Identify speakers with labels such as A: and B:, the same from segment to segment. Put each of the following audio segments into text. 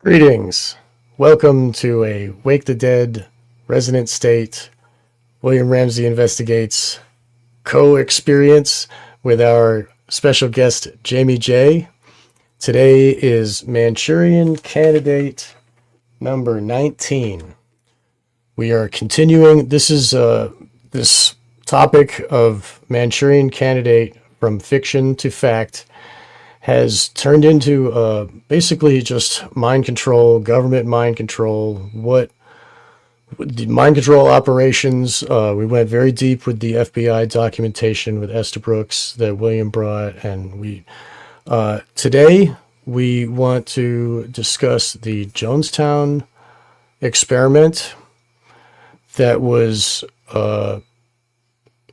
A: Greetings. Welcome to a Wake the Dead, Resonant State, William Ramsey Investigates co-experience with our special guest, Jamie J. Today is Manchurian candidate number 19. We are continuing. This topic of Manchurian candidate from fiction to fact has turned into basically just mind control, government mind control, what the mind control operations. We went very deep with the FBI documentation with Esther Brooks that William brought, and today we want to discuss the Jonestown experiment that was,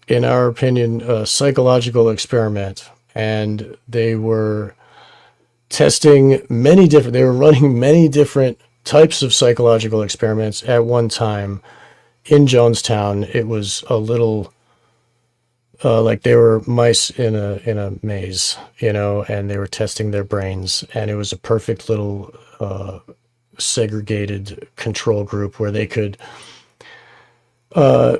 A: in our opinion, a psychological experiment, and they were they were running many different types of psychological experiments at one time in Jonestown. It was a little like they were mice in a maze, and they were testing their brains, and it was a perfect little segregated control group where they could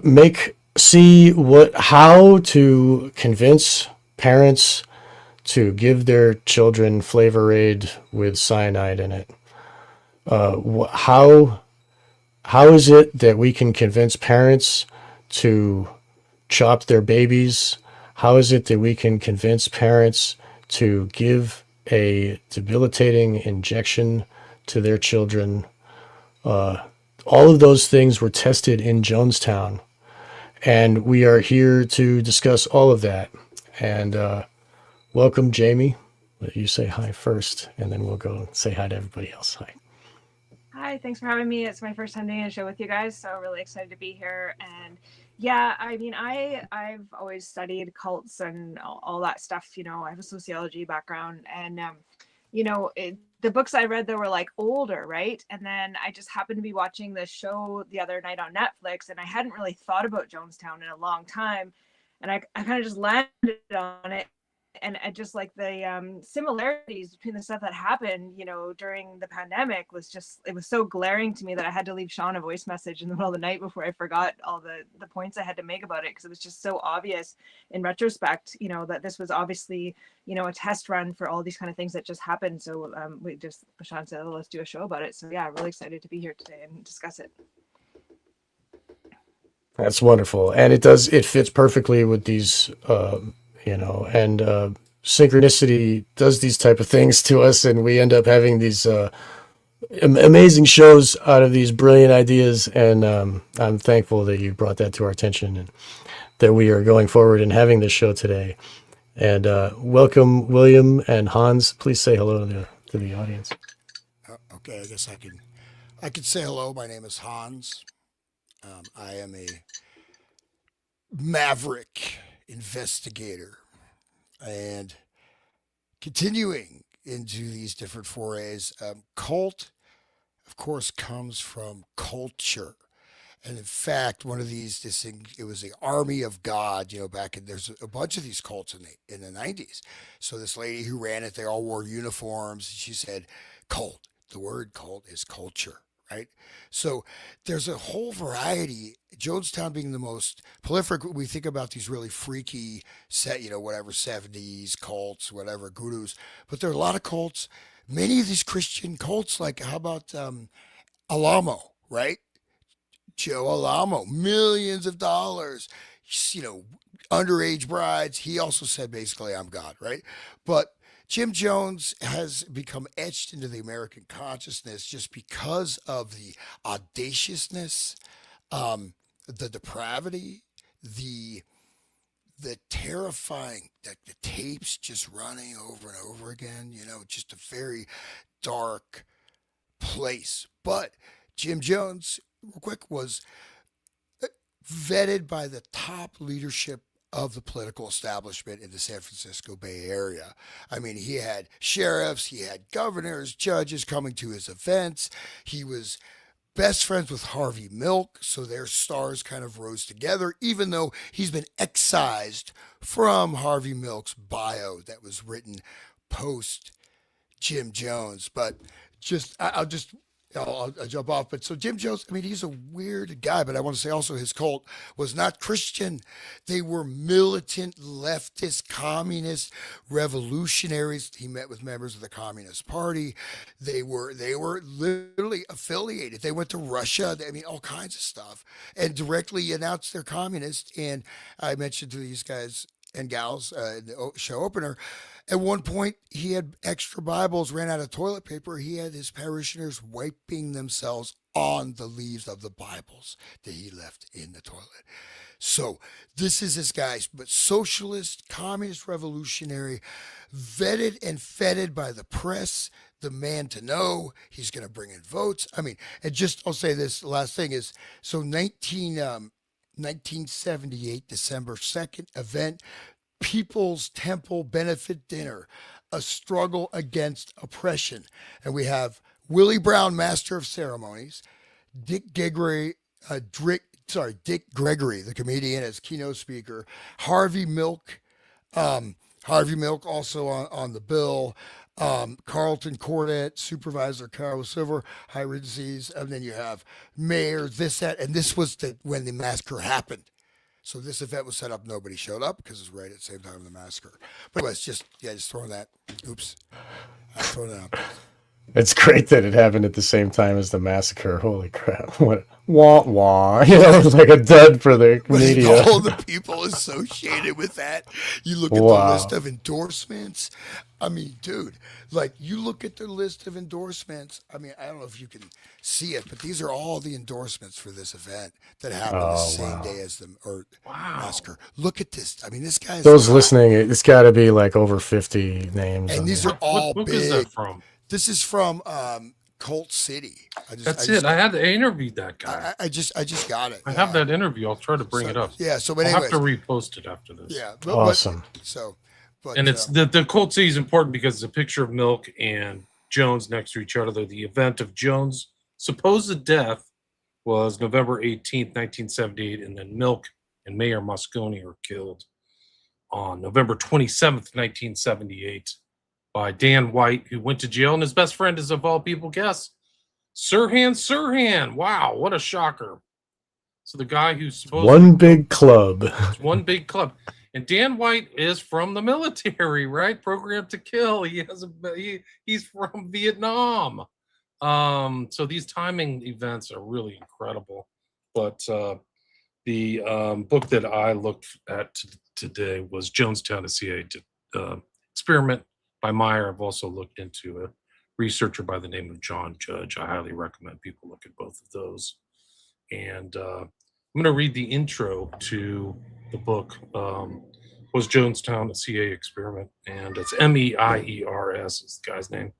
A: make see what how to convince parents to give their children Flavor Aid with cyanide in it. How is it that we can convince parents to chop their babies? How is it that we can convince parents to give a debilitating injection to their children? All of those things were tested in Jonestown, and we are here to discuss all of that. And welcome, Jamie. Let you say hi first, and then we'll go and say hi to everybody else. Hi.
B: Hi, thanks for having me. It's my first time doing a show with you guys, so really excited to be here. And yeah, I mean, I've always studied cults and all that stuff. I have a sociology background, and the books I read, they were like older, right? And then I just happened to be watching this show the other night on Netflix, and I hadn't really thought about Jonestown in a long time, and I kind of just landed on it, and I just like the similarities between the stuff that happened, during the pandemic it was so glaring to me that I had to leave Sean a voice message in the middle of the night before I forgot all the points I had to make about it, because it was just so obvious in retrospect, that this was obviously, a test run for all these kind of things that just happened. So Sean said, let's do a show about it. So yeah, really excited to be here today and discuss it.
A: That's wonderful, and it fits perfectly with these, and synchronicity does these type of things to us, and we end up having these amazing shows out of these brilliant ideas. And I'm thankful that you brought that to our attention, and that we are going forward and having this show today. And welcome, William and Hans. Please say hello to the audience.
C: Okay, I guess I can say hello. My name is Hans. I am a maverick investigator, and continuing into these different forays, cult, of course, comes from culture. And in fact, one of this thing, it was the army of God, back in, there's a bunch of these cults in the 90s. So this lady who ran it, they all wore uniforms. She said, cult, the word cult is culture, right? So there's a whole variety. Jonestown being the most prolific, we think about these really freaky set, whatever 70s cults, whatever gurus, but there are a lot of cults. Many of these Christian cults, like how about Alamo, right? Joe Alamo, millions of dollars, you know, underage brides. He also said basically, I'm God, right? But Jim Jones has become etched into the American consciousness just because of the audaciousness, the depravity, the the terrifying, like the tapes just running over and over again. Just a very dark place. But Jim Jones, real quick, was vetted by the top leadership of the political establishment in the San Francisco Bay Area. I mean, he had sheriffs, he had governors, judges coming to his events. He was best friends with Harvey Milk, so their stars kind of rose together, even though he's been excised from Harvey Milk's bio that was written post Jim Jones. But I'll jump off. But so Jim Jones, I mean, he's a weird guy, but I want to say also his cult was not Christian. They were militant, leftist, communist revolutionaries. He met with members of the Communist Party. They were literally affiliated. They went to Russia. I mean, all kinds of stuff, and directly announced they're communist. And I mentioned to these guys and gals in the show opener, at one point, he had extra Bibles, ran out of toilet paper. He had his parishioners wiping themselves on the leaves of the Bibles that he left in the toilet. So this is this guy, but socialist, communist revolutionary, vetted and feted by the press, the man to know. He's going to bring in votes. I mean, and just I'll say this last thing is so 1978, December 2nd event, People's Temple Benefit Dinner, a struggle against oppression. And we have Willie Brown, Master of Ceremonies, Dick Gregory, Dick Gregory, the comedian, as keynote speaker, Harvey Milk, also on the bill, Carlton Cordet, Supervisor Carol Silver, High Regencies, and then you have Mayor, and this was when the massacre happened. So this event was set up. Nobody showed up because it's right at the same time of the massacre. But anyways, just throwing that. Oops, I'm throwing that out.
A: It's great that it happened at the same time as the massacre. Holy crap! What wah wah? You know, it's like a dud for the media.
C: All the people associated with that. You look at the list of endorsements. I mean, dude, like you look at the list of endorsements. I mean, I don't know if you can see it, but these are all the endorsements for this event that happened the same day as the massacre. Look at this. I mean, this guy's
A: those listening. It's got to be like over 50 names.
C: And these are all
D: what
C: big.
D: Is that from?
C: This is from Colt City.
D: I interviewed that guy.
C: I just got it.
D: I have that interview. I'll try to bring it up.
C: Yeah. So, but
D: I'll
C: anyways,
D: have to repost it after this.
C: Yeah.
A: Awesome.
D: And it's the Colt City is important because it's a picture of Milk and Jones next to each other. The event of Jones' supposed death was November 18th, 1978, and then Milk and Mayor Moscone are killed on November 27th, 1978. By Dan White, who went to jail, and his best friend is, of all people, guess, Sirhan. Wow, what a shocker. So the guy who's supposed
A: one big club.
D: One big club. And Dan White is from the military, right? Programmed to kill. He's from Vietnam. So these timing events are really incredible. But the book that I looked at today was Jonestown, a CIA experiment by Meyer. I've also looked into a researcher by the name of John Judge. I highly recommend people look at both of those. And I'm going to read the intro to the book. Was Jonestown a CIA experiment? And it's Meiers is the guy's name.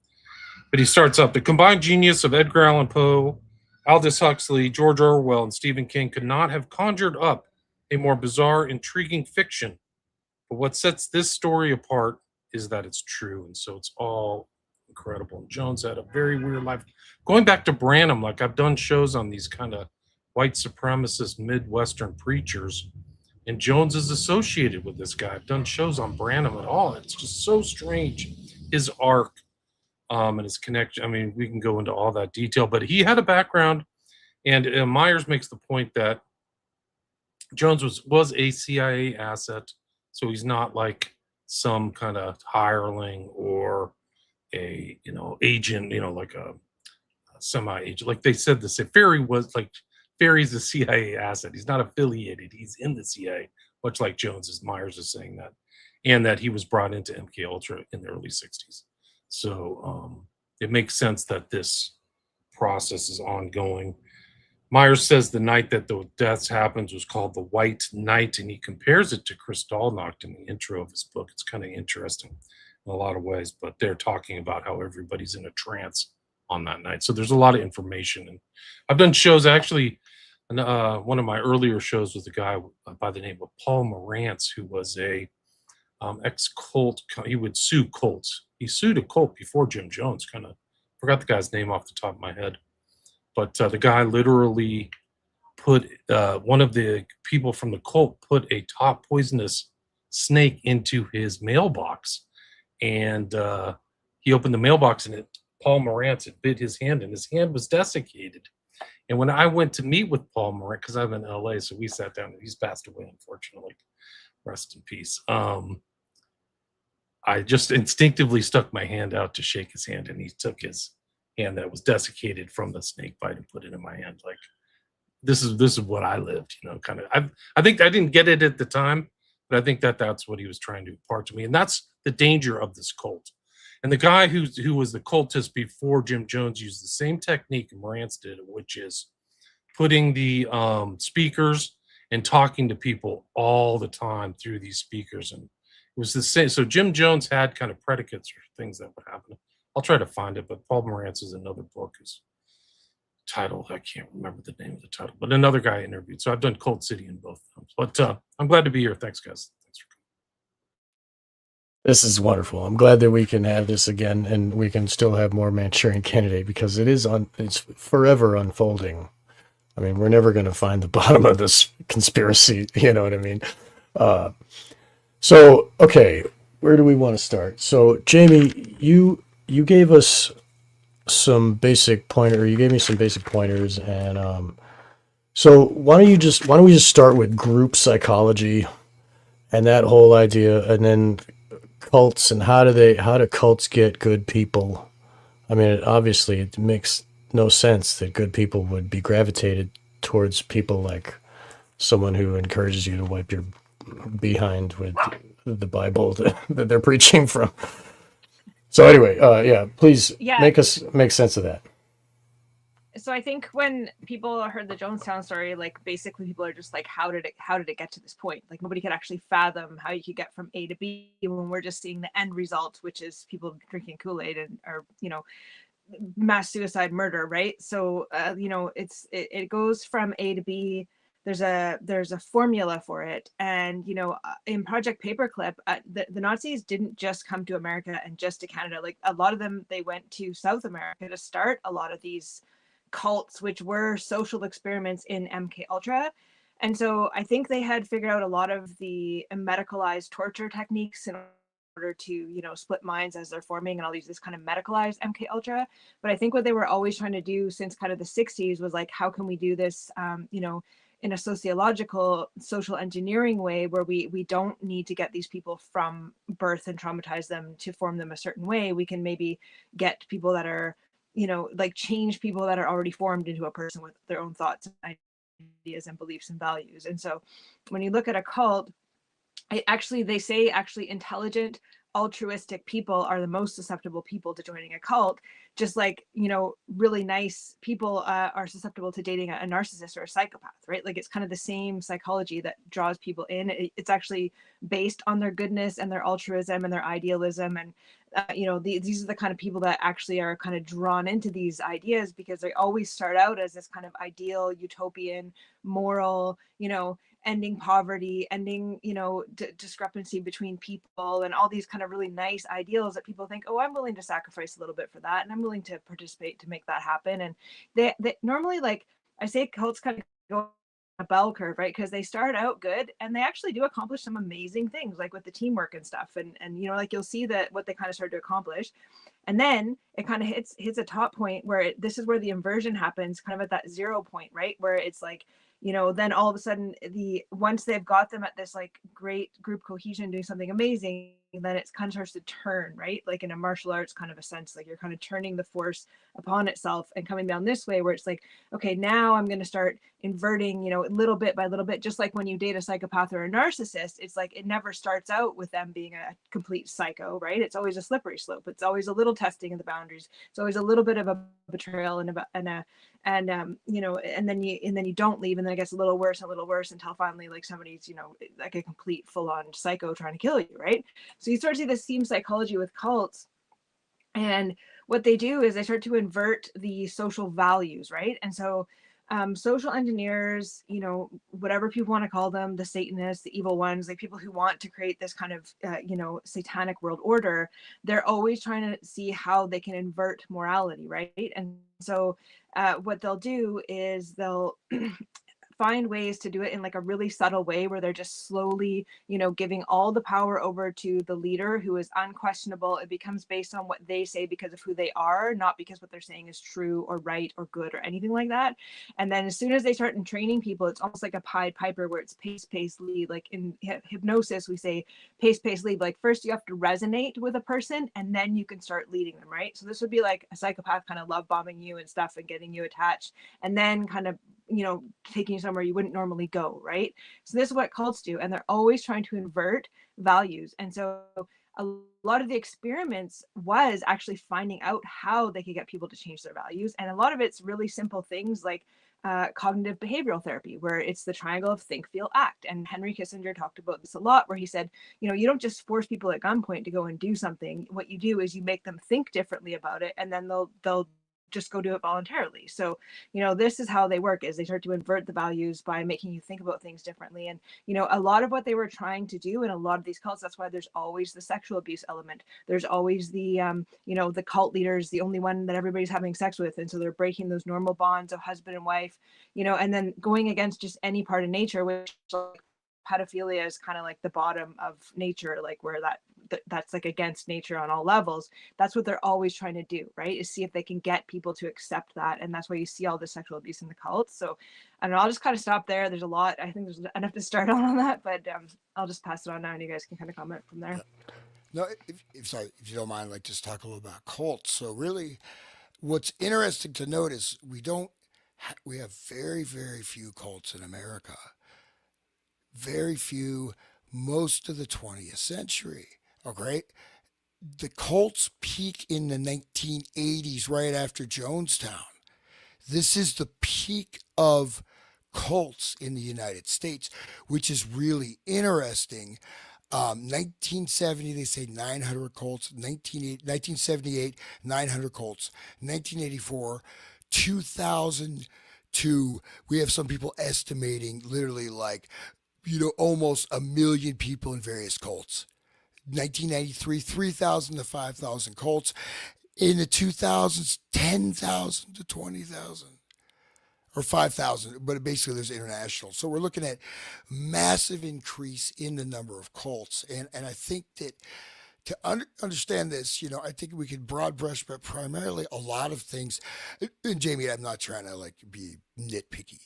D: But he starts up, the combined genius of Edgar Allan Poe, Aldous Huxley, George Orwell, and Stephen King could not have conjured up a more bizarre, intriguing fiction. But what sets this story apart is that it's true, and so it's all incredible. And Jones had a very weird life. Going back to Branham, like I've done shows on these kind of white supremacist Midwestern preachers, and Jones is associated with this guy. I've done shows on Branham at all. It's just so strange, his arc and his connection. I mean, we can go into all that detail, but he had a background, and Myers makes the point that Jones was a CIA asset, so he's not like some kind of hireling or a agent, like a semi-agent. Like they said, Ferry's a CIA asset. He's not affiliated. He's in the CIA, much like Myers is saying that, and that he was brought into MK Ultra in the early 60s. So it makes sense that this process is ongoing. Myers says the night that the deaths happened was called the White Night, and he compares it to Kristallnacht in the intro of his book. It's kind of interesting in a lot of ways, but they're talking about how everybody's in a trance on that night. So there's a lot of information. And I've done shows, actually, one of my earlier shows was a guy by the name of Paul Morantz, who was a ex-cult. He would sue cults. He sued a cult before Jim Jones. Kind of forgot the guy's name off the top of my head. But the guy literally put one of the people from the cult put a top poisonous snake into his mailbox, and he opened the mailbox and it Paul Morantz had bit his hand, and his hand was desiccated. And when I went to meet with Paul Morantz, because I'm in LA, so we sat down, and he's passed away, unfortunately. Rest in peace. I just instinctively stuck my hand out to shake his hand, and he took his hand that was desiccated from the snake bite and put it in my hand. Like, this is what I lived, kind of. I think I didn't get it at the time, but I think that's what he was trying to impart to me, and that's the danger of this cult. And the guy who was the cultist before Jim Jones used the same technique Morantz did, which is putting the speakers and talking to people all the time through these speakers. And it was the same. So Jim Jones had kind of predicates or things that would happen. I'll try to find it, but Paul Morantz is another book. His title, I can't remember the name of the title, but another guy interviewed. So I've done Cult City in both of them. But I'm glad to be here. Thanks, guys. Thanks for coming.
A: This is wonderful. I'm glad that we can have this again, and we can still have more Manchurian Candidate, because it's forever unfolding. I mean, we're never going to find the bottom of this conspiracy. You know what I mean? So, okay, where do we want to start? So, Jamie, you gave us some basic pointer. You gave me some basic pointers, and so why don't we just start with group psychology and that whole idea, and then cults, and how do cults get good people? I mean, obviously, it makes no sense that good people would be gravitated towards people like someone who encourages you to wipe your behind with the Bible that they're preaching from. So anyway, yeah, please make sense of that.
B: So I think when people heard the Jonestown story, like basically people are just like, how did it get to this point? Like nobody could actually fathom how you could get from A to B when we're just seeing the end result, which is people drinking Kool-Aid or mass suicide, murder, right? So it goes from A to B. There's a formula for it, and in Project Paperclip, the Nazis didn't just come to America and just to Canada. Like a lot of them, they went to South America to start a lot of these cults, which were social experiments in MK Ultra. And so I think they had figured out a lot of the medicalized torture techniques in order to split minds as they're forming, and all this kind of medicalized MK Ultra. But I think what they were always trying to do since kind of the 60s was like, how can we do this in a sociological social engineering way, where we don't need to get these people from birth and traumatize them to form them a certain way. We can maybe get people that are like change people that are already formed into a person with their own thoughts and ideas and beliefs and values. And so when you look at a cult, they say intelligent, altruistic people are the most susceptible people to joining a cult, just like really nice people are susceptible to dating a narcissist or a psychopath, right? Like it's kind of the same psychology that draws people in. It's actually based on their goodness and their altruism and their idealism, and these are the kind of people that actually are kind of drawn into these ideas, because they always start out as this kind of ideal, utopian, moral, ending poverty, ending discrepancy between people, and all these kind of really nice ideals that people think, oh, I'm willing to sacrifice a little bit for that, and I'm willing to participate to make that happen. And they normally, like I say, cults kind of go a bell curve, right? Because they start out good and they actually do accomplish some amazing things, like with the teamwork and stuff, and like you'll see that what they kind of start to accomplish, and then it kind of hits a top point where this is where the inversion happens, kind of at that 0 point, right? Where it's like, then all of a sudden once they've got them at this like great group cohesion doing something amazing, then it kind of starts to turn, right? Like in a martial arts kind of a sense, like you're kind of turning the force upon itself and coming down this way, where it's like, okay, now I'm going to start inverting, little bit by little bit, just like when you date a psychopath or a narcissist. It's like it never starts out with them being a complete psycho, right? It's always a slippery slope. It's always a little testing of the boundaries. It's always a little bit of a betrayal and then you don't leave, and then it gets a little worse until finally like somebody's like a complete full-on psycho trying to kill you, right? So you start to see this theme psychology with cults, and what they do is they start to invert the social values, right? And so social engineers, whatever people want to call them, the Satanists, the evil ones, like people who want to create this kind of satanic world order, they're always trying to see how they can invert morality, right? And so what they'll do is they'll find ways to do it in like a really subtle way where they're just slowly, giving all the power over to the leader who is unquestionable. It becomes based on what they say because of who they are, not because what they're saying is true or right or good or anything like that. And then as soon as they start training people, it's almost like a Pied Piper where it's pace, pace, lead. Like in hypnosis, we say pace, pace, lead. Like first you have to resonate with a person and then you can start leading them, right? So this would be like a psychopath kind of love bombing you and stuff and getting you attached and then kind of, taking you somewhere you wouldn't normally go, right? So this is what cults do. And they're always trying to invert values. And so a lot of the experiments was actually finding out how they could get people to change their values. And a lot of it's really simple things like cognitive behavioral therapy, where it's the triangle of think, feel, act. And Henry Kissinger talked about this a lot, where he said, you don't just force people at gunpoint to go and do something. What you do is you make them think differently about it, and then they'll just go do it voluntarily. So, this is how they work, is they start to invert the values by making you think about things differently. And, a lot of what they were trying to do in a lot of these cults, that's why there's always the sexual abuse element. There's always the, the cult leaders, the only one that everybody's having sex with. And so they're breaking those normal bonds of husband and wife, and then going against just any part of nature, which like pedophilia is kind of like the bottom of nature, like where that's like against nature on all levels. That's what they're always trying to do, right? Is see if they can get people to accept that. And that's why you see all the sexual abuse in the cults. So I don't know, I'll just kind of stop there. There's a lot. I think there's enough to start on that, but I'll just pass it on now and you guys can kind of comment from there.
C: No, if you don't mind, like just talk a little about cults. So really, what's interesting to note is we have very, very few cults in America. Very few, most of the 20th century. Okay. The cults peak in the 1980s, right after Jonestown. This is the peak of cults in the United States, which is really interesting. 1970, they say 900 cults. 1978, 900 cults. 1984, 2002, we have some people estimating literally like, almost a million people in various cults. 1993, 3,000 to 5,000 cults. In the 2000s, 10,000 to 20,000 or 5,000, but basically there's international. So we're looking at massive increase in the number of cults. And I think that to understand this, I think we could broad brush, but primarily a lot of things. And Jamie, I'm not trying to like be nitpicky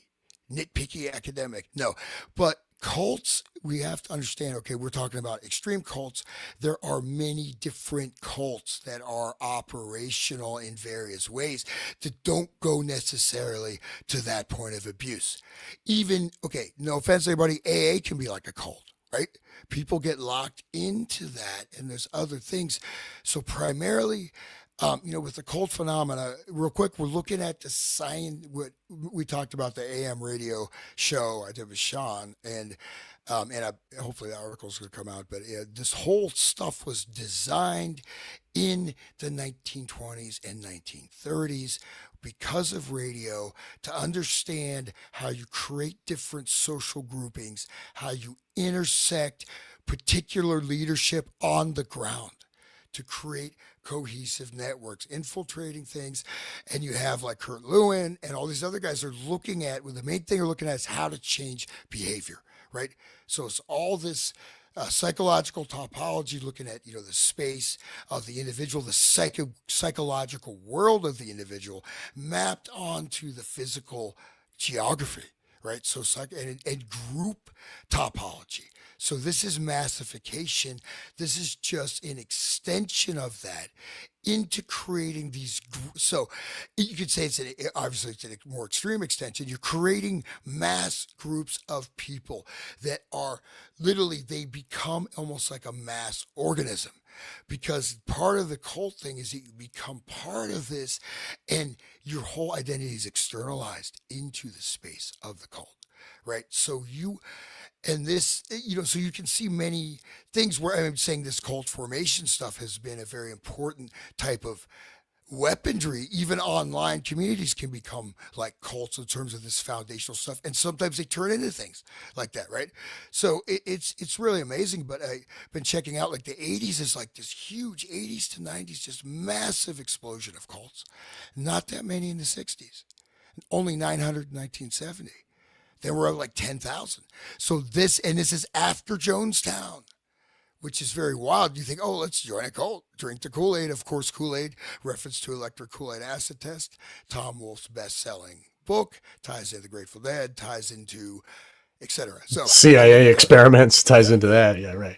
C: academic. No, but cults, we have to understand, okay, we're talking about extreme cults. There are many different cults that are operational in various ways that don't go necessarily to that point of abuse. Even, okay, no offense to anybody, AA can be like a cult, right? People get locked into that, and there's other things. So primarily, with the cult phenomena, real quick, we're looking at the science. What we talked about the AM radio show I did with Sean, and hopefully the article's going to come out. But this whole stuff was designed in the 1920s and 1930s because of radio to understand how you create different social groupings, how you intersect particular leadership on the ground to create cohesive networks, infiltrating things. And you have like Kurt Lewin and all these other guys are looking at, well, the main thing they're looking at is how to change behavior, right? So it's all this psychological topology, looking at, the space of the individual, the psychological world of the individual mapped onto the physical geography, right? So and group topology. So this is massification. This is just an extension of that into creating these. So you could say obviously it's a more extreme extension. You're creating mass groups of people that are literally, they become almost like a mass organism. Because part of the cult thing is that you become part of this and your whole identity is externalized into the space of the cult, right? So so you can see many things where I'm saying this cult formation stuff has been a very important type of weaponry. Even online communities can become like cults in terms of this foundational stuff. And sometimes they turn into things like that, right? So it's really amazing. But I've been checking out like the 80s is like this huge 80s to 90s, just massive explosion of cults. Not that many in the 60s. Only 900 in 1970. Then we're at like 10,000. So this is after Jonestown, which is very wild. You think, oh, let's join a cult, drink the Kool-Aid. Of course, Kool-Aid, reference to electric Kool-Aid acid test, Tom Wolfe's best-selling book, ties into the Grateful Dead, ties into etc. So
A: CIA experiments ties
C: yeah,
A: into that. Yeah, right.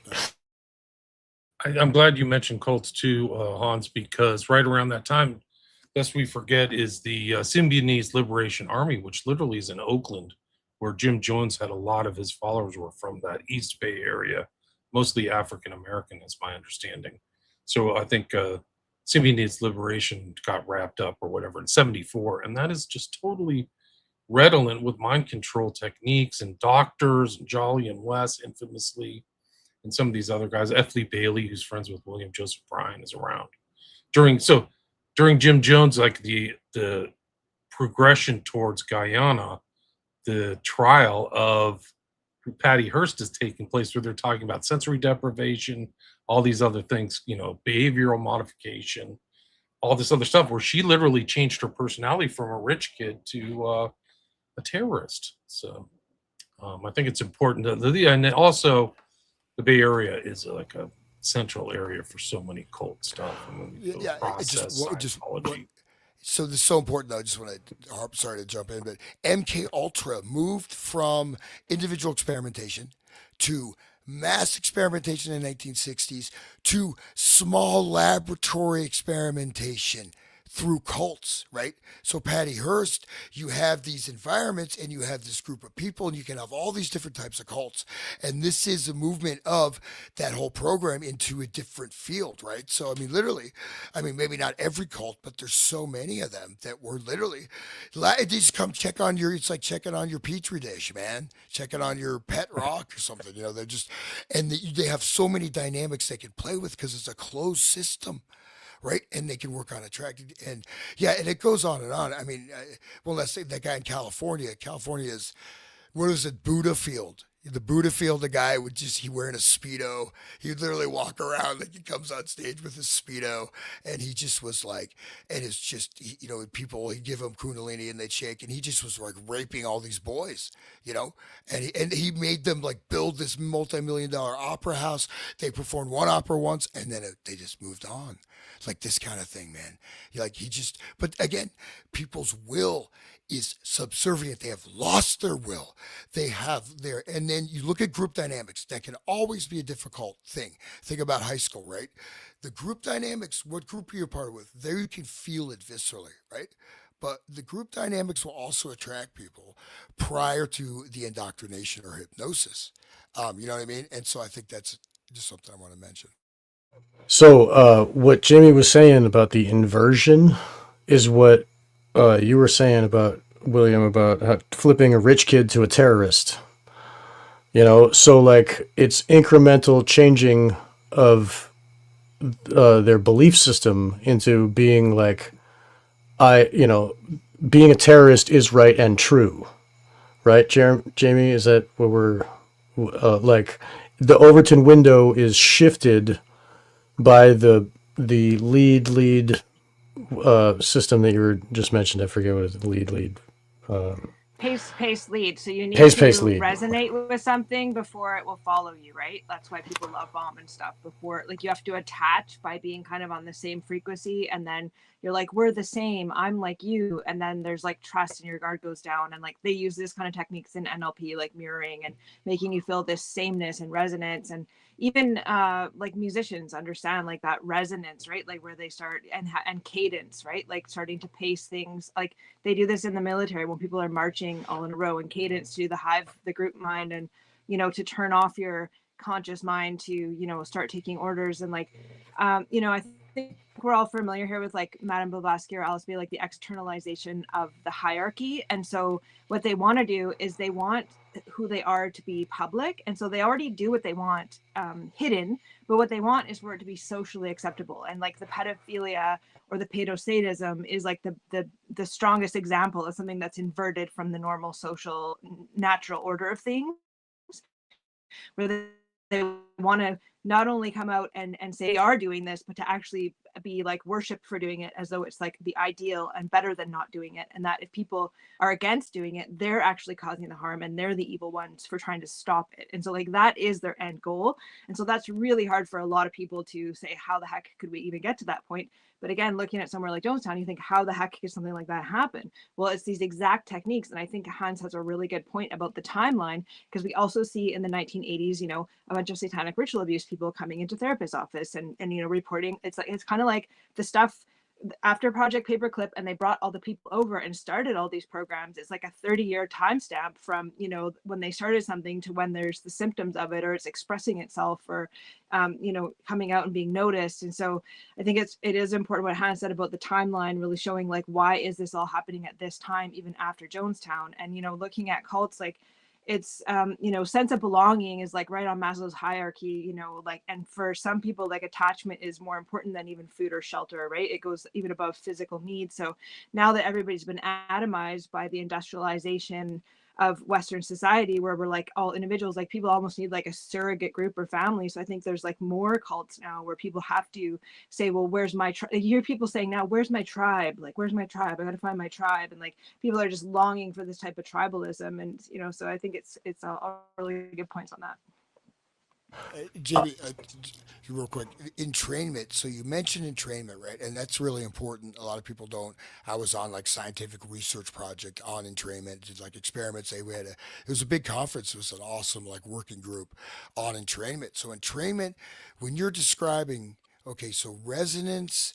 D: I'm glad you mentioned cults too, Hans, because right around that time, lest we forget, is the Symbionese Liberation Army, which literally is in Oakland, where Jim Jones had a lot of his followers were from that East Bay area, mostly African American, is my understanding. So I think Symbionese Liberation got wrapped up or whatever in '74, and that is just totally redolent with mind control techniques and doctors and Jolly and Wes infamously and some of these other guys. F. Lee Bailey, who's friends with William Joseph Bryan, is around during Jim Jones, like the progression towards Guyana, the trial of Patty Hearst is taking place, where they're talking about sensory deprivation, all these other things, behavioral modification, all this other stuff, where she literally changed her personality from a rich kid to a terrorist. So I think it's important and also the Bay Area is like a central area for so many cult stuff. I mean,
C: yeah.
D: process Scientology.
C: So this is so important though. I just want to sorry to jump in, but MK Ultra moved from individual experimentation to mass experimentation in the 1960s to small laboratory experimentation through cults, right? So Patty Hearst, you have these environments and you have this group of people and you can have all these different types of cults. And this is a movement of that whole program into a different field, right? So, I mean, literally, maybe not every cult, but there's so many of them that were literally, they just come check on it's like checking on your Petri dish, man, checking on your pet rock or something, they're just, and they have so many dynamics they can play with because it's a closed system, right? And they can work on attracting, and yeah, and it goes on and on. I mean, well, let's say that guy in California. California is, what is it, Buddha Field? The Buddha Field, the guy would he wearing a Speedo. He would literally walk around like he comes on stage with his Speedo, and he just was like, and it's just, people, he'd give him Kundalini and they'd shake, and he just was like raping all these boys, and he made them like build this multi-million-dollar opera house. They performed one opera once, and then they just moved on. It's like this kind of thing, man. But again, people's will is subservient. They have lost their will. They have and then you look at group dynamics. That can always be a difficult thing. Think about high school, right? The group dynamics, what group are you a part with? There you can feel it viscerally, right? But the group dynamics will also attract people prior to the indoctrination or hypnosis. You know what I mean? And so I think that's just something I want to mention.
A: So, what Jamie was saying about the inversion is what you were saying about William, about flipping a rich kid to a terrorist. So like it's incremental changing of their belief system into being like, being a terrorist is right and true, right? Jamie, is that what we're like? The Overton window is shifted by the lead system that you were just mentioned. I forget what it is. Lead.
B: Pace lead. So you need
A: Pace
B: to
A: lead.
B: resonate with something before it will follow you, right? That's why people love bomb and stuff. Before, like, you have to attach by being kind of on the same frequency, and then you're like, we're the same, I'm like you, and then there's like trust and your guard goes down. And like they use this kind of techniques in NLP, like mirroring and making you feel this sameness and resonance. And even like musicians understand like that resonance, right? Like where they start and cadence, right? Like starting to pace things. Like they do this in the military when people are marching all in a row, and cadence to the hive, the group mind, and to turn off your conscious mind to start taking orders. And like I think we're all familiar here with like Madame Blavatsky or Alice B, like the externalization of the hierarchy. And so what they want to do is they want who they are to be public, and so they already do what they want hidden, but what they want is for it to be socially acceptable. And like the pedophilia or the pedosadism is like the strongest example of something that's inverted from the normal social natural order of things, where they want to not only come out and say they are doing this, but to actually be like worshipped for doing it as though it's like the ideal and better than not doing it, and that if people are against doing it, they're actually causing the harm and they're the evil ones for trying to stop it. And so like that is their end goal. And so that's really hard for a lot of people to say, how the heck could we even get to that point? But again, looking at somewhere like Jonestown, you think, how the heck could something like that happen? Well, it's these exact techniques. And I think Hans has a really good point about the timeline, because we also see in the 1980s, you know, a bunch of satanic ritual abuse people coming into therapist's office and you know, reporting. It's like, it's kind of like the stuff after Project Paperclip, and they brought all the people over and started all these programs. It's like a 30-year timestamp from, you know, when they started something to when there's the symptoms of it, or it's expressing itself, or you know, coming out and being noticed. And so I think it is important what Hannah said about the timeline, really showing like, why is this all happening at this time, even after Jonestown? And you know, looking at cults, like it's you know, sense of belonging is like right on Maslow's hierarchy, you know, like, and for some people, like attachment is more important than even food or shelter, right? It goes even above physical needs. So now that everybody's been atomized by the industrialization of Western society, where we're like all individuals, like people almost need like a surrogate group or family. So I think there's like more cults now where people have to say, well, where's my tribe? You hear people saying now, where's my tribe? Like, where's my tribe? I got to find my tribe. And like people are just longing for this type of tribalism. And, you know, so I think it's all really good points on that.
C: Jamie, real quick, entrainment. So you mentioned entrainment, right? And that's really important. A lot of people don't. I was on like scientific research project on entrainment, did like experiments. It was a big conference. It was an awesome like working group on entrainment. So entrainment, when you're describing, okay, so resonance,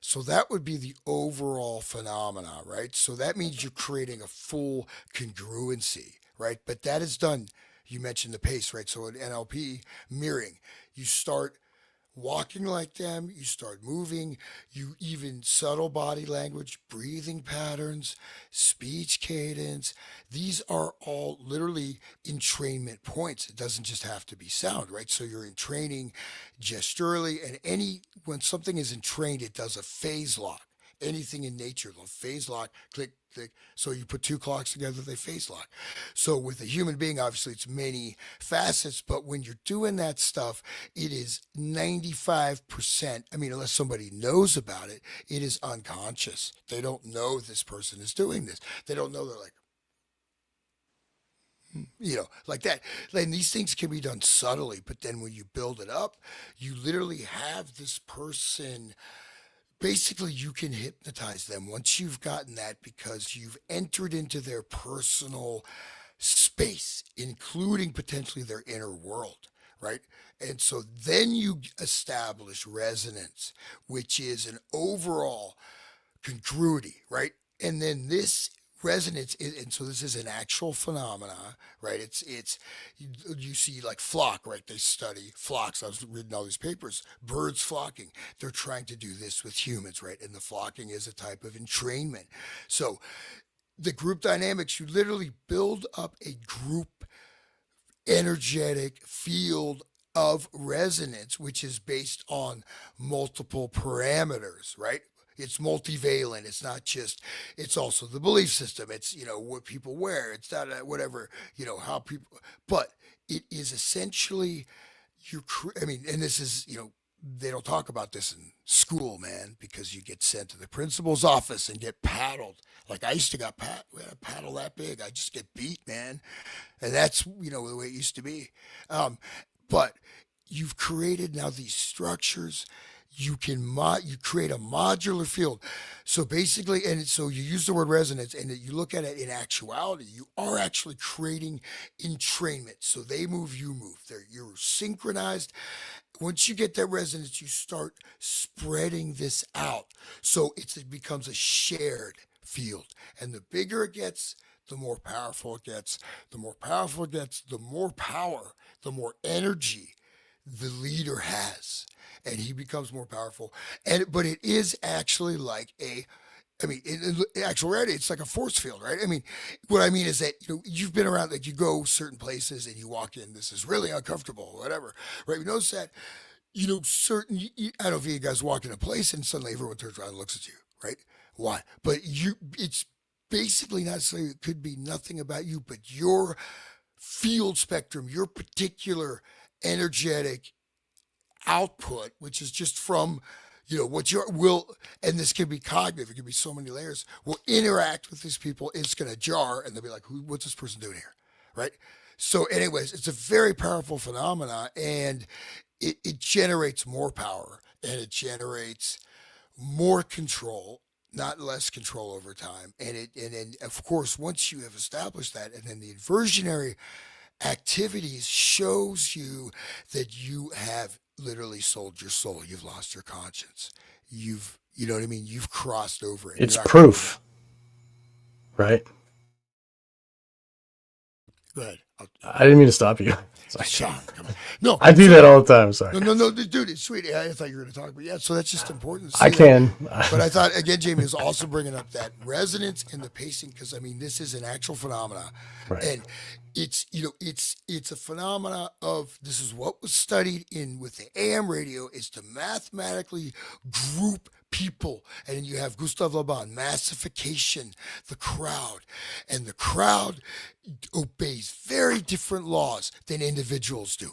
C: so that would be the overall phenomena, right? So that means you're creating a full congruency, right? But that is done. You mentioned the pace, right? So in NLP, mirroring, you start walking like them, you start moving, you even subtle body language, breathing patterns, speech cadence. These are all literally entrainment points. It doesn't just have to be sound, right? So you're entraining gesturally, and when something is entrained, it does a phase lock. Anything in nature, they'll phase lock, click, click. So you put two clocks together, they phase lock. So with a human being, obviously it's many facets, but when you're doing that stuff, it is 95%. I mean, unless somebody knows about it, it is unconscious. They don't know this person is doing this. They don't know. They're like, you know, like that. And these things can be done subtly, but then when you build it up, you literally have this person. Basically, you can hypnotize them once you've gotten that, because you've entered into their personal space, including potentially their inner world, right? And so then you establish resonance, which is an overall congruity, right? And then this resonance and so this is an actual phenomena, right? You see like flock, right? They study flocks. I was reading all these papers, birds flocking. They're trying to do this with humans, right? And the flocking is a type of entrainment. So the group dynamics, you literally build up a group energetic field of resonance, which is based on multiple parameters, right? It's multivalent. It's not just, it's also the belief system. It's, you know, what people wear. It's not whatever, you know, how people, but it is essentially, I mean, and this is, you know, they don't talk about this in school, man, because you get sent to the principal's office and get paddled. Like I used to got we had a paddle that big. I just get beat, man. And that's, you know, the way it used to be. But you've created now these structures. You create a modular field. So basically, so you use the word resonance, and you look at it in actuality, you are actually creating entrainment. So they move, you move. You're synchronized. Once you get that resonance, you start spreading this out. So it becomes a shared field. And the bigger it gets, the more powerful it gets. The more powerful it gets, the more power, the more energy the leader has, and he becomes more powerful. But it is actually like in actual reality, it's like a force field, right? I mean, what I mean is that, you know, you've been around, like you go certain places and you walk in, this is really uncomfortable, whatever, right? You notice that, you know, I don't know if you guys walk in a place and suddenly everyone turns around and looks at you, right? Why? But it's basically not necessarily, it could be nothing about you, but your field spectrum, your particular energetic output, which is just from what your will, and this can be cognitive, it can be so many layers, will interact with these people. It's going to jar, and they'll be like, what's this person doing here? Right. So, anyways, it's a very powerful phenomena, and it generates more power, and it generates more control, not less control over time. And then of course, once you have established that, and then the inversionary activities shows you that you have literally sold your soul. You've lost your conscience. You know what I mean? You've crossed over, and
A: It's
C: you're not going to be.
A: proof, right?
C: Go ahead.
A: I didn't mean to stop you. Sorry.
C: Sean, come on. No,
A: I do that all the time. Sorry.
C: no, dude, it's sweet. I thought you were going to talk, but yeah, so that's just important to see
A: I
C: that.
A: can.
C: But I thought, again, Jamie was also bringing up that resonance in the pacing, because I mean, this is an actual phenomena,
A: Right.
C: and it's it's a phenomena of, this is what was studied in with the AM radio, is to mathematically group people, and then you have Gustav Le Bon, massification, the crowd, and the crowd obeys very different laws than individuals do.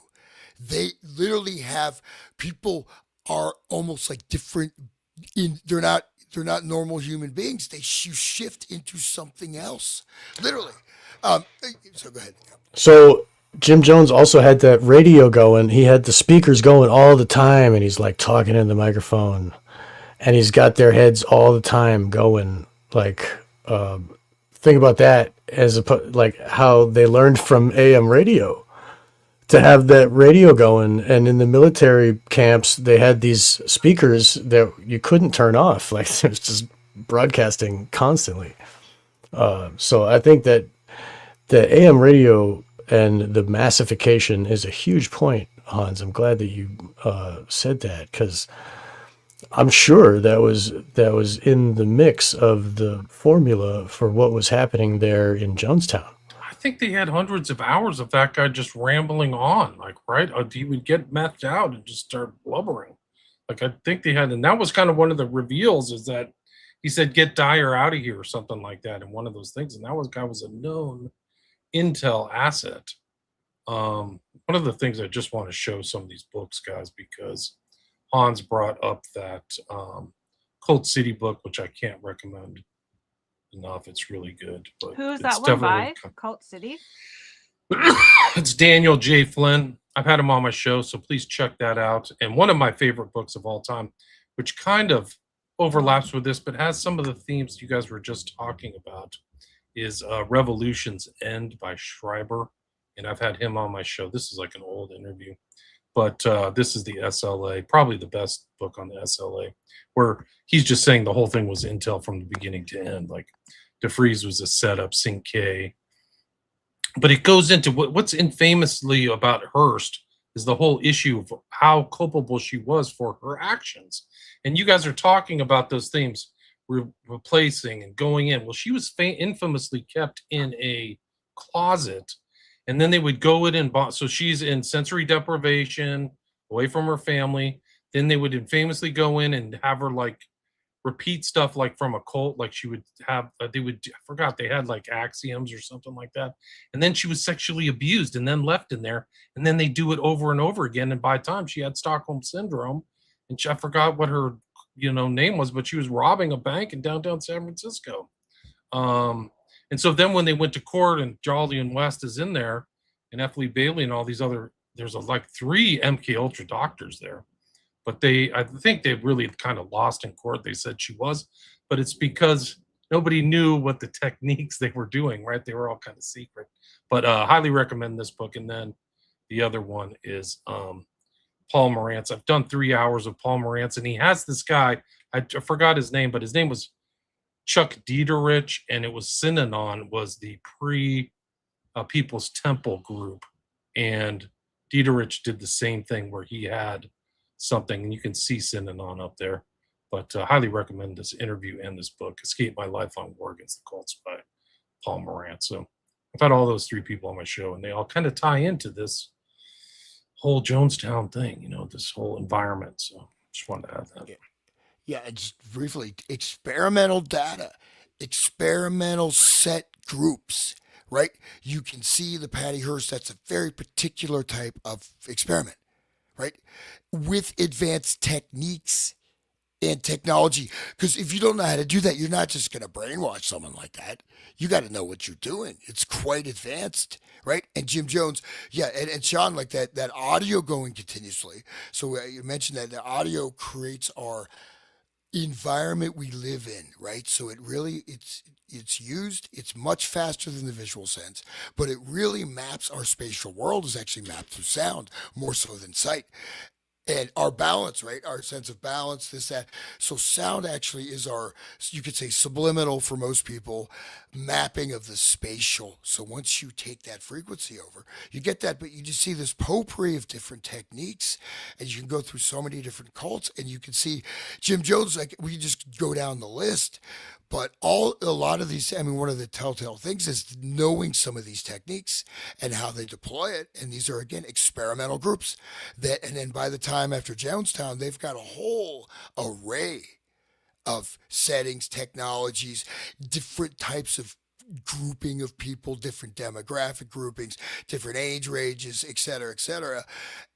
C: They literally have, people are almost like different, they're not normal human beings. You shift into something else, literally. So go ahead.
A: So Jim Jones also had that radio going. He had the speakers going all the time, and he's like talking in the microphone, and he's got their heads all the time going. Like, think about that as like how they learned from AM radio to have that radio going. And in the military camps, they had these speakers that you couldn't turn off. Like, it was just broadcasting constantly. So I think that the AM radio and the massification is a huge point, Hans. I'm glad that you said that, because I'm sure that was in the mix of the formula for what was happening there in Jonestown.
D: I think they had hundreds of hours of that guy just rambling on, like, right? He would get methed out and just start blubbering. Like, I think they had, and that was kind of one of the reveals, is that he said, "Get Dyer out of here," or something like that in one of those things. And that guy was a known intel asset. One of the things I just want to show some of these books, guys, because Hans brought up that Colt City book, which I can't recommend enough. It's really good. But
B: Who is
D: it's
B: that one by?
D: definitely-
B: Cult City?
D: It's Daniel J. Flynn. I've had him on my show, so please check that out. And one of my favorite books of all time, which kind of overlaps with this, but has some of the themes you guys were just talking about, is Revolution's End by Schreiber. And I've had him on my show. This is like an old interview. But this is the SLA, probably the best book on the SLA, where he's just saying the whole thing was intel from the beginning to end. Like, DeFreeze was a setup, Sync K. But it goes into what's infamously about Hearst is the whole issue of how culpable she was for her actions. And you guys are talking about those themes, replacing and going in. Well, she was infamously kept in a closet, and then they would go in and so she's in sensory deprivation, away from her family. Then they would infamously go in and have her like repeat stuff like from a cult. Like, she would have, I forgot, they had like axioms or something like that. And then she was sexually abused and then left in there. And then they do it over and over again. And by the time she had Stockholm syndrome, and I forgot what her name was, but she was robbing a bank in downtown San Francisco. And so then when they went to court, and Jolly and West is in there, and F. Lee Bailey and all these other, there's like 3 MK Ultra doctors there. But I think they really kind of lost in court. They said she was, but it's because nobody knew what the techniques they were doing, right? They were all kind of secret. But highly recommend this book. And then the other one is Paul Morantz. I've done 3 hours of Paul Morantz, and he has this guy, I forgot his name, but his name was Chuck Dieterich, and it was Synanon, was the People's Temple group. And Dieterich did the same thing, where he had something, and you can see Synanon up there. But highly recommend this interview and this book, Escape My Lifelong War Against the Cults by Paul Morantz. So I've had all those 3 people on my show, and they all kind of tie into this whole Jonestown thing, this whole environment. So just wanted to add that.
C: Yeah, and just briefly, experimental data, experimental set groups, right? You can see the Patty Hearst, that's a very particular type of experiment, right? With advanced techniques and technology. Because if you don't know how to do that, you're not just going to brainwash someone like that. You got to know what you're doing. It's quite advanced, right? And Jim Jones, yeah, and Sean, like that audio going continuously. So you mentioned that the audio creates our environment we live in, right? So it's used, it's much faster than the visual sense, but it really maps our spatial world is actually mapped through sound more so than sight. And our balance, right? Our sense of balance, this, that. So sound actually is our, you could say subliminal for most people, mapping of the spatial. So once you take that frequency over, you get that, but you just see this potpourri of different techniques, and you can go through so many different cults, and you can see Jim Jones, like we just go down the list. But a lot of these, I mean, one of the telltale things is knowing some of these techniques and how they deploy it. And these are, again, experimental groups that, and then by the time after Jonestown, they've got a whole array of settings, technologies, different types of grouping of people, different demographic groupings, different age ranges, et cetera, et cetera.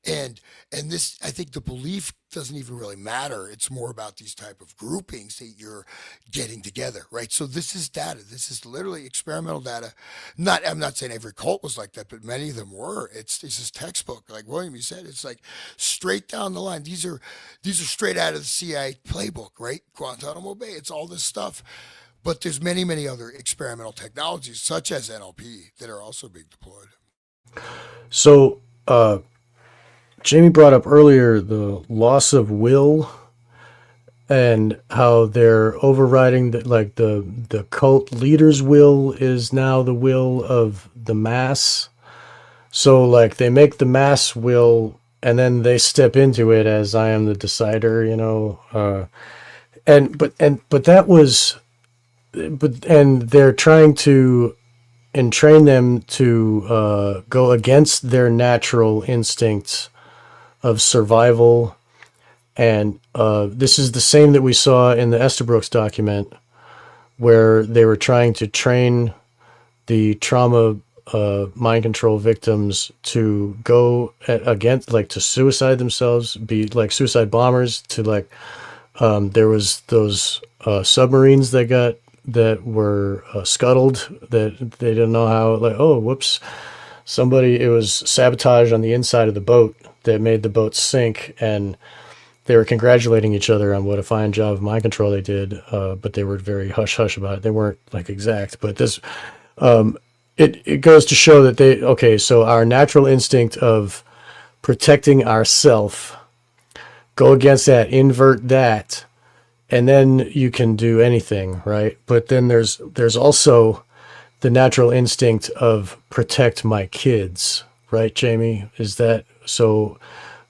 C: And this, I think the belief doesn't even really matter. It's more about these type of groupings that you're getting together, right? So this is data. This is literally experimental data. Not, I'm not saying every cult was like that, but many of them were. It's this textbook, like William, you said, it's like straight down the line. These are straight out of the CIA playbook, right? Guantanamo Bay. It's all this stuff. But there's many, many other experimental technologies, such as NLP, that are also being deployed.
A: So, Jamie brought up earlier the loss of will and how they're overriding the cult leader's will is now the will of the mass. So like they make the mass will and then they step into it as I am the decider, you know. But that was but and they're trying to entrain them to go against their natural instincts of survival. And this is the same that we saw in the Estabrooks document, where they were trying to train the trauma mind control victims to go against, like, to suicide themselves, be like suicide bombers. To like, there was those submarines that were scuttled that they didn't know how. Like, oh, whoops, it was sabotage on the inside of the boat that made the boat sink, and they were congratulating each other on what a fine job of mind control they did, but they were very hush hush about it. They weren't like exact, but this it goes to show that so our natural instinct of protecting ourself, go against that, invert that, and then you can do anything, right? But then there's also the natural instinct of protect my kids, right, Jamie? Is that so?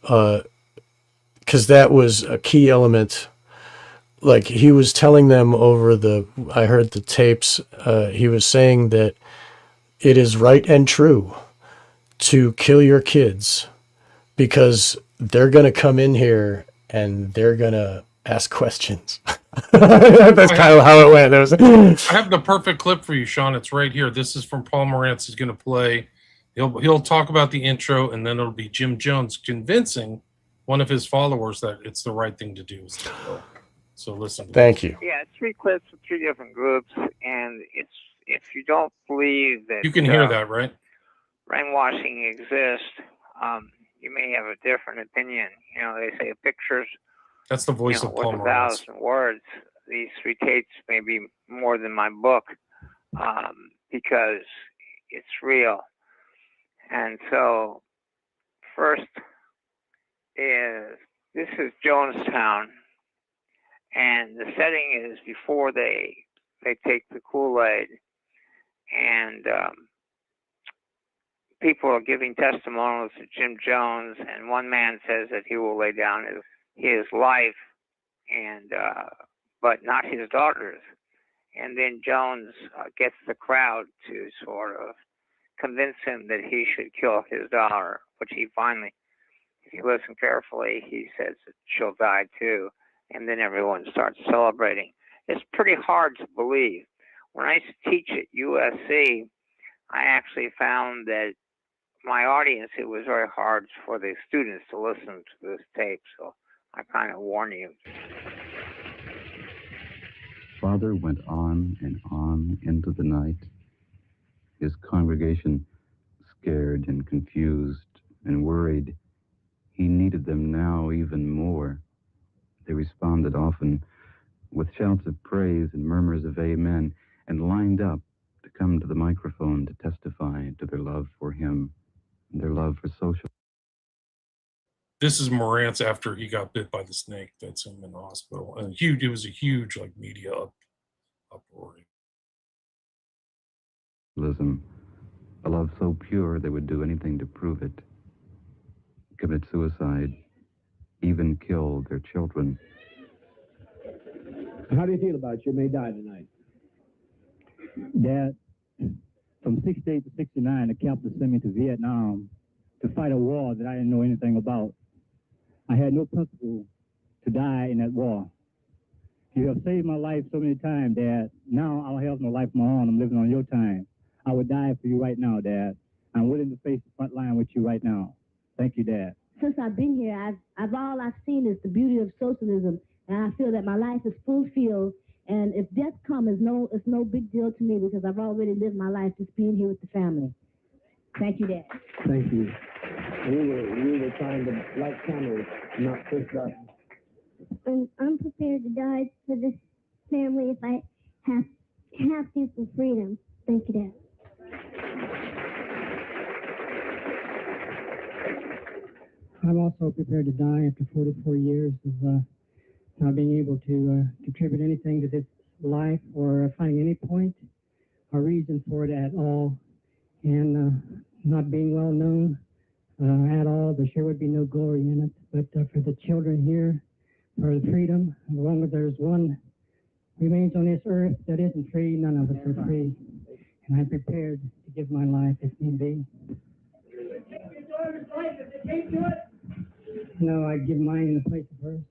A: Because that was a key element. Like he was telling them I heard the tapes. He was saying that it is right and true to kill your kids because they're going to come in here and they're going to ask questions. That's kind of how it went.
D: I have the perfect clip for you, Sean. It's right here. This is from Paul Morantz. He's going to play. He'll talk about the intro, and then it'll be Jim Jones convincing one of his followers that it's the right thing to do. So listen.
A: Thank you.
E: Yeah, 3 clips of 3 different groups, and it's if you don't believe that
D: You can hear that, right?
E: brainwashing exists, you may have a different opinion. You know, they say pictures.
D: That's the voice of Paul
E: with
D: Morantz.
E: 1,000 words. These 3 tapes may be more than my book because it's real. And so, first this is Jonestown, and the setting is before they take the Kool-Aid, and people are giving testimonials to Jim Jones, and one man says that he will lay down his life, and but not his daughter's. And then Jones gets the crowd to sort of convince him that he should kill his daughter, which he finally, if you listen carefully, he says that she'll die too. And then everyone starts celebrating. It's pretty hard to believe. When I used to teach at USC, I actually found that my audience, it was very hard for the students to listen to this tape. So I kind of warn you.
F: Father went on and on into the night, his congregation scared and confused and worried. He needed them now even more. They responded often with shouts of praise and murmurs of amen, and lined up to come to the microphone to testify to their love for him and their love for social.
D: This is Morantz after he got bit by the snake. That's him in the hospital. And huge, it was a huge like media uproar.
F: A love so pure they would do anything to prove it, commit suicide, even kill their children.
G: How do you feel about you may die tonight? Dad, from 68 to 69, the captain sent me to Vietnam to fight a war that I didn't know anything about. I had no principle to die in that war. You have saved my life so many times, Dad. Now I'll have no life of my own. I'm living on your time. I would die for you right now, Dad. I'm willing to face the front line with you right now. Thank you, Dad.
H: Since I've been here, all I've seen is the beauty of socialism, and I feel that my life is fulfilled. And if death comes, it's no big deal to me because I've already lived my life just being here with the family. Thank you, Dad.
G: Thank you. We were trying to light candles, not push buttons.
H: And I'm prepared to die for this family if I have to for freedom. Thank you, Dad.
I: I'm also prepared to die after 44 years of not being able to contribute anything to this life or finding any point or reason for it at all, and not being well known at all. There sure would be no glory in it. But for the children here, for the freedom, as long as there's one remains on this earth that isn't free, none of us are free. And I'm prepared to give my life if need be. No, I'd give mine in the place of hers.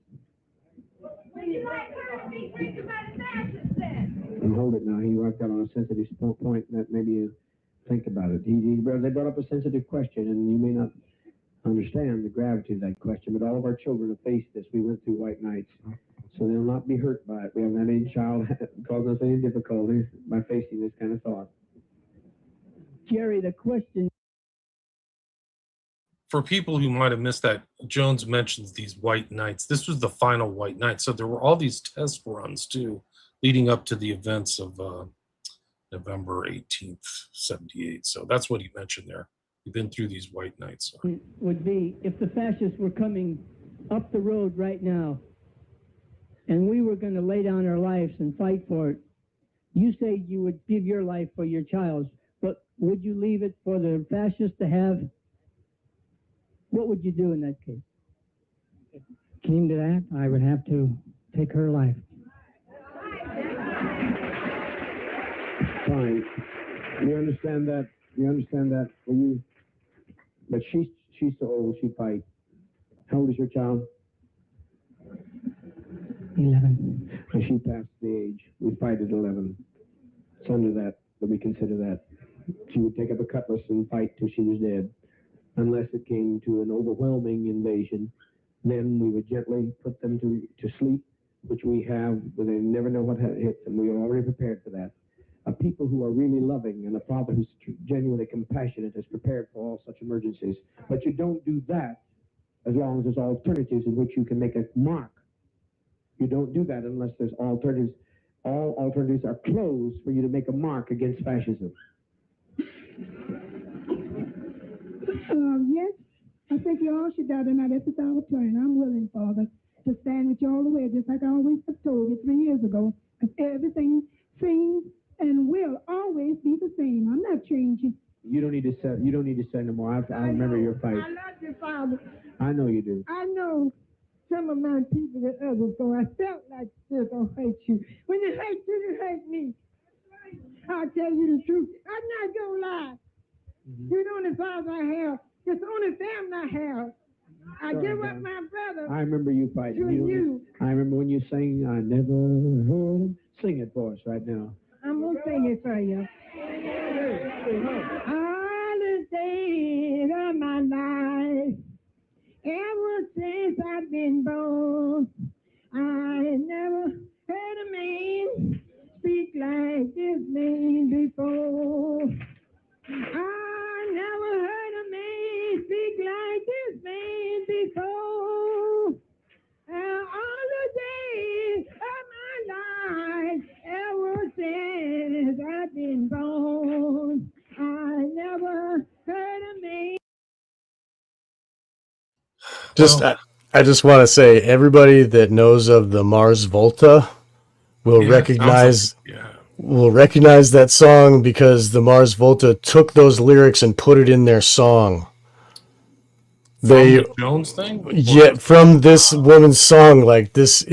G: And hold it now. He walked out on a sensitive point that maybe you think about it. They brought up a sensitive question, and you may not understand the gravity of that question, but all of our children have faced this. We went through white nights, so they'll not be hurt by it. We haven't had any child cause us any difficulties by facing this kind of thought.
I: Jerry, the question.
D: For people who might have missed that, Jones mentions these white nights. This was the final white night. So there were all these test runs too, leading up to the events of November 18th, 78. So that's what he mentioned there. We've been through these white nights.
I: Would be if the fascists were coming up the road right now and we were going to lay down our lives and fight for it. You say you would give your life for your child's, but would you leave it for the fascists to have? What would you do in that case? If it came to that, I would have to take her life.
G: Fine. You understand that? You understand that? Will you? But she's so old. She fight. How old is your child?
I: 11.
G: And she passed the age. We fight at 11. It's under that we consider that. She would take up a cutlass and fight till she was dead. Unless it came to an overwhelming invasion, then we would gently put them to sleep, which we have, but they never know what hits them. We are already prepared for that. A people who are really loving and a father who's genuinely compassionate is prepared for all such emergencies. But you don't do that as long as there's alternatives in which you can make a mark. You don't do that unless there's alternatives. All alternatives are closed for you to make a mark against fascism.
J: Yes, I think you all should die tonight. This is our turn. I'm willing, Father, to stand with you all the way, just like I always have told you 3 years ago. Because everything seems and will always be the same. I'm not changing.
G: You don't need to say. You don't need to say no more. I remember your fight.
J: I love you, Father.
G: I know you do.
J: I know some of my people and others, so I felt like they're gonna hate you. When you hate you, you hate me. I'll tell you the truth. I'm not gonna lie. You're the only father I have. It's the only family I have. I give up my brother.
G: I remember you fighting.
J: To you.
G: I remember when you sang, I never heard him. Sing it for us right now.
J: I'm going to sing it for you. All the days of my life, ever since I've been born, I never heard a man
A: Just
D: Well,
A: I just want to say, everybody that knows of the Mars Volta will
D: yeah,
A: recognize
D: yeah.
A: that song, because the Mars Volta took those lyrics and put it in their song.
D: From
A: They
D: the Jones thing? Or
A: Yet from this woman's song, like, these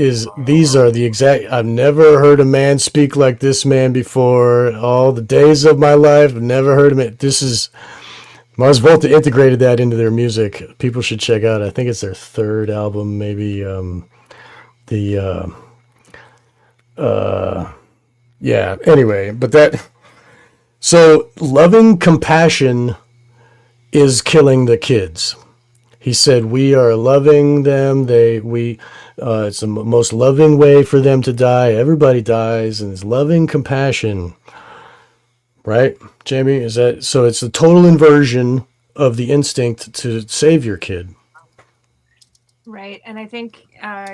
A: are the exact. I've never heard a man speak like this man before. All the days of my life, I've never heard him. This is Mars Volta integrated that into their music. People should check out. I think it's their third album, maybe. The Yeah. Anyway, but that. So loving compassion is killing the kids. He said, "We are loving them. It's the most loving way for them to die. Everybody dies, and it's loving compassion." Right, Jamie? Is that so? It's the total inversion of the instinct to save your kid.
B: Right. And I think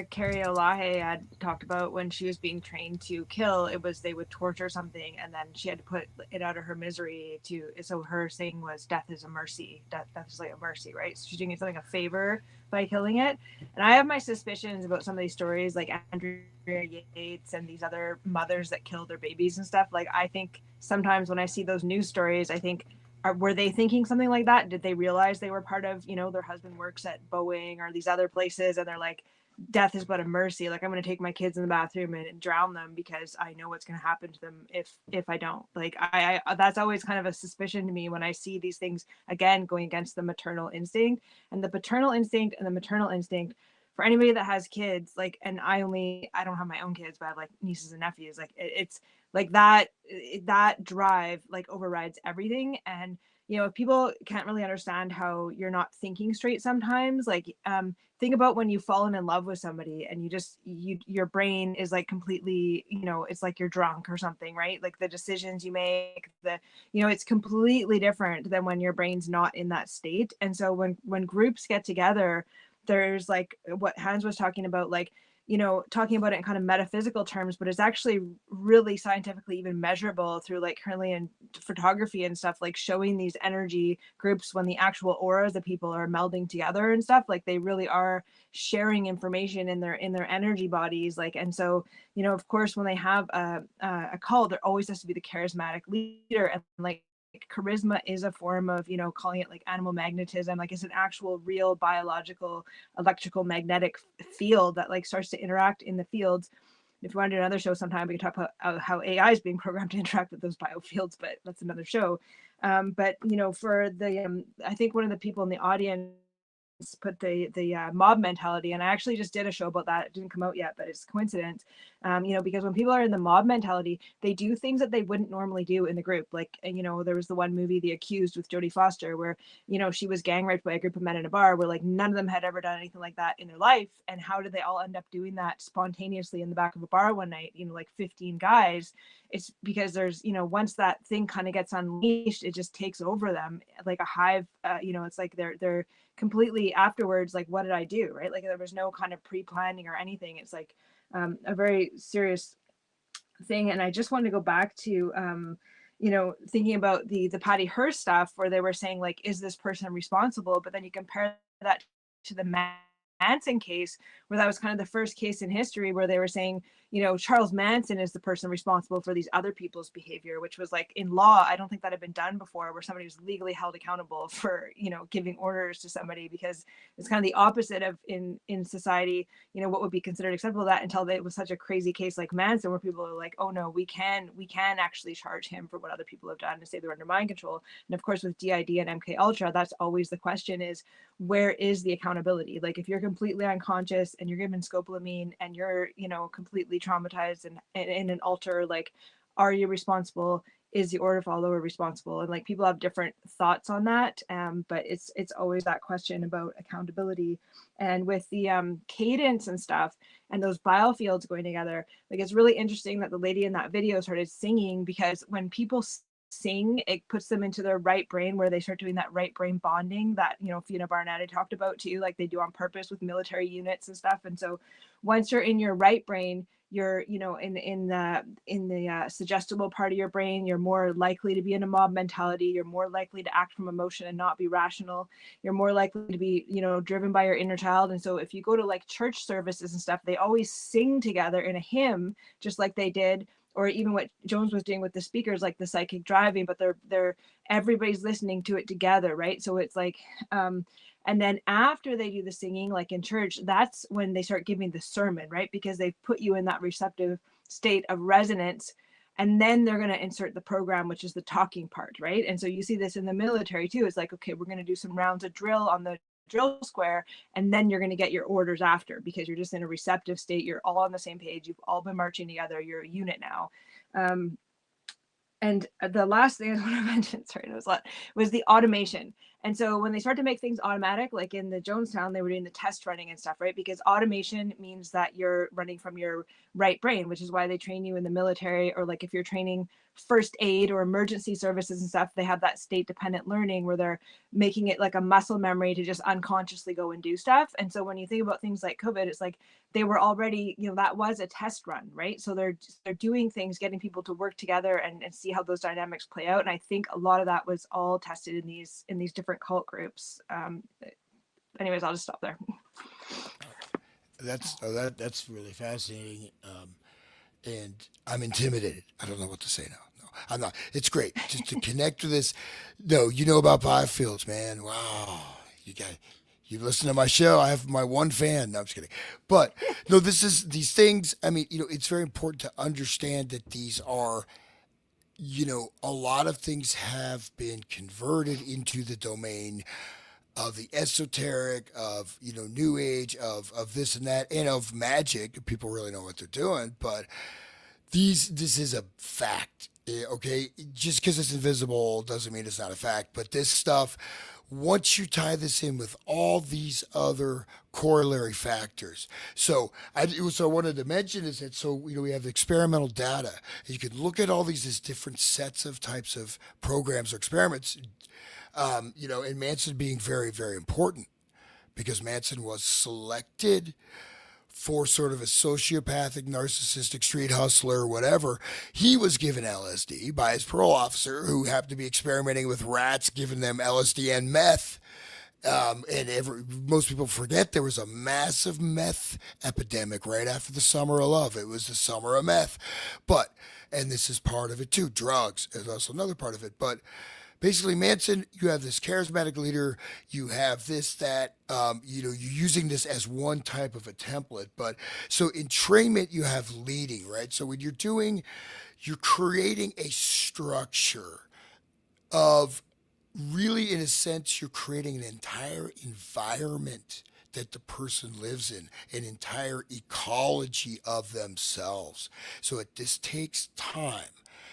B: Carrie Olahe had talked about when she was being trained to kill, it was they would torture something and then she had to put it out of her misery to. So her saying was, death is a mercy. Death is like a mercy, right? So she's doing something a favor by killing it. And I have my suspicions about some of these stories, like Andrea Yates and these other mothers that killed their babies and stuff. Like, I think sometimes when I see those news stories, I think, were they thinking something like that? Did they realize they were part of, their husband works at Boeing or these other places, and they're like, death is but a mercy. Like, I'm going to take my kids in the bathroom and drown them because I know what's going to happen to them if I don't. Like, I that's always kind of a suspicion to me when I see these things, again, going against the maternal instinct. And the paternal instinct and the maternal instinct, for anybody that has kids, like, and I don't have my own kids, but I have like nieces and nephews, like it's like that drive like overrides everything. And if people can't really understand how you're not thinking straight sometimes, like, think about when you've fallen in love with somebody and your brain is like completely, it's like you're drunk or something, right? Like the decisions you make, it's completely different than when your brain's not in that state. And so when groups get together, there's like what Hans was talking about, like, talking about it in kind of metaphysical terms, but it's actually really scientifically even measurable through like Herlian photography and stuff, like showing these energy groups when the actual auras of people are melding together and stuff, like they really are sharing information in their energy bodies. Like, and so, of course, when they have a cult, there always has to be the charismatic leader, and like charisma is a form of, calling it like animal magnetism, like it's an actual real biological electrical magnetic field that like starts to interact in the fields. If you want to do another show sometime, we can talk about how AI is being programmed to interact with those biofields, but that's another show. But for the I think one of the people in the audience put the mob mentality, and I actually just did a show about that. It didn't come out yet, but it's coincidence. Because when people are in the mob mentality, they do things that they wouldn't normally do in the group. Like, there was the one movie, The Accused, with Jodie Foster, where she was gang raped by a group of men in a bar, where like none of them had ever done anything like that in their life. And how did they all end up doing that spontaneously in the back of a bar one night? Like 15 guys. It's because there's, once that thing kind of gets unleashed, it just takes over them like a hive. It's like they're completely afterwards, like, what did I do, right? Like, there was no kind of pre-planning or anything. It's like a very serious thing. And I just wanted to go back to thinking about the Patty Hearst stuff, where they were saying, like, is this person responsible? But then you compare that to the Manson case, where that was kind of the first case in history where they were saying, Charles Manson is the person responsible for these other people's behavior, which was like, in law, I don't think that had been done before, where somebody was legally held accountable for, giving orders to somebody, because it's kind of the opposite of in society, what would be considered acceptable, that until it was such a crazy case like Manson, where people are like, oh no, we can actually charge him for what other people have done and say they're under mind control. And of course, with DID and MK Ultra, that's always the question, is where is the accountability? Like, if you're completely unconscious and you're given scopolamine and you're, completely traumatized and in an altar, like, are you responsible? Is the order follower responsible? And like, people have different thoughts on that. But it's always that question about accountability. And with the cadence and stuff and those biofields going together, like, it's really interesting that the lady in that video started singing, because when people sing, it puts them into their right brain, where they start doing that right brain bonding that Fiona Barnett had talked about too, like they do on purpose with military units and stuff. And so once you're in your right brain, you're, you know, in the suggestible part of your brain, you're more likely to be in a mob mentality. You're more likely to act from emotion and not be rational. You're more likely to be, you know, driven by your inner child. And so if you go to like church services and stuff, they always sing together in a hymn, just like they did, or even what Jones was doing with the speakers, like the psychic driving, but they're everybody's listening to it together, right? So it's like, and then after they do the singing, like in church, that's when they start giving the sermon, right? Because they've put you in that receptive state of resonance. And then they're going to insert the program, which is the talking part, right? And so you see this in the military too. It's like, okay, we're going to do some rounds of drill on the drill square, and then you're going to get your orders after, because you're just in a receptive state. You're all on the same page. You've all been marching together. You're a unit now. And the last thing I want to mention, sorry, it was a lot, was the automation. And so when they start to make things automatic, like in the Jonestown, they were doing the test running and stuff, right? Because automation means that you're running from your right brain, which is why they train you in the military, or like if you're training first aid or emergency services and stuff, they have that state dependent learning where they're making it like a muscle memory to just unconsciously go and do stuff. And so when you think about things like COVID, it's like they were already, you know, that was a test run, right? So they're doing things, getting people to work together and see how those dynamics play out. And I think a lot of that was all tested in these different cult groups. Anyways, I'll just stop there.
C: That's really fascinating. And I'm intimidated. I don't know what to say now. No, I'm not. It's great just to connect with this. No, you know about biofields, man. Wow, you listen to my show. I have my one fan. No, I'm just kidding. But no, these things. I mean, you know, it's very important to understand that these are, you know, a lot of things have been converted into the domain of the esoteric, of, you know, new age, of this and that, and of magic. People really know what they're doing, but this is a fact. Okay, just because it's invisible doesn't mean it's not a fact. But this stuff, once you tie this in with all these other corollary factors, so I wanted to mention is that, so you know, we have experimental data. You can look at all these as different sets of types of programs or experiments. You know, and Manson being very, very important, because Manson was selected for sort of a sociopathic, narcissistic street hustler, whatever. He was given LSD by his parole officer, who happened to be experimenting with rats, giving them LSD and meth. Most people forget there was a massive meth epidemic right after the Summer of Love. It was the summer of meth. And this is part of it too. Drugs is also another part of it. But basically, Manson, you have this charismatic leader, you have this, that, you know, you're using this as one type of a template. But so entrainment, you have leading, right? So when you're creating a structure of, really, in a sense, you're creating an entire environment that the person lives in, an entire ecology of themselves. So this takes time.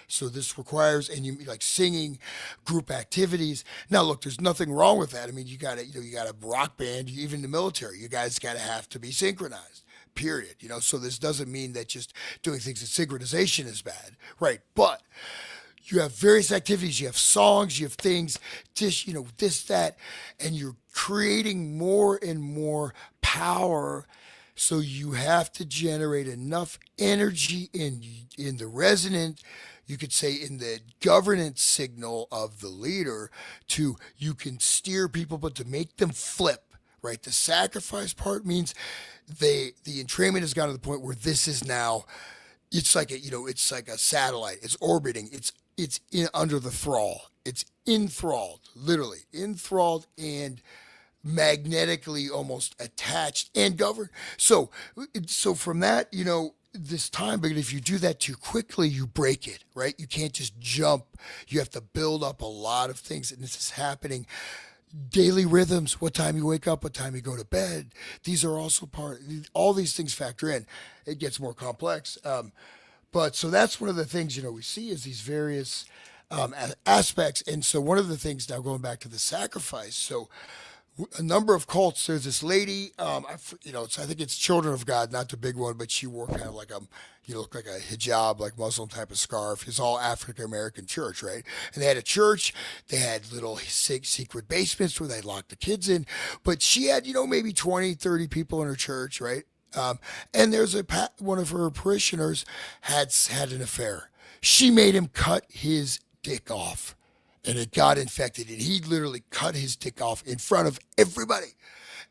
C: So this requires, and you like singing, group activities. Now, look, there's nothing wrong with that. I mean, you got a rock band, even the military, you guys got to have to be synchronized. Period. You know, so this doesn't mean that just doing things in synchronization is bad, right? But you have various activities, you have songs, you have things, this, that, and you're creating more and more power. So you have to generate enough energy in the resonant, you could say in the governance signal of the leader, you can steer people, but to make them flip, right? The sacrifice part means the entrainment has gone to the point where this is now, it's like a satellite. It's orbiting. It's under the thrall. It's enthralled, literally enthralled and magnetically almost attached and governed. So from that, you know, this time, but if you do that too quickly, you break it, right? You can't just jump. You have to build up a lot of things, and this is happening. Daily rhythms, what time you wake up, what time you go to bed. These are also all these things factor in. It gets more complex. But so that's one of the things, you know, we see is these various aspects. And so one of the things, now going back to the sacrifice, so a number of cults, there's this lady, I think it's Children of God, not the big one, but she wore kind of like look like a hijab, like Muslim type of scarf. It's all African American church, right? And they had a church, they had little secret basements where they'd lock the kids in, but she had, you know, maybe 20, 30 people in her church, right? And there's one of her parishioners had an affair. She made him cut his dick off, and it got infected. And he literally cut his dick off in front of everybody.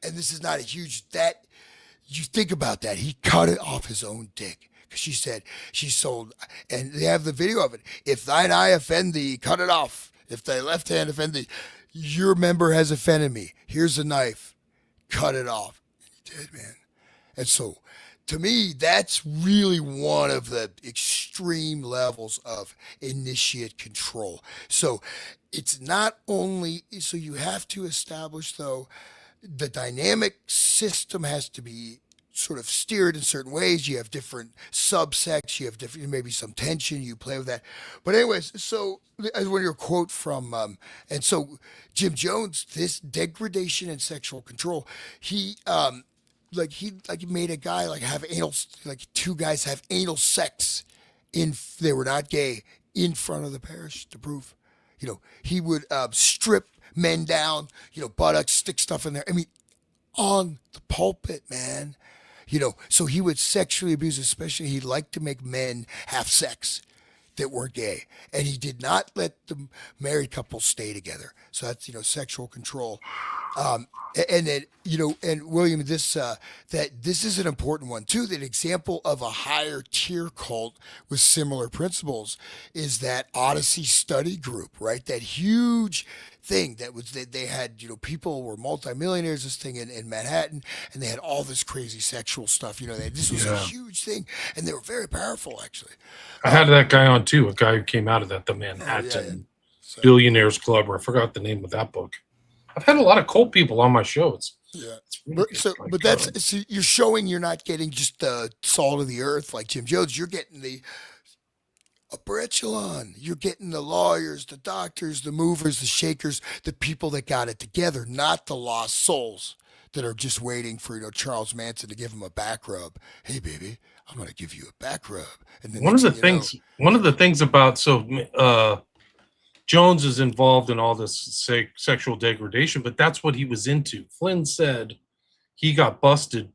C: And this is not a huge that you think about that. He cut it off his own dick. Because she said she sold, and they have the video of it. If thine eye offend thee, cut it off. If thy left hand offend thee, your member has offended me. Here's a knife. Cut it off. He did, man. And so, to me, that's really one of the extreme levels of initiate control. So, it's not only, so you have to establish, though, the dynamic system has to be sort of steered in certain ways. You have different subsects, you have different, maybe some tension, you play with that. But anyways, so I want your quote from, and so Jim Jones, this degradation and sexual control, he made a guy like have anal, like two guys have anal sex they were not gay in front of the parish to prove, he would strip men down, buttocks, stick stuff in there. I mean, on the pulpit, man. So he would sexually abuse, especially he liked to make men have sex that weren't gay. And he did not let the married couple stay together. So that's, sexual control. And then, and William, this is an important one too. That example of a higher tier cult with similar principles is that Odyssey study group, right? That huge thing that was that they had, people were multimillionaires, this thing in Manhattan, and they had all this crazy sexual stuff. This was a huge thing, and they were very powerful, actually.
D: I had that guy on too, a guy who came out of that, the Manhattan Billionaires Club, or I forgot the name of that book. I've had a lot of cult people on my show. It's really
C: so you're showing you're not getting just the salt of the earth like Jim Jones. You're getting the upper echelon. You're getting the lawyers, the doctors, the movers, the shakers, the people that got it together, not the lost souls that are just waiting for Charles Manson to give them a back rub. Hey, baby, I'm going to give you a back rub. And then one of
D: the things about Jones is involved in all this sexual degradation, but that's what he was into. Flynn said he got busted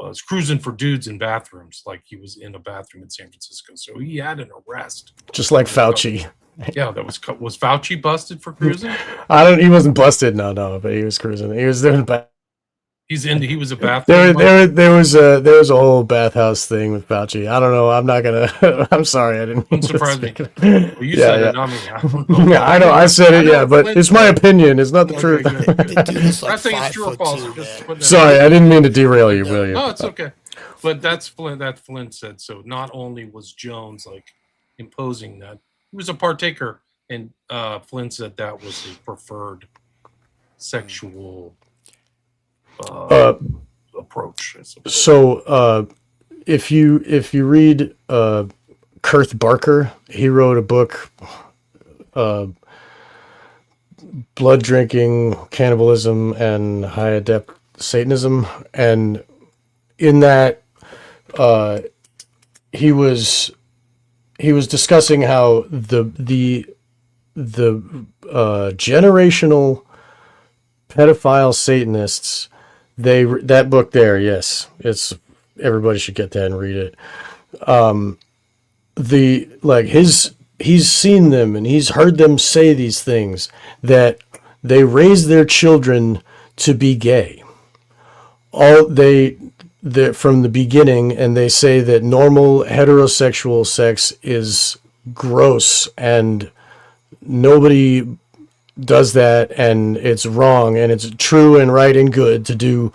D: was cruising for dudes in bathrooms, like he was in a bathroom in San Francisco. So he had an arrest.
A: Just like Fauci.
D: Yeah, was Fauci busted for cruising?
A: He wasn't busted, no, but he was cruising. He was doing
D: he was a bathroom.
A: There was a whole bathhouse thing with Fauci. I don't know. I'm not gonna. I'm sorry. I didn't.
D: Don't surprise me. Well, you said it, not me.
A: Yeah, I know. I said it. Yeah, but it's my opinion. It's not the truth.
D: I think it's true or false.
A: Sorry, I didn't mean to derail you, William.
D: No, it's okay. But that's Flynn. That Flynn said. So not only was Jones imposing that, he was a partaker, and Flynn said that was a preferred sexual approach.
A: So if you read Kurt Barker, he wrote a book, Blood Drinking, Cannibalism, and High Adept Satanism, and in that he was discussing how the generational pedophile Satanists, that book there, yes, it's everybody should get that and read it. He's seen them and he's heard them say these things, that they raise their children to be gay. From the beginning, and they say that normal heterosexual sex is gross and nobody does that, and it's wrong, and it's true and right and good to do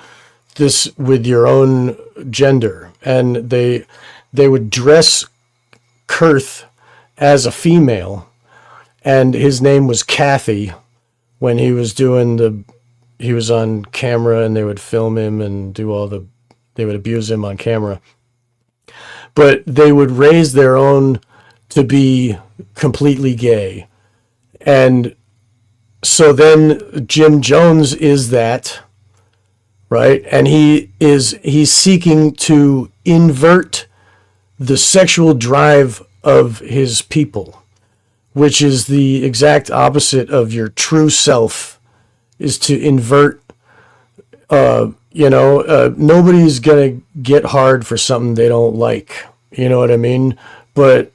A: this with your own gender. And they would dress Kurth as a female, and his name was Kathy when he was on camera, and they would film him and they would abuse him on camera. But they would raise their own to be completely gay. And so then Jim Jones is that, right? And he's seeking to invert the sexual drive of his people, which is the exact opposite of your true self, is to invert Nobody's gonna get hard for something they don't like. You know what I mean? But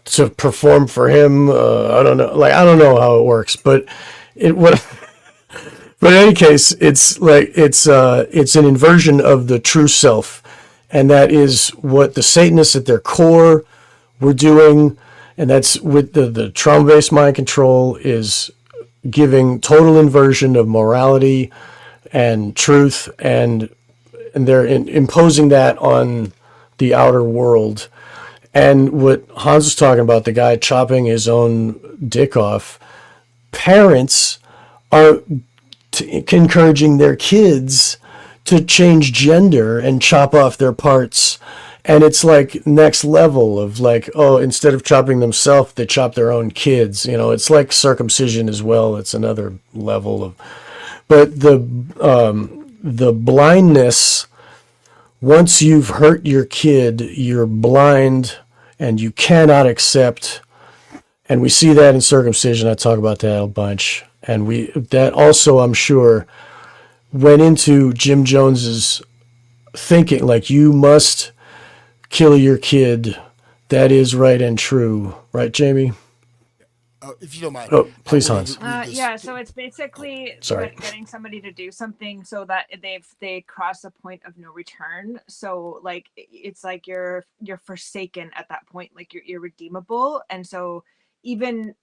A: to perform for him, I don't know. Like I don't know how it works, but it what. But in any case, it's like it's an inversion of the true self, and that is what the Satanists at their core were doing, and that's with the trauma-based mind control is giving total inversion of morality and truth, and they're imposing that on the outer world. And what Hans was talking about, the guy chopping his own dick off, parents are encouraging their kids to change gender and chop off their parts. And it's like next level of like, oh, instead of chopping themselves, they chop their own kids. It's like circumcision as well. It's another level of, but the blindness, once you've hurt your kid, you're blind and you cannot accept. And we see that in circumcision. I talk about that a bunch. And that also, I'm sure, went into Jim Jones's thinking, like, you must kill your kid. That is right and true. Right, Jamie?
C: If you don't mind.
A: Oh, please, Hans.
B: Yeah, so it's basically
A: Sorry.
B: getting somebody to do something so that they cross a point of no return. So like it's like you're forsaken at that point, like you're irredeemable. And so even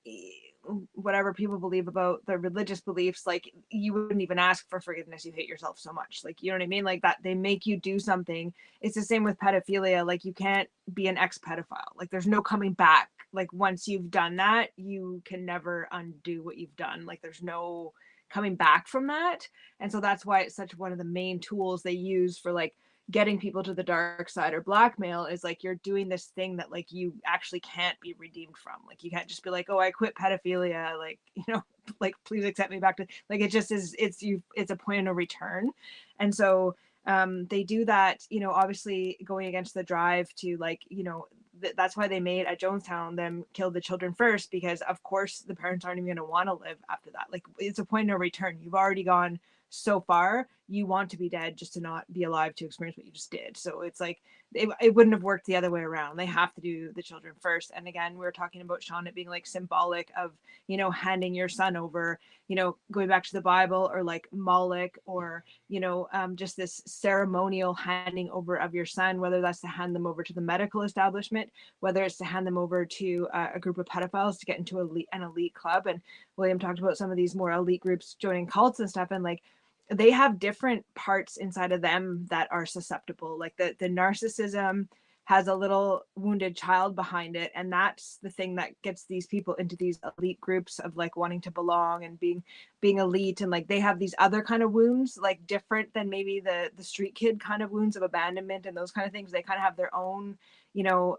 B: whatever people believe about their religious beliefs, like you wouldn't even ask for forgiveness. You hate yourself so much, like, you know what I mean? Like that they make you do something. It's the same with pedophilia. Like you can't be an ex-pedophile. Like there's no coming back. Like once you've done that, you can never undo what you've done. Like there's no coming back from that. And so that's why it's such one of the main tools they use for like getting people to the dark side or blackmail, is like you're doing this thing that like you actually can't be redeemed from. Like you can't just be like, oh, I quit pedophilia, like, like please accept me back to, like, it just is, it's a point of no return. And so they do that, obviously going against the drive to like, that's why they made at Jonestown them kill the children first, because of course the parents aren't even going to want to live after that. Like it's a point of no return. You've already gone so far. You want to be dead just to not be alive to experience what you just did. So it's like it wouldn't have worked the other way around. They have to do the children first. And again, we were talking about Sean, it being like symbolic of handing your son over, going back to the Bible, or like Moloch, or just this ceremonial handing over of your son, whether that's to hand them over to the medical establishment, whether it's to hand them over to a group of pedophiles to get into an elite club. And William talked about some of these more elite groups joining cults and stuff, and like they have different parts inside of them that are susceptible. Like the narcissism has a little wounded child behind it, and that's the thing that gets these people into these elite groups of like wanting to belong and being elite. And like they have these other kind of wounds, like different than maybe the street kid kind of wounds of abandonment and those kind of things. They kind of have their own,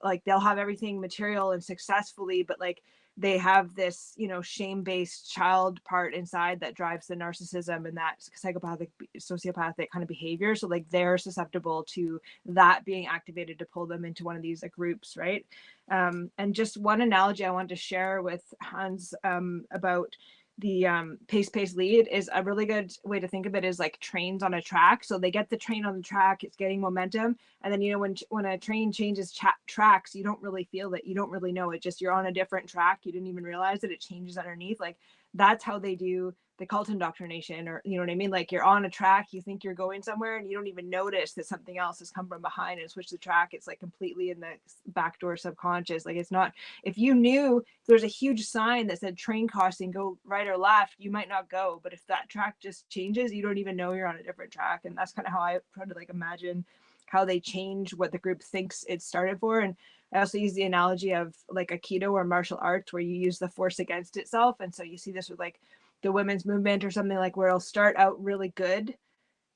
B: like they'll have everything material and successfully, but like they have this, shame-based child part inside that drives the narcissism and that psychopathic, sociopathic kind of behavior. So like they're susceptible to that being activated to pull them into one of these groups, right? And just one analogy I wanted to share with Hans about the pace lead is a really good way to think of it, is like trains on a track. So they get the train on the track, it's getting momentum, and then when a train changes tracks, you don't really feel it, you don't really know it, just you're on a different track, you didn't even realize that it changes underneath. Like that's how they do the cult indoctrination, or you know what I mean? Like you're on a track, you think you're going somewhere, and you don't even notice that something else has come from behind and switched the track. It's like completely in the backdoor subconscious. Like it's not, if you knew there's a huge sign that said train crossing, go right or left, you might not go. But if that track just changes, you don't even know you're on a different track. And that's kind of how I try to like imagine how they change what the group thinks it started for. And I also use the analogy of like Aikido or martial arts, where you use the force against itself. And so you see this with like the women's movement or something, like where it'll start out really good,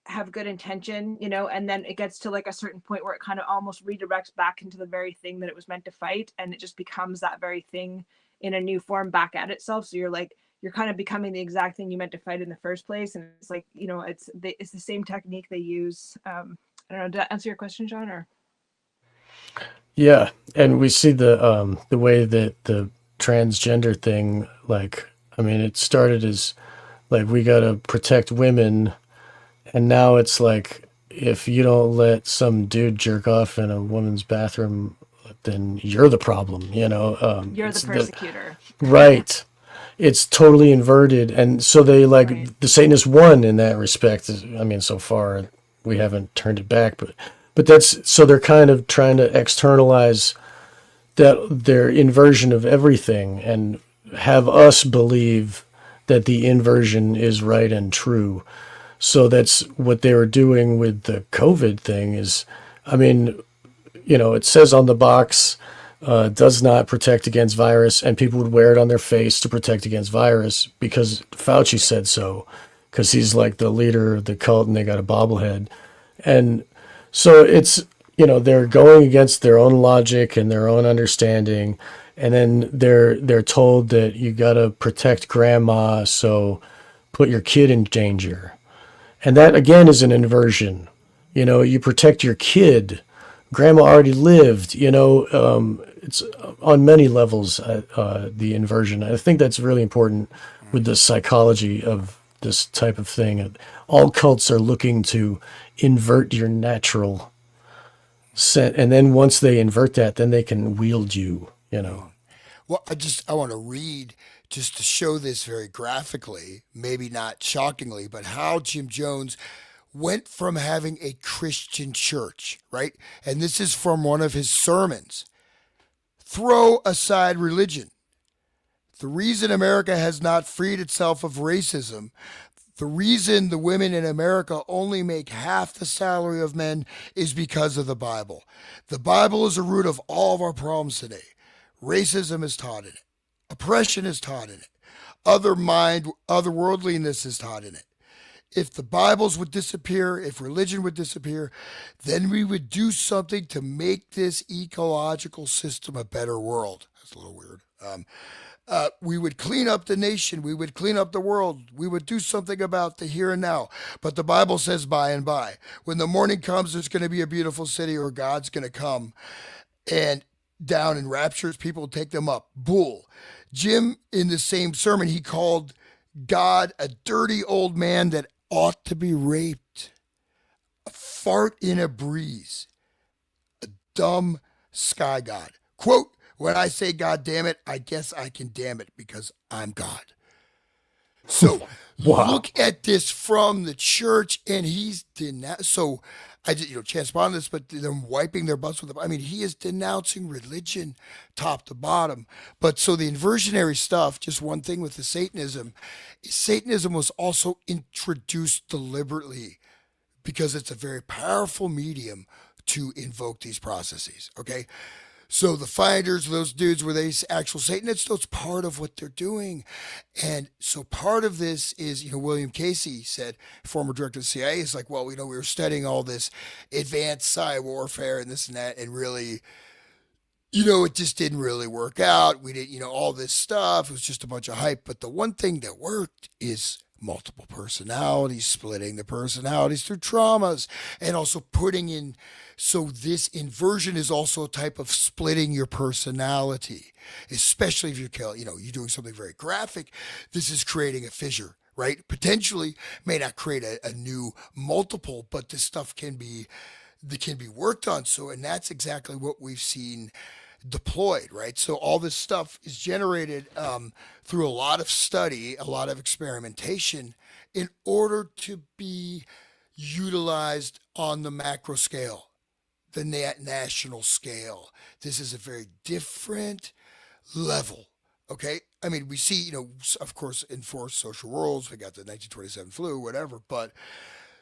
B: have good intention, and then it gets to like a certain point where it kind of almost redirects back into the very thing that it was meant to fight. And it just becomes that very thing in a new form back at itself. So you're kind of becoming the exact thing you meant to fight in the first place. And it's like, it's the same technique they use. I don't know, did that answer your question, John? Or
A: Yeah, and we see the way that the transgender thing, like, I mean, it started as like we gotta protect women, And now it's like, if you don't let some dude jerk off in a woman's bathroom, then you're the problem, you know?
B: You're the
A: It's
B: persecutor.
A: right. It's totally inverted. And so they
B: Right.
A: the Satanists won in that respect. I mean, so far we haven't turned it back, but that's, so they're kind of trying to externalize that, their inversion of everything, and have us believe that the inversion is right and true. So that's what they were doing with the COVID thing is, I mean, it says on the box, does not protect against virus, and people would wear it on their face to protect against virus because Fauci said so, because he's like the leader of the cult and they got a bobblehead. And so it's, they're going against their own logic and their own understanding. And then they're told that you got to protect grandma, so put your kid in danger. And that again is an inversion. You protect your kid. Grandma already lived. It's on many levels, the inversion. I think that's really important with the psychology of this type of thing. All cults are looking to invert your natural set, and then once they invert that, then they can wield you.
C: Well, I want to read just to show this very graphically, maybe not shockingly, but how Jim Jones went from having a Christian church, right? And this is from one of his sermons. Throw aside religion. The reason America has not freed itself of racism, the reason the women in America only make half the salary of men is because of the Bible. The Bible is the root of all of our problems today. Racism is taught in it. Oppression is taught in it. Otherworldliness is taught in it. If the Bibles would disappear, if religion would disappear, then we would do something to make this ecological system a better world. That's a little weird. We would clean up the nation. We would clean up the world. We would do something about the here and now. But the Bible says by and by. When the morning comes, there's going to be a beautiful city, or God's going to come and down and raptures people, take them up. Bull. Jim, in the same sermon, he called God a dirty old man that ought to be raped, a fart in a breeze, a dumb sky god. Quote, when I say God damn it, I guess I can damn it because I'm God. So
A: Wow.
C: look at this from the church, and he's so I just, chance upon this, but they're wiping their butts with he is denouncing religion top to bottom. But so the inversionary stuff, just one thing with the Satanism was also introduced deliberately because it's a very powerful medium to invoke these processes. Okay. So the finders, those dudes, were they actual Satanists? So it's part of what they're doing. And so part of this is, William Casey said, former director of the CIA, is like, well, we were studying all this advanced psi warfare and this and that, and really, it just didn't really work out. We didn't, all this stuff. It was just a bunch of hype. But the one thing that worked is multiple personalities, splitting the personalities through traumas, and also putting in. So this inversion is also a type of splitting your personality, especially if you're doing something very graphic. This is creating a fissure, right? Potentially may not create a new multiple, but this stuff can be worked on. So, and that's exactly what we've seen deployed, right? So all this stuff is generated through a lot of study, a lot of experimentation, in order to be utilized on the macro scale, the national scale. This is a very different level. Okay. We see, of course, enforced social rules. We got the 1927 flu, whatever. But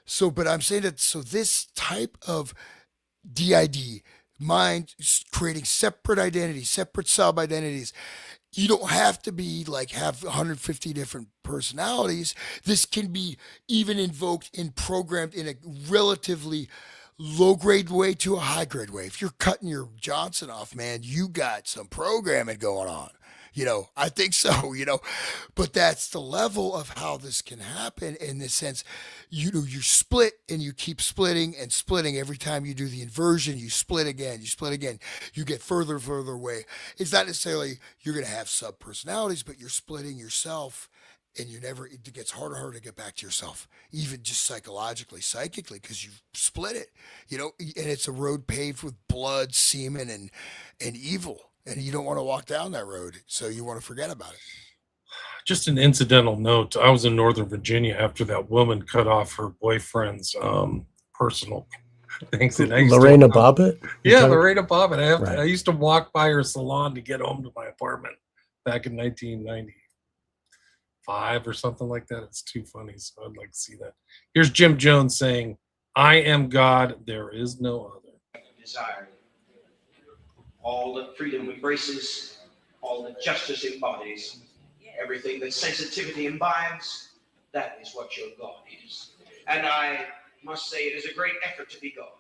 C: I'm saying that, so this type of DID, mind creating separate identities, separate sub identities. You don't have to be have 150 different personalities. This can be even invoked and programmed in a relatively low grade way to a high grade way. If you're cutting your Johnson off, man, you got some programming going on. I think so, but that's the level of how this can happen in this sense. You split and you keep splitting and splitting. Every time you do the inversion, you split again, you get further away. It's not necessarily you're going to have sub personalities, but you're splitting yourself and it gets harder and harder to get back to yourself, even just psychologically, psychically, because you've split it, and it's a road paved with blood, semen, and evil, and you don't want to walk down that road, so you want to forget about it.
D: Just an incidental note. I was in Northern Virginia after that woman cut off her boyfriend's personal things. And
A: Lorena Bobbitt?
D: Yeah, Lorena Bobbitt.
A: Right.
D: I used to walk by her salon to get home to my apartment back in 1995 or something like that. It's too funny, so I'd like to see that. Here's Jim Jones saying, "I am God, there is no other."
K: Desire. All that freedom embraces, all that justice embodies, everything that sensitivity imbibes, that is what your God is. And I must say it is a great effort to be God.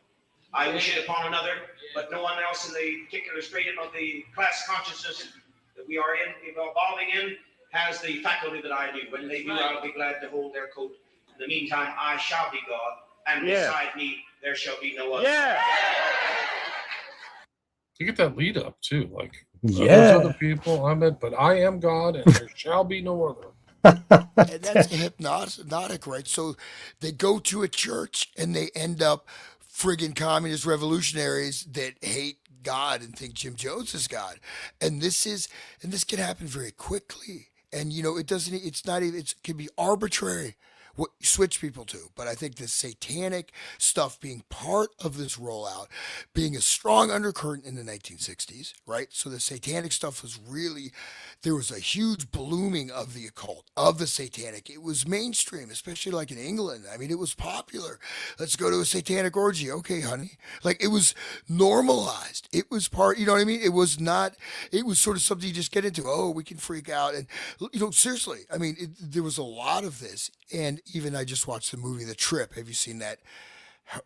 K: I wish it upon another, but no one else in the particular stratum of the class consciousness that we are evolving in has the faculty that I do. When they do, I'll be glad to hold their coat. In the meantime, I shall be God, and beside me there shall be no other.
D: Yeah. You get that lead up too, like
A: Yeah.
D: there's other people, but I am God, and there shall be no other.
C: And that's hypnotic, right? So they go to a church and they end up friggin' communist revolutionaries that hate God and think Jim Jones is God. And this can happen very quickly. And it can be arbitrary what you switch people to. But I think the satanic stuff being part of this rollout, being a strong undercurrent in the 1960s, right? So the satanic stuff was really, there was a huge blooming of the occult, of the satanic. It was mainstream, especially like in England. I mean, it was popular. Let's go to a satanic orgy. Okay, honey. Like, it was normalized. It was part, you know what I mean? It was sort of something you just get into. Oh, we can freak out. And, seriously, I mean, there was a lot of this. And even I just watched the movie The Trip. Have you seen that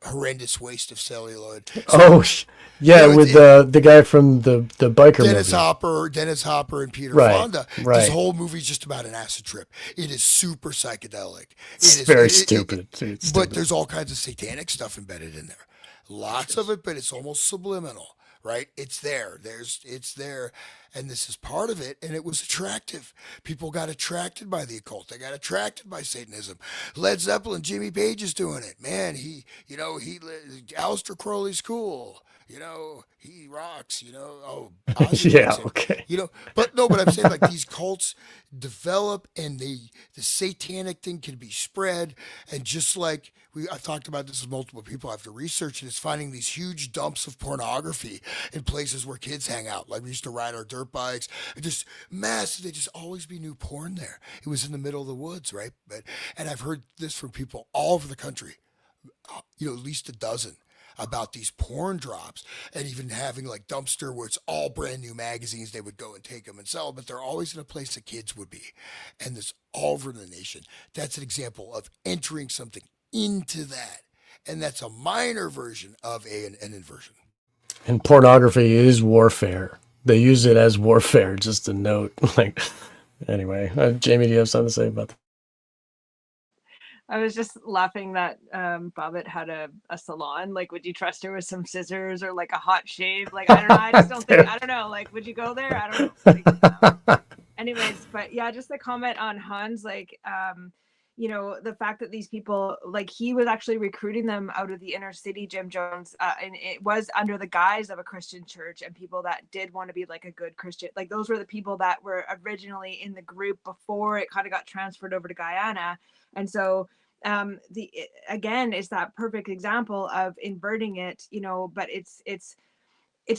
C: horrendous waste of celluloid?
A: Yeah, with the guy from the biker
C: Dennis
A: movie.
C: Dennis Hopper and Peter
A: Right,
C: Fonda.
A: right.
C: This whole movie is just about an acid trip. It is super psychedelic.
A: It's very stupid.
C: But there's all kinds of satanic stuff embedded in there. Lots of it, but it's almost subliminal, right? It's there. It's there. And this is part of it. And it was attractive. People got attracted by the occult. They got attracted by Satanism. Led Zeppelin, Jimmy Page is doing it. Man, Aleister Crowley's cool. He rocks, Ozzy
A: Yeah,
C: rocks him.
A: okay.
C: But I'm saying, like, these cults develop, and the satanic thing can be spread. And just like I've talked about this with multiple people after research, and it's finding these huge dumps of pornography in places where kids hang out. Like, we used to ride our dirt bikes, and just massive, there'd just always be new porn there. It was in the middle of the woods, right? And I've heard this from people all over the country, at least a dozen, about these porn drops, and even having like dumpster where it's all brand new magazines. They would go and take them and sell them, but they're always in a place the kids would be. And this all over the nation. That's an example of entering something into that. And that's a minor version of an inversion.
A: And pornography is warfare. They use it as warfare, just a note. Anyway, Jamie, do you have something to say about that?
B: I was just laughing that Bobbitt had a salon. Like, would you trust her with some scissors or like a hot shave? Like, I don't know. I just don't think, I don't know. Like, would you go there? I don't know. Anyways, but yeah, just the comment on Hans, like, the fact that these people, like, he was actually recruiting them out of the inner city, Jim Jones, and it was under the guise of a Christian church, and people that did want to be like a good Christian, like those were the people that were originally in the group before it kind of got transferred over to Guyana. And so again, it's that perfect example of inverting it, but it's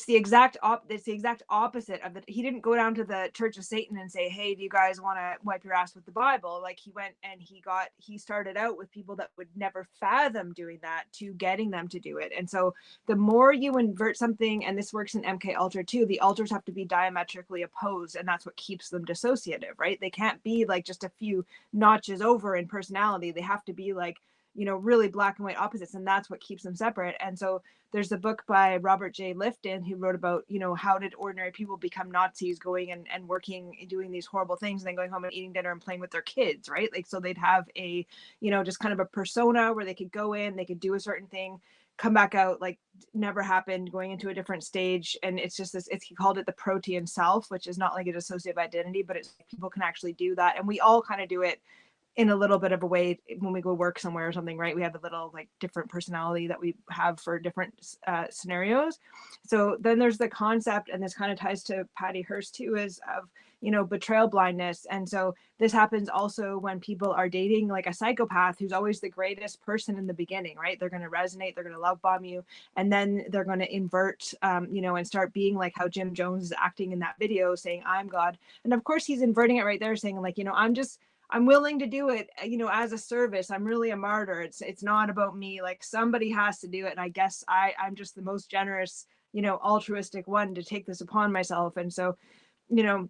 B: the exact opposite of that. He didn't go down to the Church of Satan and say, hey, do you guys want to wipe your ass with the Bible? Like, he went and he started out with people that would never fathom doing that, to getting them to do it. And so the more you invert something, and this works in MK Ultra too, the altars have to be diametrically opposed, and that's what keeps them dissociative, right? They can't be like just a few notches over in personality. They have to be like, really black and white opposites, and that's what keeps them separate. And so there's a book by Robert J. Lifton who wrote about, how did ordinary people become Nazis, going and working, doing these horrible things, and then going home and eating dinner and playing with their kids, right? Like, so they'd have a, just kind of a persona where they could go in, they could do a certain thing, come back out, like never happened, going into a different stage. And it's just this, he called it the protean self, which is not like a dissociative identity, but it's people can actually do that. And we all kind of do it in a little bit of a way when we go work somewhere or something, right? We have a little like different personality that we have for different scenarios. So then there's the concept, and this kind of ties to Patty Hearst too, is of, you know, betrayal blindness. And so this happens also when people are dating like a psychopath who's always the greatest person in the beginning, right? They're going to resonate, they're going to love bomb you, and then they're going to invert, you know, and start being like how Jim Jones is acting in that video, saying, I'm God. And of course he's inverting it right there, saying like, you know, I'm willing to do it, you know, as a service. I'm really a martyr. It's not about me. Like somebody has to do it. And I guess I'm just the most generous, you know, altruistic one to take this upon myself. And so, you know,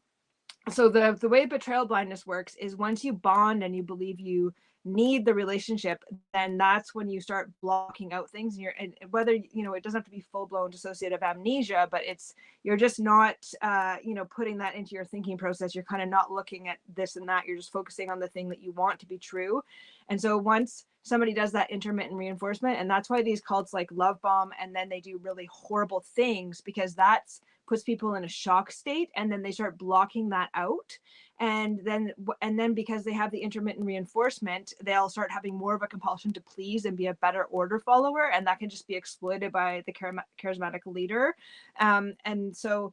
B: so the way betrayal blindness works is once you bond and you believe you need the relationship, then that's when you start blocking out things. And whether, you know, it doesn't have to be full-blown dissociative amnesia, but you're just not you know, putting that into your thinking process. You're kind of not looking at this and that. You're just focusing on the thing that you want to be true. And so once somebody does that intermittent reinforcement, and that's why these cults like love bomb, and then they do really horrible things, because that's puts people in a shock state, and then they start blocking that out. And then because they have the intermittent reinforcement, they'll start having more of a compulsion to please and be a better order follower, and that can just be exploited by the charismatic leader. And so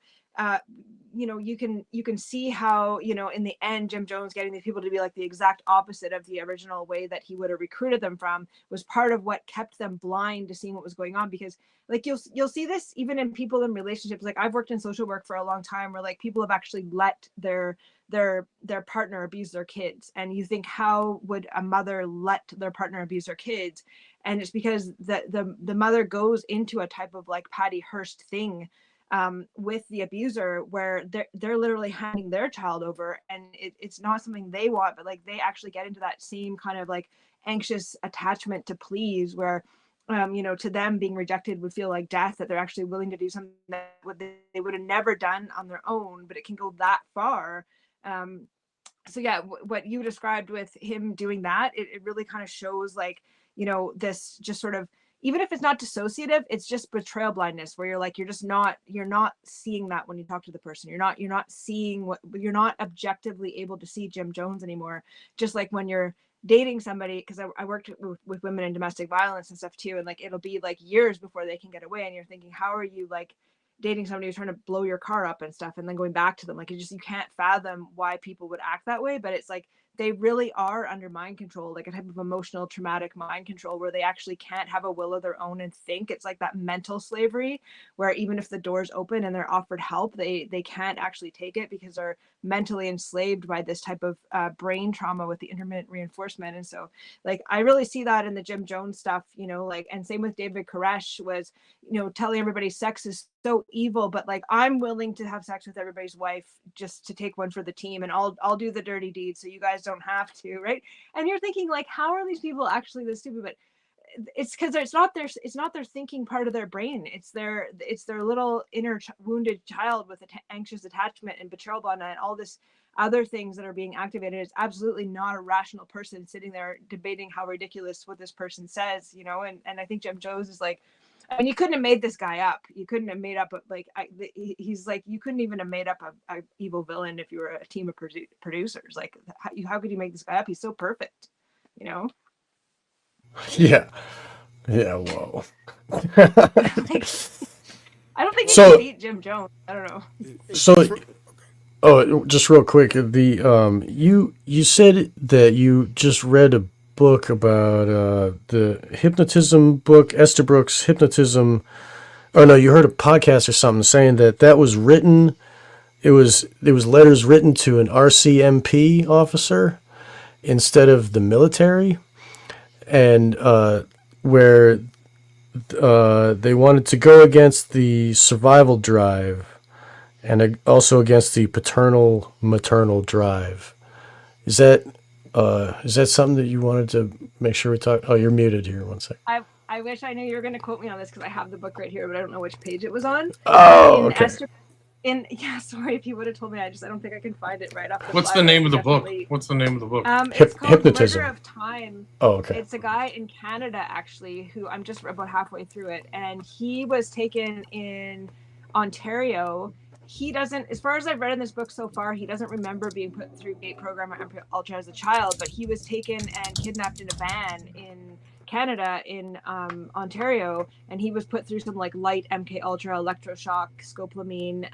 B: you know, you can see how, you know, in the end, Jim Jones getting these people to be like the exact opposite of the original way that he would have recruited them from was part of what kept them blind to seeing what was going on. Because like you'll see this even in people in relationships. Like I've worked in social work for a long time, where like people have actually let their partner abuse their kids, and you think, how would a mother let their partner abuse their kids? And it's because the mother goes into a type of like Patty Hearst thing with the abuser, where they're literally handing their child over, and it's not something they want, but like they actually get into that same kind of like anxious attachment to please, where you know, to them being rejected would feel like death, that they're actually willing to do something that they would have never done on their own, but it can go that far. So yeah, what you described with him doing that, it really kind of shows like, you know, this just sort of, even if it's not dissociative, it's just betrayal blindness, where you're like, you're not seeing that when you talk to the person. You're not seeing what, you're not objectively able to see Jim Jones anymore. Just like when you're dating somebody, because I worked with women in domestic violence and stuff too, and like it'll be like years before they can get away, and you're thinking, how are you like dating somebody who's trying to blow your car up and stuff, and then going back to them? Like, you can't fathom why people would act that way. But it's like they really are under mind control, like a type of emotional traumatic mind control, where they actually can't have a will of their own and think. It's like that mental slavery, where even if the door's open and they're offered help, they can't actually take it, because they're mentally enslaved by this type of brain trauma with the intermittent reinforcement. And so like I really see that in the Jim Jones stuff, you know, like, and same with David Koresh, was, you know, telling everybody sex is so evil, but like I'm willing to have sex with everybody's wife just to take one for the team, and I'll do the dirty deed so you guys don't have to, right? And you're thinking like, how are these people actually this stupid? But it's because it's not their thinking part of their brain. It's their little inner wounded child with anxious attachment and betrayal bond and all this other things that are being activated. It's absolutely not a rational person sitting there debating how ridiculous what this person says, you know. And I think Jim Jones is like, I mean, you couldn't have made this guy up. You couldn't have made up he's like, you couldn't even have made up a evil villain if you were a team of producers. Like, how could you make this guy up? He's so perfect, you know.
A: Yeah. Whoa.
B: Like, I don't think you can beat Jim Jones. I don't know.
A: So, just real quick, the you said that you just read a book about the hypnotism book, Esther Brooks' Hypnotism. Oh no, you heard a podcast or something saying that was written. It was letters written to an RCMP officer instead of the military, and where they wanted to go against the survival drive, and also against the paternal maternal drive. Is that something that you wanted to make sure we talk? Oh, you're muted here. One sec.
B: I wish I knew you were going to quote me on this, because I have the book right here, but I don't know which page it was on.
A: Oh, okay.
B: Yeah, sorry if you would have told me. I don't think I can find it right off the
D: What's
B: fly.
D: the
B: but
D: name of the book?
B: definitely-
D: What's the name of the book?
B: It's called
A: Hypnotism.
B: Murder of Time.
A: Oh, okay.
B: It's a guy in Canada, actually, who I'm just about halfway through it, and he was taken in Ontario. He doesn't, as far as I've read in this book so far, he doesn't remember being put through gate program or MK Ultra as a child, but he was taken and kidnapped in a van in Canada, in Ontario, and he was put through some like light MK Ultra, electroshock, scopolamine,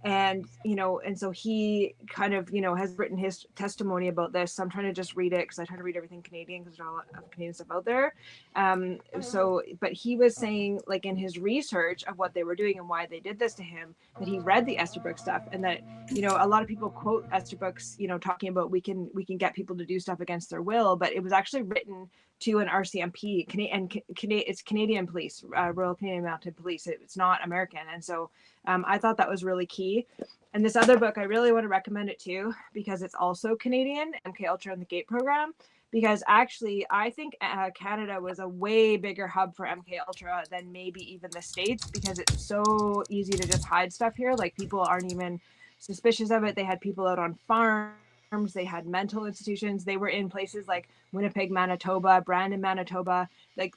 B: and and so he kind of has written his testimony about this. So I'm trying to just read it because I try to read everything Canadian because there's a lot of Canadian stuff out there. But he was saying, like, in his research of what they were doing and why they did this to him, that he read the Esterbrook stuff, and that a lot of people quote Esterbrook's talking about we can get people to do stuff against their will, but it was actually written to an RCMP, and it's Canadian police, Royal Canadian Mounted Police. It's not American, and so I thought that was really key. And this other book, I really want to recommend it too, because it's also Canadian, MK Ultra and the Gate program. Because actually, I think Canada was a way bigger hub for MK Ultra than maybe even the States, because it's so easy to just hide stuff here. Like, people aren't even suspicious of it. They had people out on farms. They had mental institutions. They were in places like Winnipeg, Manitoba, Brandon, Manitoba, like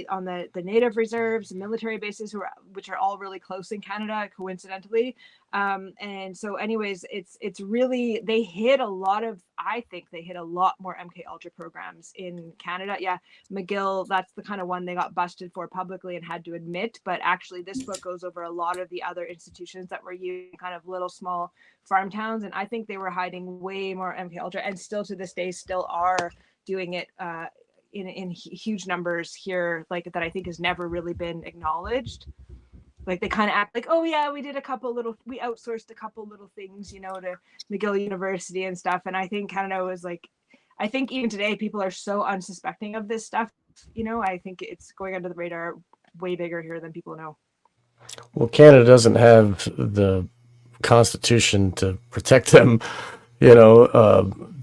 B: on the native reserves, military bases, which are all really close in Canada, coincidentally. And so, anyways, it's really, they hit a lot of, I think they hit a lot more MK Ultra programs in Canada. Yeah, McGill, that's the kind of one they got busted for publicly and had to admit. But actually, this book goes over a lot of the other institutions that were using kind of little small farm towns, and I think they were hiding way more MK Ultra, and still to this day still are doing it in huge numbers here, like, that I think has never really been acknowledged. Like, they kind of act like, oh yeah, we outsourced a couple little things, to McGill University and stuff. And I think Canada was like, I think even today people are so unsuspecting of this stuff. I think it's going under the radar way bigger here than people know.
A: Well, Canada doesn't have the Constitution to protect them.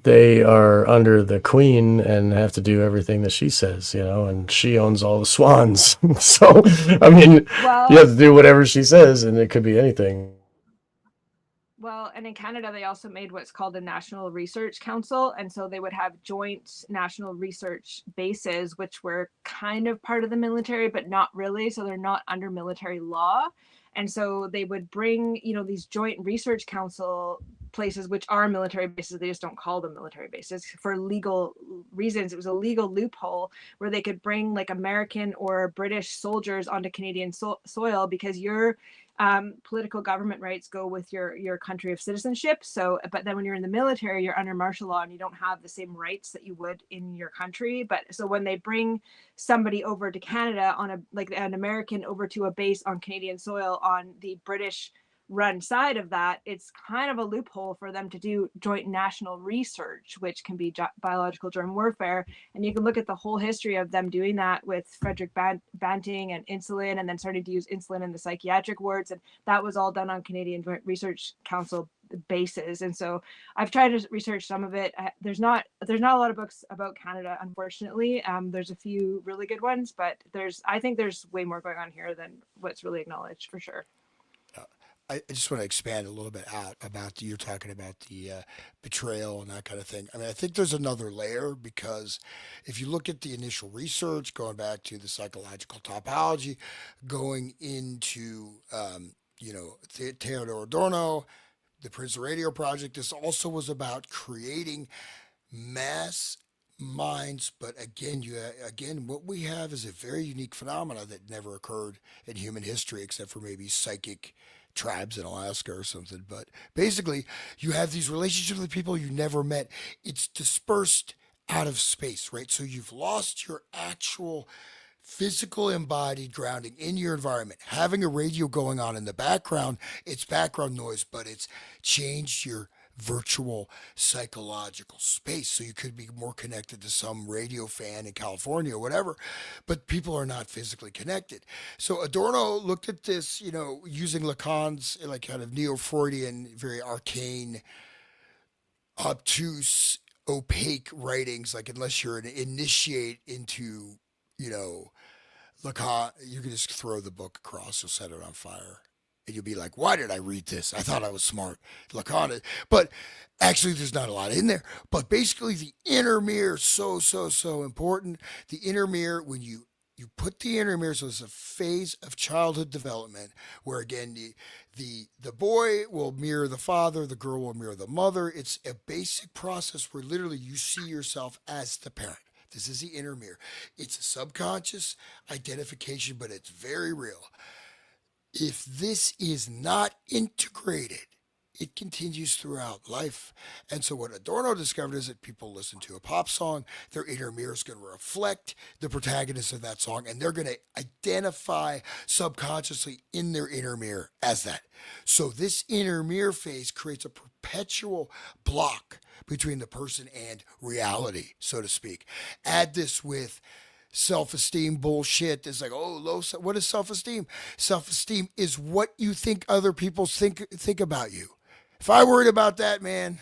A: They are under the Queen and have to do everything that she says, and she owns all the swans. So, I mean, you have to do whatever she says, and it could be anything.
B: Well, and in Canada, they also made what's called the National Research Council. And so they would have joint national research bases, which were kind of part of the military, but not really. So they're not under military law. And so they would bring, these joint research council places, which are military bases. They just don't call them military bases for legal reasons. It was a legal loophole where they could bring like American or British soldiers onto Canadian soil, because your political government rights go with your country of citizenship. So, but then when you're in the military, you're under martial law and you don't have the same rights that you would in your country. But so when they bring somebody over to Canada on an American over to a base on Canadian soil on the British run side of that, it's kind of a loophole for them to do joint national research, which can be biological germ warfare. And you can look at the whole history of them doing that with Frederick Banting and insulin, and then starting to use insulin in the psychiatric wards. And that was all done on Canadian Joint Research Council bases. And so I've tried to research some of it. There's not a lot of books about Canada, unfortunately. There's a few really good ones, but I think there's way more going on here than what's really acknowledged, for sure.
C: I just want to expand a little bit out about you're talking about the betrayal and that kind of thing. I mean, I think there's another layer, because if you look at the initial research, going back to the psychological topology, going into Theodore Adorno, the Prince Radio Project, this also was about creating mass minds. But again, what we have is a very unique phenomena that never occurred in human history, except for maybe psychic tribes in Alaska or something. But basically, you have these relationships with people you never met. It's dispersed out of space, right? So you've lost your actual physical embodied grounding in your environment. Having a radio going on in the background, it's background noise, but it's changed your virtual psychological space. So you could be more connected to some radio fan in California or whatever, but people are not physically connected. So Adorno looked at this, using Lacan's like kind of neo-Freudian, very arcane, obtuse, opaque writings, like unless you're an initiate into, Lacan, you can just throw the book across, you'll set it on fire. And you'll be like, why did I read this? I thought I was smart. Look on it. But actually, there's not a lot in there. But basically, the inner mirror is so important. The inner mirror, when you put the inner mirror, so it's a phase of childhood development where again the boy will mirror the father, the girl will mirror the mother. It's a basic process where literally you see yourself as the parent. This is the inner mirror. It's a subconscious identification, but it's very real. If this is not integrated, it continues throughout life. And so what Adorno discovered is that people listen to a pop song, their inner mirror is going to reflect the protagonist of that song, and they're going to identify subconsciously in their inner mirror as that. So this inner mirror phase creates a perpetual block between the person and reality, so to speak. Add this with self-esteem bullshit. It's like, oh, what is self-esteem? Self-esteem is what you think other people think about you. If I worried about that, man,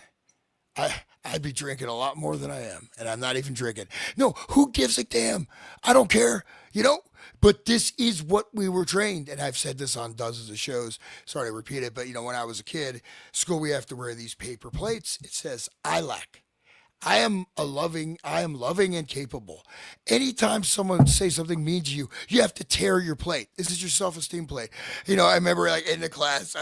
C: I'd be drinking a lot more than I am, and I'm not even drinking. No, who gives a damn? I don't care, you know. But this is what we were trained, and I've said this on dozens of shows. Sorry to repeat it, but when I was a kid, school we have to wear these paper plates. It says I lack. I am loving and capable. Anytime someone says something mean to you, you have to tear your plate. This is your self-esteem plate. I remember like in the class,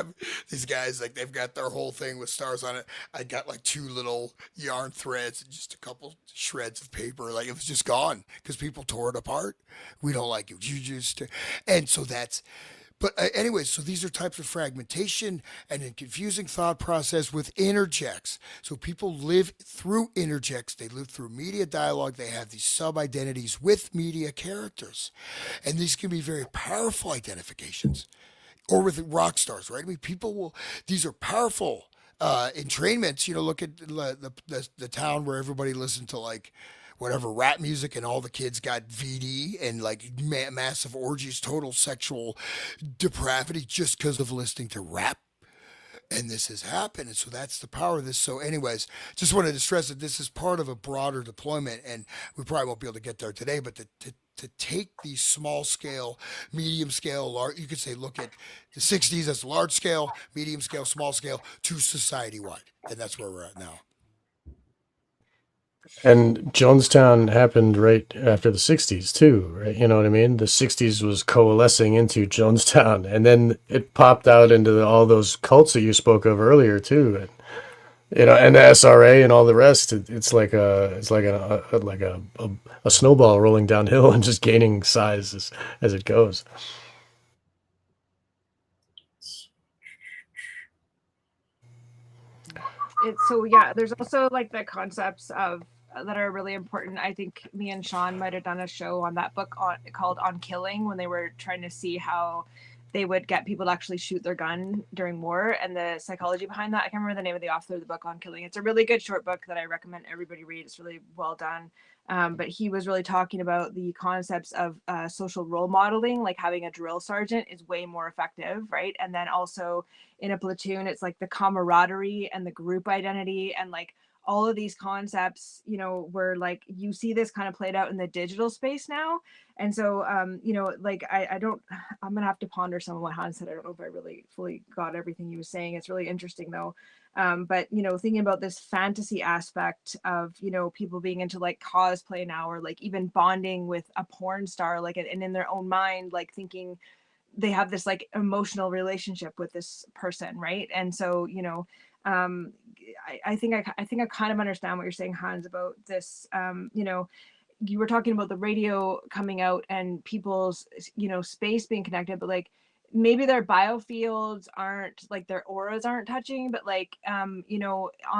C: these guys, like they've got their whole thing with stars on it. I got like two little yarn threads and just a couple shreds of paper. Like it was just gone because people tore it apart. We don't like it. You just, and so that's, but anyway, so these are types of fragmentation and a confusing thought process with interjects. So people live through interjects. They live through media dialogue. They have these sub-identities with media characters. And these can be very powerful identifications. Or with rock stars, right? I mean, these are powerful entrainments. Look at the town where everybody listened to like whatever rap music and all the kids got VD and like massive orgies, total sexual depravity just because of listening to rap. And this has happened. And so that's the power of this. So, anyways, just wanted to stress that this is part of a broader deployment. And we probably won't be able to get there today, but to take these small scale, medium scale, large, you could say, look at the 60s as large scale, medium scale, small scale to society wide. And that's where we're at now.
A: And Jonestown happened right after the 60s too, right? You know what I mean? The 60s was coalescing into Jonestown, and then it popped out into all those cults that you spoke of earlier too. And the SRA and all the rest. It's like a snowball rolling downhill and just gaining size as it goes.
B: So yeah, there's also like the concepts of that are really important. I think me and Sean might have done a show on that book called On Killing, when they were trying to see how they would get people to actually shoot their gun during war and the psychology behind that. I can't remember the name of the author of the book On Killing. It's a really good short book that I recommend everybody read. It's really well done. But he was really talking about the concepts of social role modeling, like having a drill sergeant is way more effective, right? And then also in a platoon, it's like the camaraderie and the group identity and like all of these concepts, where like you see this kind of played out in the digital space now. And so, like I'm going to have to ponder some of what Hans said. I don't know if I really fully got everything he was saying. It's really interesting though. But, thinking about this fantasy aspect of, people being into like cosplay now, or like even bonding with a porn star, like, and in their own mind, like thinking they have this like emotional relationship with this person. Right. And so, I think I kind of understand what you're saying, Hans, about this. You were talking about the radio coming out and people's, space being connected, but like maybe their biofields aren't, like their auras aren't touching, but like, on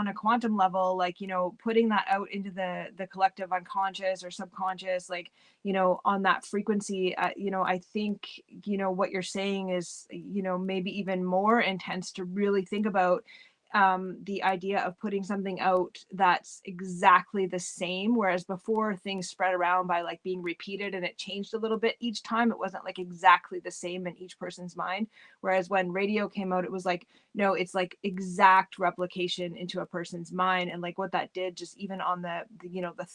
B: a quantum level, like, putting that out into the collective unconscious or subconscious, like, on that frequency, I think, what you're saying is, maybe even more intense to really think about the idea of putting something out that's exactly the same, whereas before things spread around by like being repeated and it changed a little bit each time. It wasn't like exactly the same in each person's mind, whereas when radio came out, it was like, no, it's like exact replication into a person's mind. And like what that did, just even on the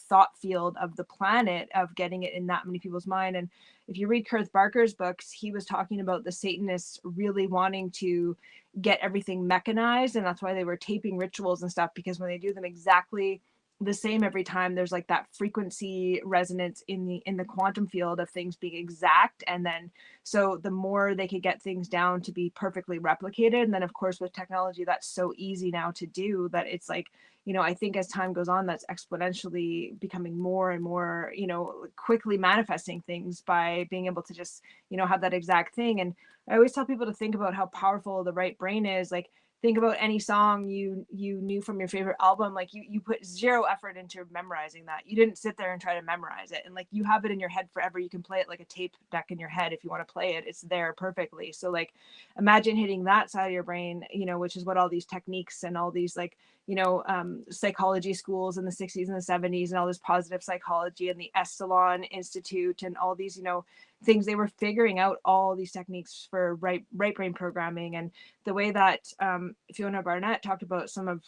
B: thought field of the planet, of getting it in that many people's mind. And if you read Kurt Barker's books, he was talking about the Satanists really wanting to get everything mechanized, and that's why they were taping rituals and stuff, because when they do them exactly the same every time, there's like that frequency resonance in the quantum field of things being exact. And then so the more they could get things down to be perfectly replicated, and then of course with technology that's so easy now to do, that it's like, you know, I think as time goes on, that's exponentially becoming more and more, you know, quickly manifesting things by being able to just, you know, have that exact thing. And I always tell people to think about how powerful the right brain is. Like, think about any song you knew from your favorite album. Like you put zero effort into memorizing that. You didn't sit there and try to memorize it, and like you have it in your head forever. You can play it like a tape deck in your head. If you want to play it, it's there perfectly. So like imagine hitting that side of your brain, you know, which is what all these techniques and all these like, you know, psychology schools in the 60s and the 70s and all this positive psychology and the Esalen Institute and all these, you know, things. They were figuring out all these techniques for right brain programming. And the way that Fiona Barnett talked about some of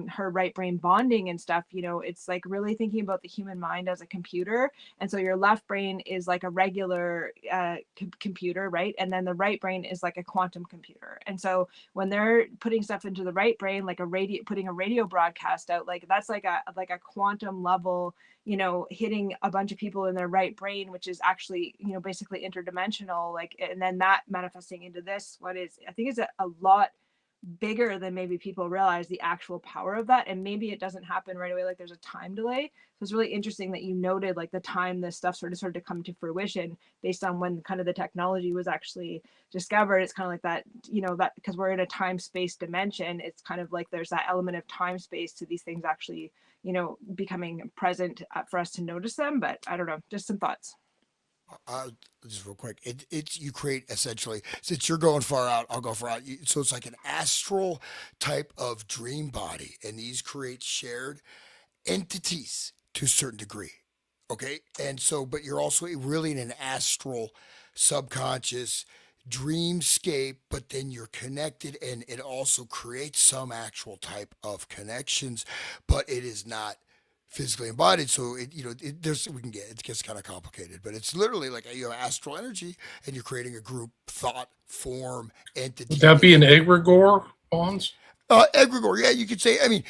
B: her right brain bonding and stuff, you know, it's like really thinking about the human mind as a computer. And so your left brain is like a regular computer, right? And then the right brain is like a quantum computer. And so when they're putting stuff into the right brain, like putting a radio broadcast out, like that's like a quantum level, you know, hitting a bunch of people in their right brain, which is actually, you know, basically interdimensional, like, and then that manifesting into this, what is, I think is a lot bigger than maybe people realize, the actual power of that. And maybe it doesn't happen right away, like there's a time delay. So it's really interesting that you noted like the time this stuff sort of started to come to fruition based on when kind of the technology was actually discovered. It's kind of like that, you know, that because we're in a time space dimension, it's kind of like there's that element of time space to these things actually, you know, becoming present for us to notice them. But I don't know, just some thoughts.
C: Just real quick, it's you create essentially, since you're going far out, I'll go far out. So it's like an astral type of dream body, and these create shared entities to a certain degree. Okay, and so, but you're also really in an astral, subconscious dreamscape, but then you're connected, and it also creates some actual type of connections, but it is not physically embodied. So it, you know, there's it gets kind of complicated, but it's literally like you have astral energy, and you're creating a group thought form entity.
D: Would that be an egregore, Bonds?
C: Egregore, yeah, you could say. I mean,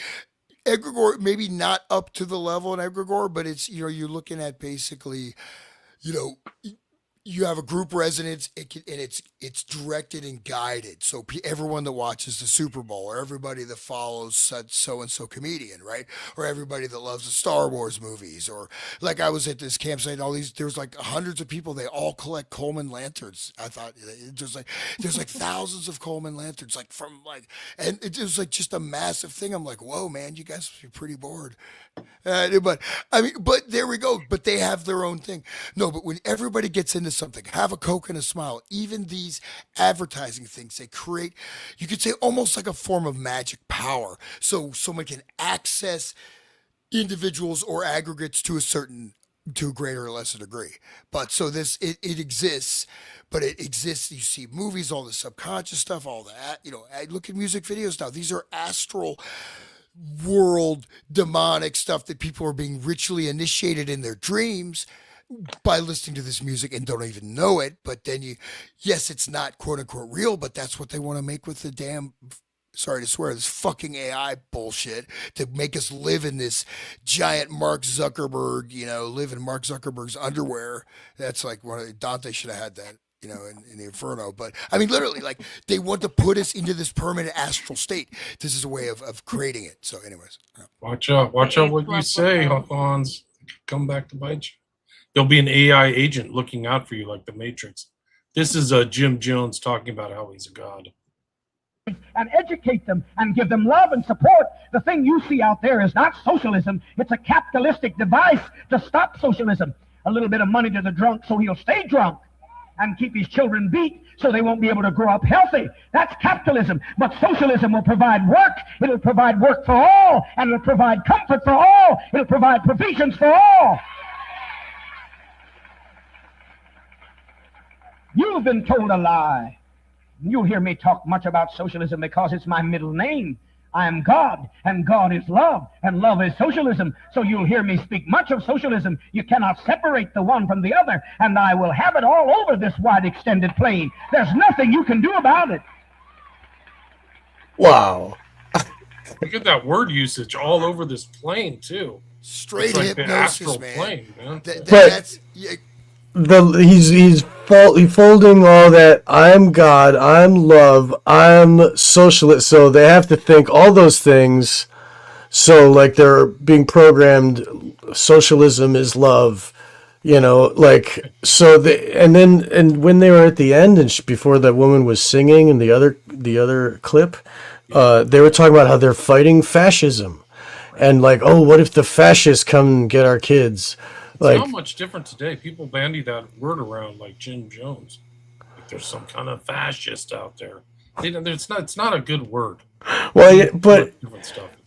C: egregore maybe not up to the level in egregore, but it's, you know, you're looking at basically, you know, you have a group resonance, and it's directed and guided. So everyone that watches the Super Bowl, or everybody that follows such so and so comedian, right, or everybody that loves the Star Wars movies, or like I was at this campsite, and all these, there's like hundreds of people. They all collect Coleman lanterns. I thought there's like thousands of Coleman lanterns, like from like, and it was like just a massive thing. I'm like, whoa, man, you guys must be pretty bored. But I mean, but there we go. But they have their own thing. No, but when everybody gets into something, have a Coke and a smile. Even these advertising things, they create, you could say, almost like a form of magic power. So someone can access individuals or aggregates to a greater or lesser degree. But so it exists, but it exists. You see movies, all the subconscious stuff, all that. You know, I look at music videos now. These are astral world demonic stuff that people are being ritually initiated in their dreams by listening to this music and don't even know it. But then yes, it's not quote unquote real, but that's what they want to make with the damn, sorry to swear, this fucking AI bullshit, to make us live in this giant Mark Zuckerberg, you know, live in Mark Zuckerberg's underwear. That's like Dante should have had that, you know, in the Inferno. But I mean, literally, like, they want to put us into this permanent astral state. This is a way of creating it. So anyways. Yeah.
D: Watch out what you say, Hans. Come back to bite you. There'll be an AI agent looking out for you like the Matrix. This is Jim Jones talking about how he's a god.
L: And educate them and give them love and support. The thing you see out there is not socialism. It's a capitalistic device to stop socialism. A little bit of money to the drunk so he'll stay drunk, and keep his children beat so they won't be able to grow up healthy. That's capitalism. But socialism will provide work. It'll provide work for all, and it'll provide comfort for all. It'll provide provisions for all. You've been told a lie. You'll hear me talk much about socialism because it's my middle name. I am God, and God is love, and love is socialism. So you'll hear me speak much of socialism. You cannot separate the one from the other, and I will have it all over this wide extended plain. There's nothing you can do about it.
A: Wow.
D: Look at that word usage all over this plane too.
C: Straight
D: It's like the
C: hypnosis,
D: astral
C: man.
D: plane, man.
C: That's yeah.
A: He's folding all that. I'm God, I'm love, I'm socialist. So they have to think all those things. So like they're being programmed. Socialism is love, like so. And when they were at the end and before that woman was singing in the other clip, they were talking about how they're fighting fascism, and like, oh, what if the fascists come and get our kids?
D: It's
A: Like,
D: not much different today. People bandy that word around like Jim Jones. Like there's some kind of fascist out there. It's not a good word.
A: well, yeah, but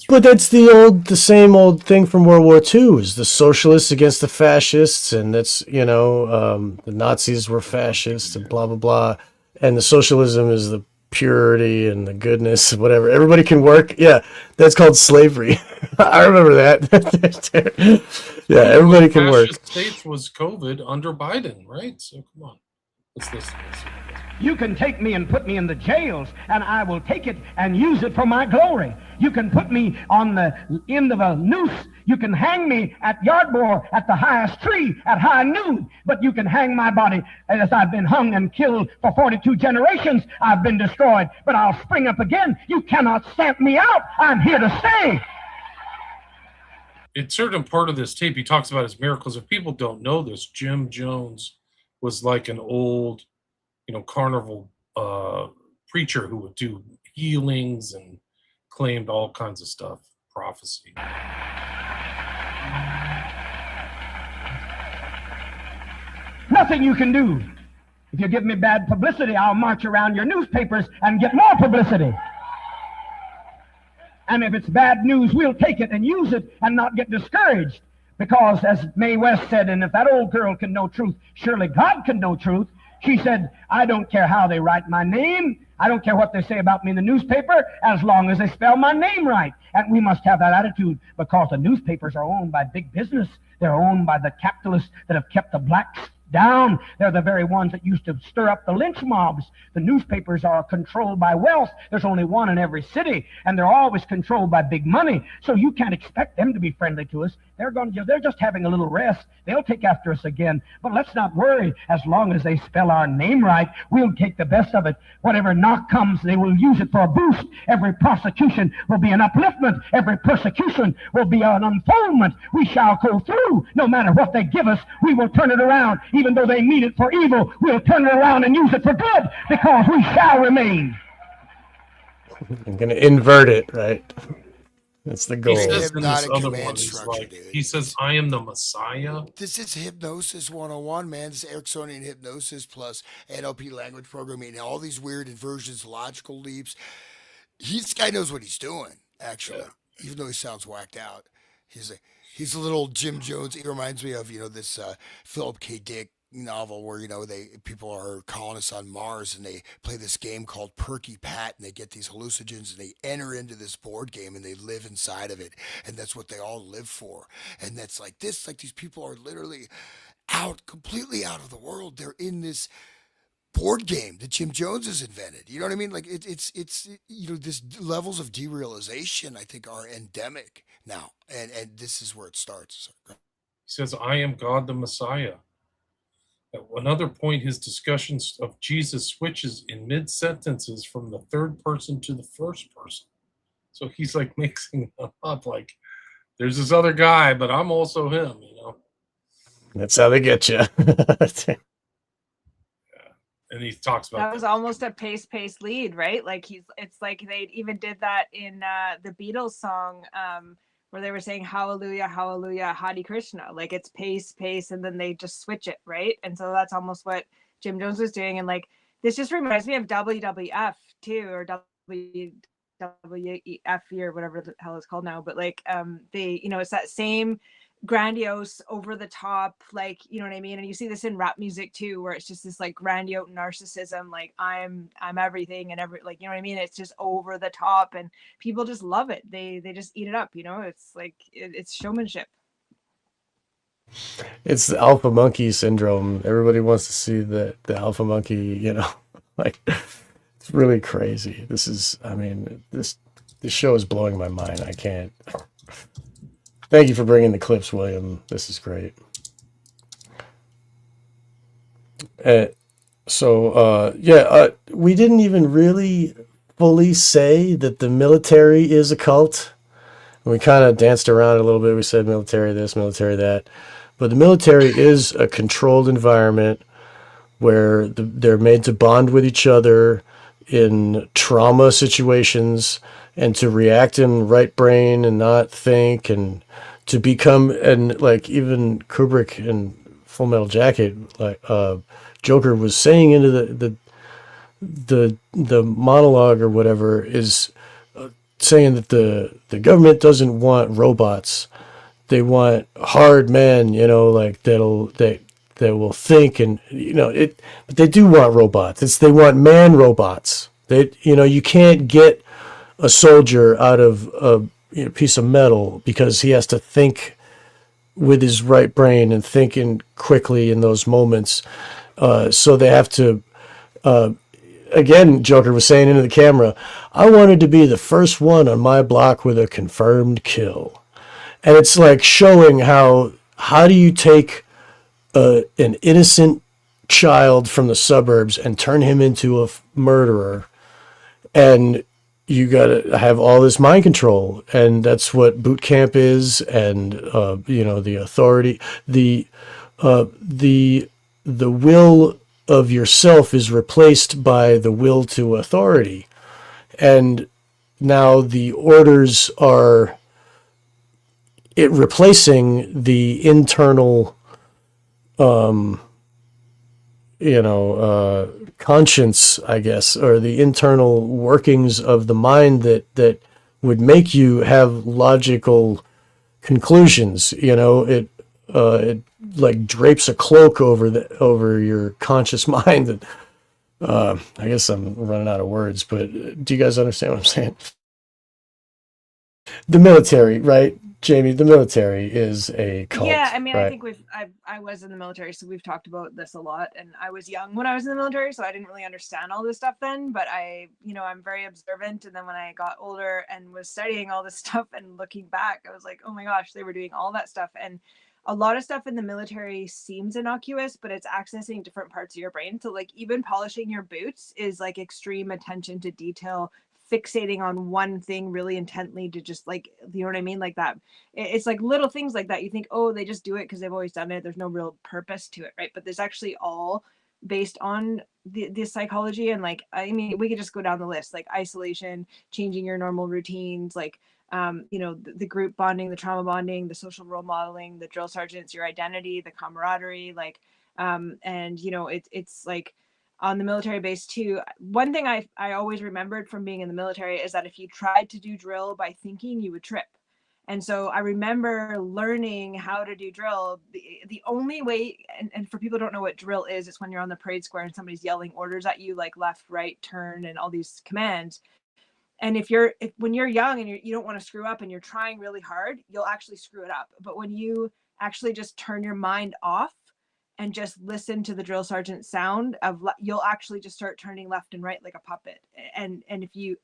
A: that's the same old thing from World War II is the socialists against the fascists, and that's the Nazis were fascists and blah blah blah, and the socialism is the purity and the goodness, whatever. Everybody can work. Yeah, that's called slavery. I remember that. Yeah, everybody can work.
D: Fascist states was COVID under Biden, right? So come on, let's listen.
L: You can take me and put me in the jails, and I will take it and use it for my glory. You can put me on the end of a noose. You can hang me at Yardmore at the highest tree at high noon. But you can hang my body as I've been hung and killed for 42 generations. I've been destroyed, but I'll spring up again. You cannot stamp me out. I'm here to stay.
D: In certain part of this tape, he talks about his miracles. If people don't know this, Jim Jones was like an old, carnival preacher who would do healings and claimed all kinds of stuff, prophecy.
L: Nothing you can do. If you give me bad publicity, I'll march around your newspapers and get more publicity. And if it's bad news, we'll take it and use it and not get discouraged. Because as Mae West said, and if that old girl can know truth, surely God can know truth. She said, I don't care how they write my name. I don't care what they say about me in the newspaper, as long as they spell my name right. And we must have that attitude because the newspapers are owned by big business. They're owned by the capitalists that have kept the blacks down. They're the very ones that used to stir up the lynch mobs. The newspapers are controlled by wealth. There's only one in every city, and they're always controlled by big money. So you can't expect them to be friendly to us. They're just having a little rest. They'll take after us again. But let's not worry. As long as they spell our name right, we'll take the best of it. Whatever knock comes, they will use it for a boost. Every prosecution will be an upliftment. Every persecution will be an unfoldment. We shall go through. No matter what they give us, we will turn it around. Even though they mean it for evil, we'll turn it around and use it for good, because we shall remain.
A: I'm going to invert it, right? That's the goal.
D: He says in this other one, he says, I am the Messiah.
C: This is Hypnosis 101, man. This is Ericksonian Hypnosis plus NLP language programming and all these weird inversions, logical leaps. This guy knows what he's doing, actually, even though he sounds whacked out. He's a little Jim Jones. He reminds me of, this Philip K. Dick novel where, people are colonists on Mars and they play this game called Perky Pat and they get these hallucinogens and they enter into this board game and they live inside of it. And that's what they all live for. And that's like this, like these people are literally completely out of the world. They're in this board game that Jim Jones has invented. You know what I mean? Like it's this levels of derealization I think are endemic now. And this is where it starts.
D: He says, I am God the Messiah. At another point, his discussions of Jesus switches in mid-sentences from the third person to the first person. So he's like mixing them up, like there's this other guy, but I'm also him,
A: That's how they get you.
D: And he talks about
B: that was almost a pace lead, right? Like it's like they even did that in the Beatles song where they were saying hallelujah, hallelujah, Hare Krishna. Like it's pace, and then they just switch it, right? And so that's almost what Jim Jones was doing. And like this just reminds me of WWF too, or WWF or whatever the hell it's called now. But like they, it's that same grandiose, over the top, like, you know what I mean? And you see this in rap music too, where it's just this like grandiose narcissism, like I'm everything and like, you know what I mean? It's just over the top and people just love it. They just eat it up, you know? It's like it's showmanship.
A: It's the alpha monkey syndrome. Everybody wants to see the alpha monkey, you know. Like, it's really crazy. This show is blowing my mind. I can't. Thank you for bringing the clips, William. This is great. We didn't even really fully say that the military is a cult. We kind of danced around a little bit. We said military this, military that. But the military is a controlled environment where they're made to bond with each other in trauma situations and to react in right brain and not think, and to become, and like even Kubrick in Full Metal Jacket, like Joker was saying into the monologue or whatever, is saying that the government doesn't want robots. They want hard men, you know, like that will think, and you know it. But they do want robots. They want man robots. You can't get a soldier out of a piece of metal because he has to think with his right brain and thinking quickly in those moments. So they have to. Again, Joker was saying into the camera, I wanted to be the first one on my block with a confirmed kill. And it's like showing how do you take an innocent child from the suburbs and turn him into a murderer? And you got to have all this mind control. And that's what boot camp is. And, the authority, the will of yourself is replaced by the will to authority. And now the orders are replacing the internal, conscience, I guess, or the internal workings of the mind that would make you have logical conclusions. It like drapes a cloak over your conscious mind. That I guess I'm running out of words, but do you guys understand what I'm saying? The military, right, Jamie? The military is a cult.
B: Yeah, I mean,
A: right?
B: I think I was in the military, so we've talked about this a lot. And I was young when I was in the military, so I didn't really understand all this stuff then. But I'm very observant. And then when I got older and was studying all this stuff and looking back, I was like, oh my gosh, they were doing all that stuff. And a lot of stuff in the military seems innocuous, but it's accessing different parts of your brain. So like even polishing your boots is like extreme attention to detail, fixating on one thing really intently to just like, you know what I mean? Like that. It's like little things like that. You think, oh, they just do it because they've always done it. There's no real purpose to it, right? But there's actually all based on the psychology. And like, I mean, we could just go down the list, like isolation, changing your normal routines, like the group bonding, the trauma bonding, the social role modeling, the drill sergeants, your identity, the camaraderie, like, it's like on the military base too. One thing I always remembered from being in the military is that if you tried to do drill by thinking, you would trip. And so I remember learning how to do drill. The only way, and for people who don't know what drill is, it's when you're on the parade square and somebody's yelling orders at you, like left, right, turn, and all these commands. And when you're young and you don't want to screw up and you're trying really hard, you'll actually screw it up. But when you actually just turn your mind off and just listen to the drill sergeant sound you'll actually just start turning left and right like a puppet. And if you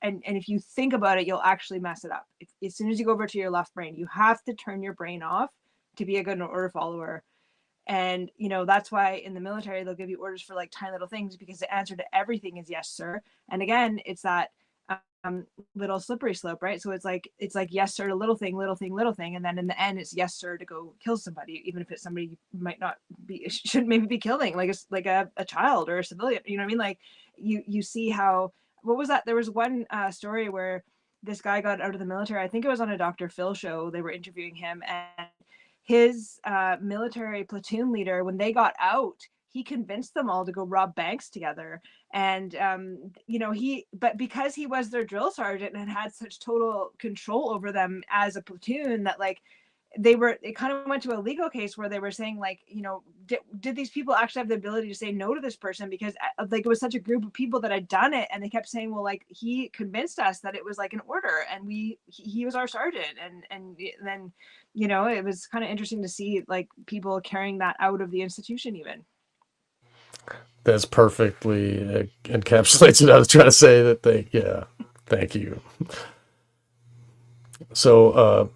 B: think about it, you'll actually mess it up. As soon as you go over to your left brain, you have to turn your brain off to be a good order follower. And that's why in the military they'll give you orders for like tiny little things, because the answer to everything is yes sir. And again, it's that little slippery slope, right? So it's like yes sir to little thing, and then in the end it's yes sir to go kill somebody, even if it's somebody you might not be, should maybe be killing, like a child or a civilian. You know what I mean? Like you see how, what was that? There was one story where this guy got out of the military. I think it was on a Dr. Phil show. They were interviewing him, and his military platoon leader, when they got out, he convinced them all to go rob banks together. And, but because he was their drill sergeant and had such total control over them as a platoon, that like, it kind of went to a legal case where they were saying, like, you know, did these people actually have the ability to say no to this person, because like it was such a group of people that had done it, and they kept saying, well, like, he convinced us that it was like an order, and he was our sergeant, and then, you know, it was kind of interesting to see like people carrying that out of the institution even.
A: That's perfectly encapsulates it. I was trying to say that thank you. So,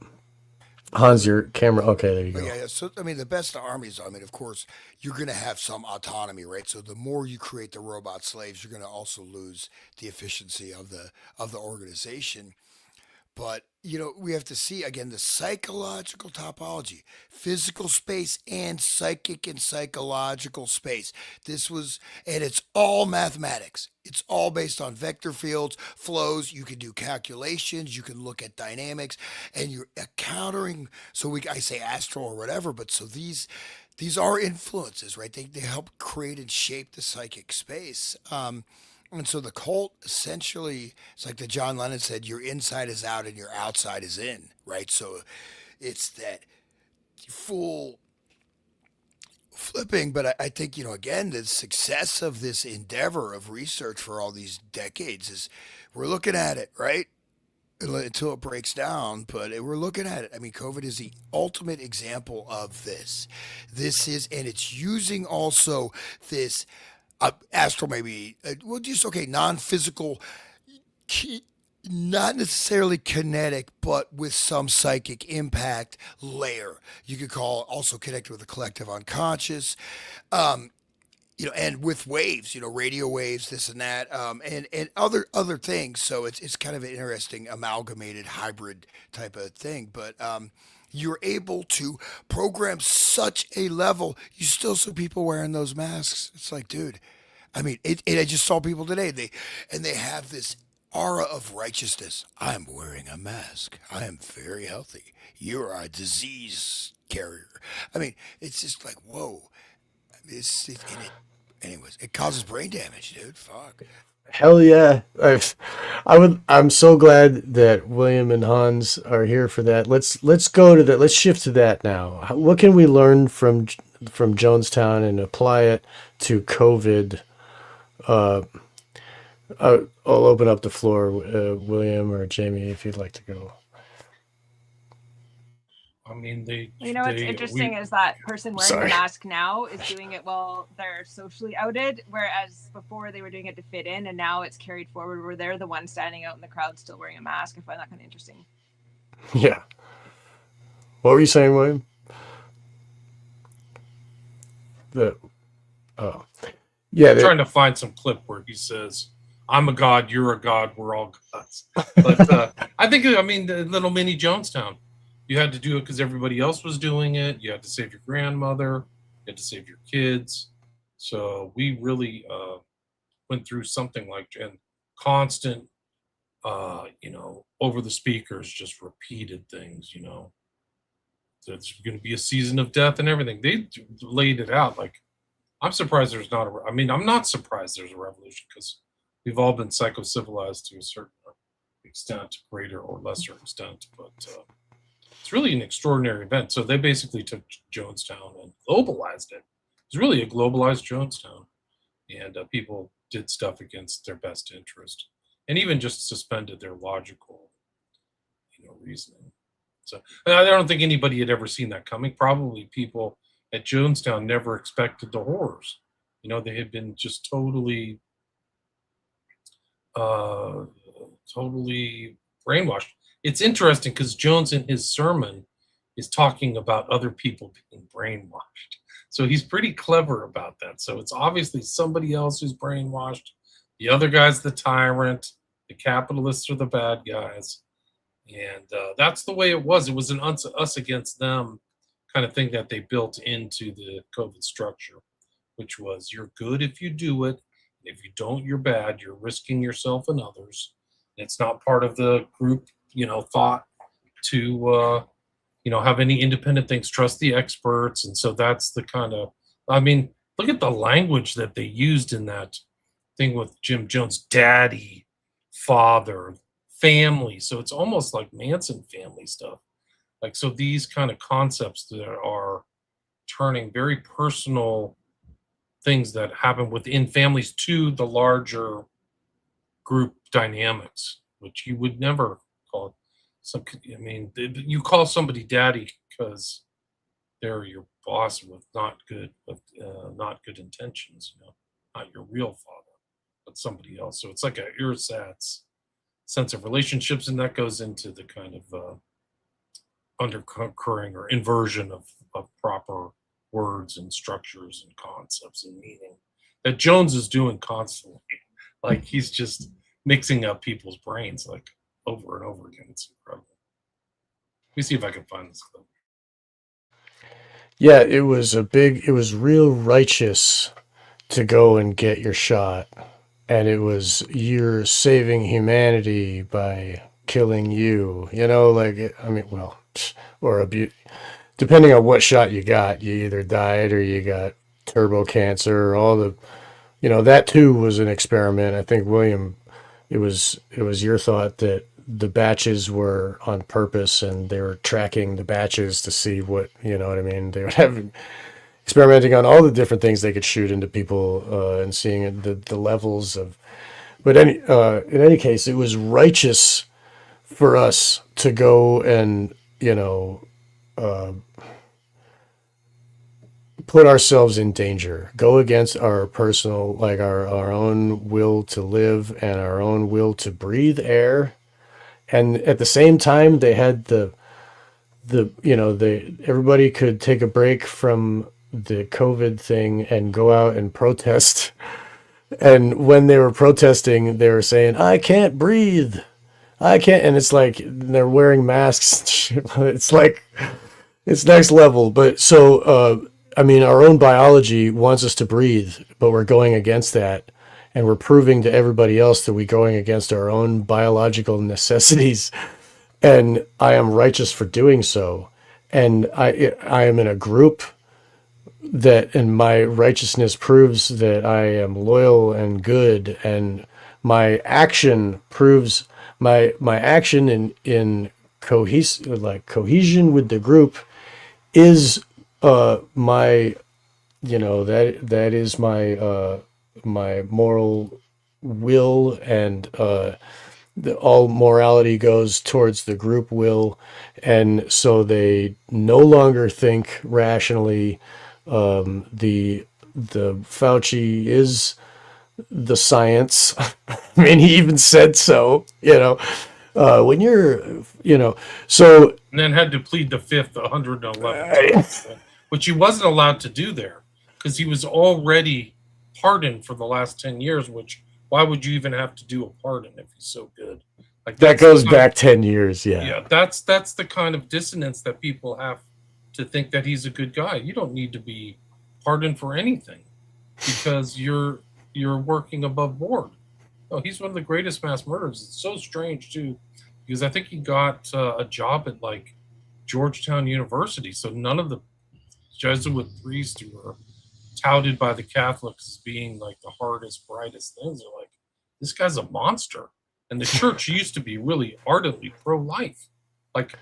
A: Hans, your camera. Okay, there you go.
C: Yeah. So, I mean, the best armies, I mean, of course, you're going to have some autonomy, right? So the more you create the robot slaves, you're going to also lose the efficiency of the organization. But, you know, we have to see again the psychological topology, physical space and psychic and psychological space. This was, and it's all mathematics. It's all based on vector fields, flows. You can do calculations, you can look at dynamics, and you're encountering. So I say astral or whatever, but so these are influences, right? They help create and shape the psychic space. And so the cult essentially, it's like the John Lennon said, your inside is out and your outside is in, right? So it's that full flipping. But I think, you know, again, the success of this endeavor of research for all these decades is we're looking at it, right? Until it breaks down, but we're looking at it. I mean, COVID is the ultimate example of this. This is, and it's using also this astral, maybe, well, just okay, non-physical, not necessarily kinetic, but with some psychic impact layer. You could call it also connected with the collective unconscious. Um, you know, and with waves, you know, radio waves, this and that, and other things. So it's kind of an interesting amalgamated hybrid type of thing. But you're able to program such a level. You still see people wearing those masks. It's like, dude, I mean, I just saw people today. They have this aura of righteousness. I'm wearing a mask. I am very healthy. You're a disease carrier. I mean, it's just like, whoa. Anyways, it causes brain damage, dude. Fuck.
A: Hell yeah! I'm so glad that William and Hans are here for that. Let's go to that. Let's shift to that now. What can we learn from Jonestown and apply it to COVID? I'll open up the floor, William or Jamie, if you'd like to go.
D: I mean,
B: you know what's interesting is that person wearing the mask now is doing it while they're socially outed, whereas before they were doing it to fit in, and now it's carried forward where they're the one standing out in the crowd still wearing a mask. I find that kind of interesting.
A: Yeah. What were you saying, William?
D: I'm trying to find some clip where he says, "I'm a god, you're a god, we're all gods." But I think, I mean, the little mini Jonestown. You had to do it because everybody else was doing it. You had to save your grandmother. You had to save your kids. So we really went through something like, and constant, you know, over the speakers, just repeated things, you know. There's going to be a season of death and everything. They laid it out. Like, I'm surprised there's not I'm not surprised there's a revolution, because we've all been psycho-civilized to a certain extent, greater or lesser extent. But it's really an extraordinary event. So they basically took Jonestown and globalized it. It's really a globalized Jonestown. And people did stuff against their best interest, and even just suspended their logical, you know, reasoning. So I don't think anybody had ever seen that coming. Probably people at Jonestown never expected the horrors. You know, they had been just totally brainwashed. It's interesting because Jones in his sermon is talking about other people being brainwashed. So he's pretty clever about that. So it's obviously somebody else who's brainwashed. The other guy's the tyrant. The capitalists are the bad guys. And that's the way it was. It was an us against them kind of thing that they built into the COVID structure, which was, you're good if you do it. If you don't, you're bad. You're risking yourself and others. It's not part of the group, you know, thought to, you know, have any independent things, trust the experts. And so that's the kind of, I mean, look at the language that they used in that thing with Jim Jones, daddy, father, family. So it's almost like Manson family stuff. Like, so these kind of concepts that are turning very personal things that happen within families to the larger group dynamics, which you would never call it. I mean, you call somebody daddy because they're your boss with not good intentions, not your real father, but somebody else. So it's like a ersatz sense of relationships, and that goes into the kind of undercurring or inversion of proper words and structures and concepts and meaning that Jones is doing constantly. Like, he's just mixing up people's brains like over and over again. It's incredible. Let me see if I can find this clip.
A: Yeah, it was real righteous to go and get your shot. And it was, you're saving humanity by killing you. Or depending on what shot you got, you either died or you got turbo cancer or all the, that too was an experiment. I think, William, it was your thought that the batches were on purpose and they were tracking the batches to see what, you know what I mean? They would have experimenting on all the different things they could shoot into people and seeing the levels of, but in any case, it was righteous for us to go and, put ourselves in danger, go against our personal, like our own will to live and our own will to breathe air. And at the same time, they had everybody could take a break from the COVID thing and go out and protest. And when they were protesting, they were saying, "I can't breathe. I can't." And it's like they're wearing masks. It's like, it's next level. But so, our own biology wants us to breathe, but we're going against that. And we're proving to everybody else that we're going against our own biological necessities. And I am righteous for doing so. And I am in a group and my righteousness proves that I am loyal and good. And my action proves my action in cohesion with the group is my, that is my moral will, and all morality goes towards the group will, and so they no longer think rationally. The Fauci is the science. I mean, he even said so. When you're, so,
D: And then had to plead the fifth 111 times, which he wasn't allowed to do there because he was already pardoned for the last 10 years, which, why would you even have to do a pardon if he's so good? Like,
A: that goes back 10 years.
D: Yeah, that's the kind of dissonance that people have to think that he's a good guy. You don't need to be pardoned for anything because you're working above board. Oh, he's one of the greatest mass murderers. It's so strange too, because I think he got a job at like Georgetown University. So none of the Jesuit priests who were touted by the Catholics as being like the hardest, brightest things are like, this guy's a monster. And the church used to be really ardently pro-life. Like,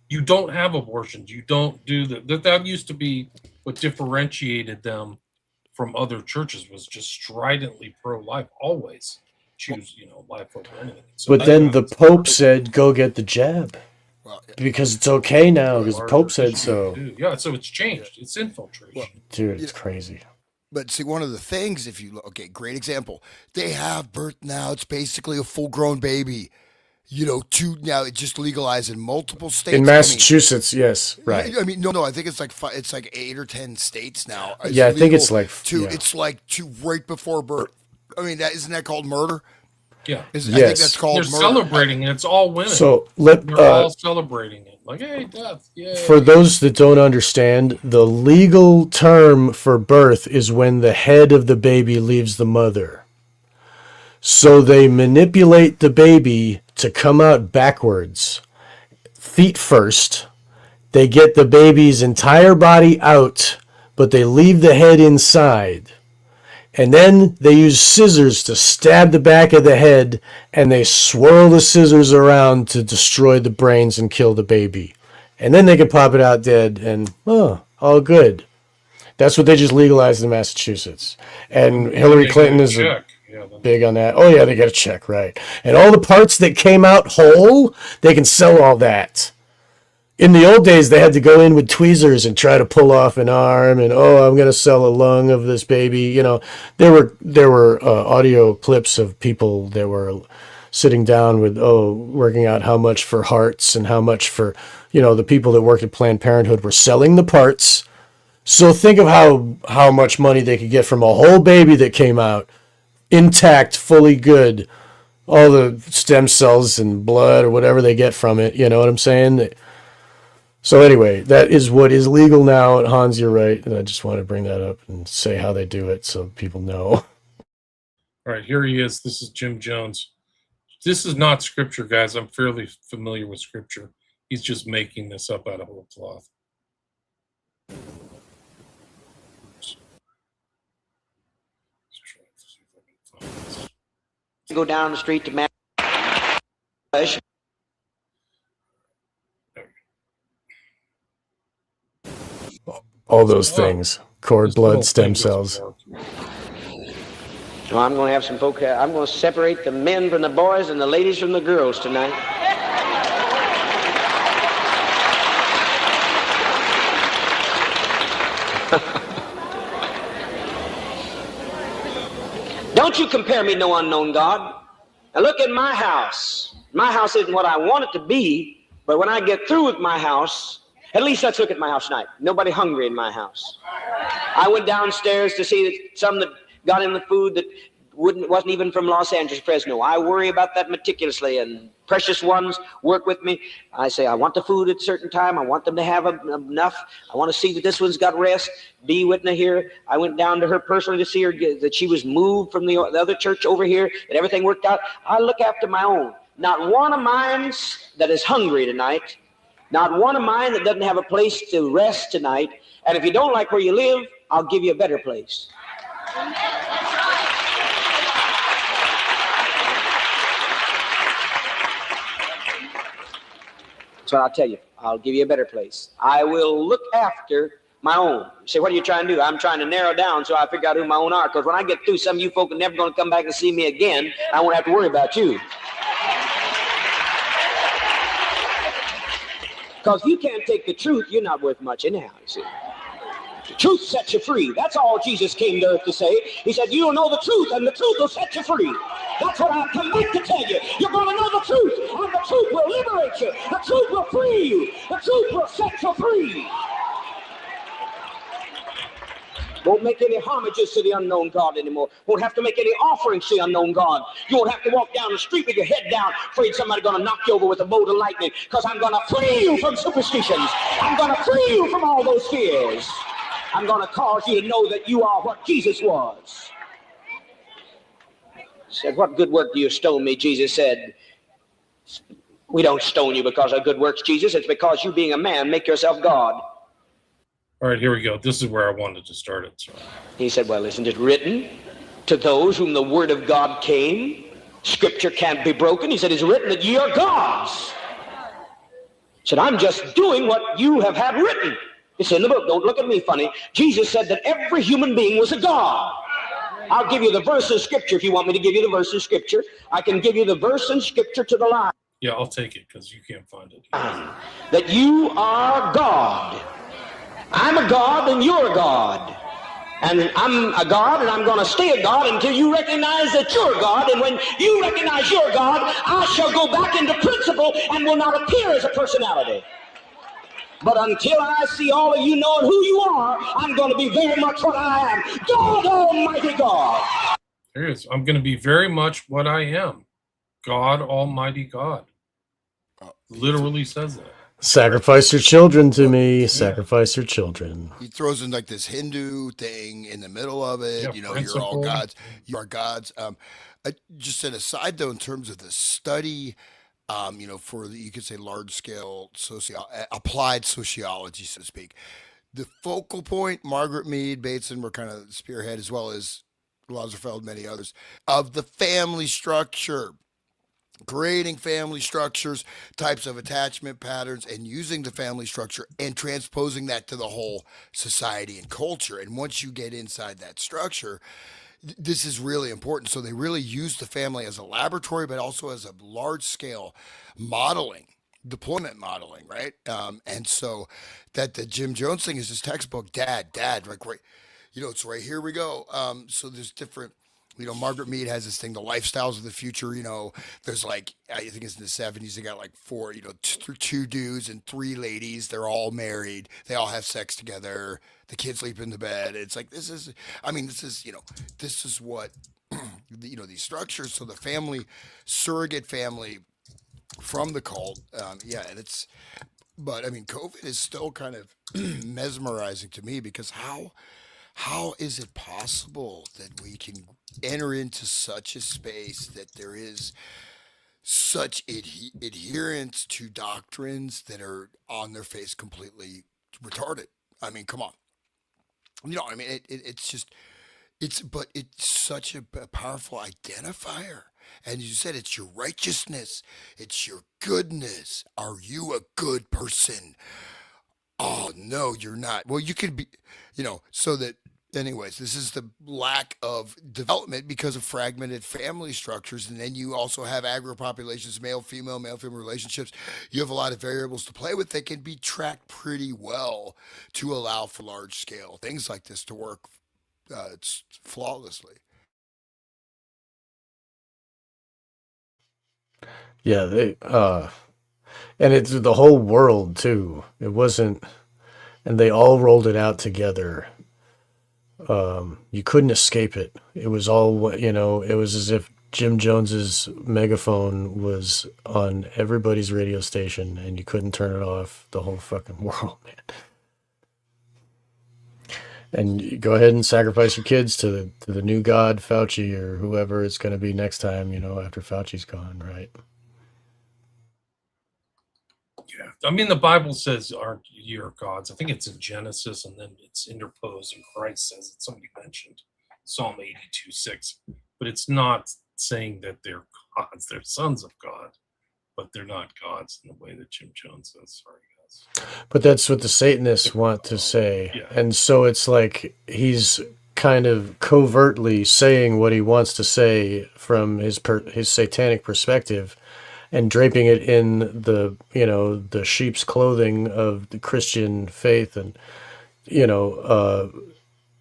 D: you don't have abortions. You don't do that used to be what differentiated them from other churches, was just stridently pro-life, always choose, life over anything. So
A: but then the Pope said, "Go get the jab," because it's okay now because the Pope said so.
D: Yeah, so it's changed. It's infiltration.
A: Dude, it's crazy.
C: But see, one of the things, if you look, okay, great example. They have birth now. It's basically a full-grown baby. Now it's just legalized in multiple states.
A: In Massachusetts, yes, right.
C: I mean, no. I think it's like 8 or 10 states now.
A: I think it's like
C: It's like right before birth. I mean, isn't that called murder?
D: Yeah.
C: I think that's called
D: They're
C: murder.
D: celebrating it. It's all women.
A: So
D: they're all celebrating it. Like, hey, death. Yay.
A: For those that don't understand, the legal term for birth is when the head of the baby leaves the mother. So they manipulate the baby to come out backwards, feet first. They get the baby's entire body out, but they leave the head inside. And then they use scissors to stab the back of the head, and they swirl the scissors around to destroy the brains and kill the baby. and then they could pop it out dead, and all good. That's what they just legalized in Massachusetts. And Hillary Clinton is big on that. Oh yeah, they get a check, right? And all the parts that came out whole, they can sell all that. In the old days, they had to go in with tweezers and try to pull off an arm, and I'm going to sell a lung of this baby. You know, there were audio clips of people that were sitting down with working out how much for hearts and how much for the people that worked at Planned Parenthood were selling the parts. So think of how much money they could get from a whole baby that came out intact, fully good, all the stem cells and blood or whatever they get from it. You know what I'm saying? So anyway, that is what is legal now. And Hans, you're right. And I just want to bring that up and say how they do it so people know.
D: All right, here he is. This is Jim Jones. This is not scripture, guys. I'm fairly familiar with scripture. He's just making this up out of whole cloth.
K: Go down the street to man.
A: All those things. Cord blood, stem cells.
K: Well, I'm going to have some folk. I'm going to separate the men from the boys and the ladies from the girls tonight. Don't you compare me to no unknown God. Now look at my house. My house isn't what I want it to be, but when I get through with my house, at least let's look at my house tonight. Nobody hungry in my house. I went downstairs to see that some that got in the food that wasn't even from Los Angeles, Fresno. I worry about that meticulously, and precious ones work with me. I say, I want the food at a certain time. I want them to have enough. I want to see that this one's got rest. Be with me here. I went down to her personally to see her, that she was moved from the other church over here, that everything worked out. I look after my own. Not one of mine that is hungry tonight. Not one of mine that doesn't have a place to rest tonight. And if you don't like where you live, I'll give you a better place. So I'll tell you, I'll give you a better place. I will look after my own. You say, what are you trying to do? I'm trying to narrow down so I figure out who my own are. Because when I get through, some of you folk are never going to come back and see me again. I won't have to worry about you. Because if you can't take the truth, you're not worth much anyhow, you see. The truth sets you free. That's all Jesus came to earth to say. He said, you don't know the truth, and the truth will set you free. That's what I've come back to tell you. You're going to know the truth, and the truth will liberate you. The truth will free you. The truth will set you free. Won't make any homages to the unknown God anymore. Won't have to make any offerings to the unknown God. You won't have to walk down the street with your head down, afraid somebody's going to knock you over with a bolt of lightning, because I'm going to free you from superstitions. I'm going to free you from all those fears. I'm going to cause you to know that you are what Jesus was. He said, what good work do you stone me? Jesus said, we don't stone you because of good works, Jesus. It's because you being a man make yourself God.
D: All right, here we go. This is where I wanted to start it. So.
K: He said, well, isn't it written to those whom the word of God came? Scripture can't be broken. He said, it's written that ye are gods. He said, I'm just doing what you have had written. It's in the book. Don't look at me funny. Jesus said that every human being was a god. I'll give you the verse in Scripture if you want me to give you the verse in Scripture. I can give you the verse in Scripture to the lie.
D: Yeah, I'll take it because you can't find it.
K: That you are God. I'm a God and you're a God. And I'm a God and I'm going to stay a God until you recognize that you're God. And when you recognize you're God, I shall go back into principle and will not appear as a personality. But until I see all of you knowing who you are, I'm going to be very much what I am. God, Almighty God.
D: There it is. I'm going to be very much what I am. God, Almighty God. Literally says that.
A: Sacrifice your children to me. Sacrifice your children.
C: He throws in like this Hindu thing in the middle of it.
D: Yeah,
C: you know,
D: principle.
C: you're all gods. You are gods. Just an aside though, in terms of the study, for the, you could say large scale applied sociology, so to speak. The focal point, Margaret Mead, Bateson were kind of spearhead, as well as Lazarsfeld, many others, of the family structure. creating family structures, types of attachment patterns, and using the family structure and transposing that to the whole society and culture. And once you get inside that structure, this is really important. So they really use the family as a laboratory, but also as a large scale modeling, deployment modeling, right? And so that the Jim Jones thing is his textbook, dad, like right, it's right here we go. So there's different. Margaret Mead has this thing, the lifestyles of the future. There's like, I think it's in the 70s, they got like four, two dudes and three ladies. They're all married. They all have sex together. The kids sleep in the bed. It's like, this is what, these structures. So the family, surrogate family from the cult. And but I mean, COVID is still kind of mesmerizing to me because how is it possible that we can enter into such a space that there is such adherence to doctrines that are on their face completely retarded? I mean, come on. It's just but it's such a powerful identifier. And you said it's your righteousness, it's your goodness. Are you a good person? Oh no, you're not. Well, you could be, so that anyways, this is the lack of development because of fragmented family structures. And then you also have agro-populations, male-female relationships. You have a lot of variables to play with that can be tracked pretty well to allow for large scale things like this to work flawlessly.
A: Yeah, and it's the whole world too. It wasn't, and they all rolled it out together. You couldn't escape it. It was all, it was as if Jim Jones's megaphone was on everybody's radio station and you couldn't turn it off. The whole fucking world, man. And you go ahead and sacrifice your kids to the new god, Fauci, or whoever it's going to be next time, after Fauci's gone, right?
D: Yeah, I mean, the Bible says, "Aren't ye your gods?" I think it's in Genesis, and then it's interposed, and Christ says it. Somebody mentioned Psalm 82:6, but it's not saying that they're gods. They're sons of God, but they're not gods in the way that Jim Jones says. Sorry, guys.
A: But that's what the Satanists want to say,
D: Yeah.
A: And so it's like he's kind of covertly saying what he wants to say from his satanic perspective, and draping it in the sheep's clothing of the Christian faith. And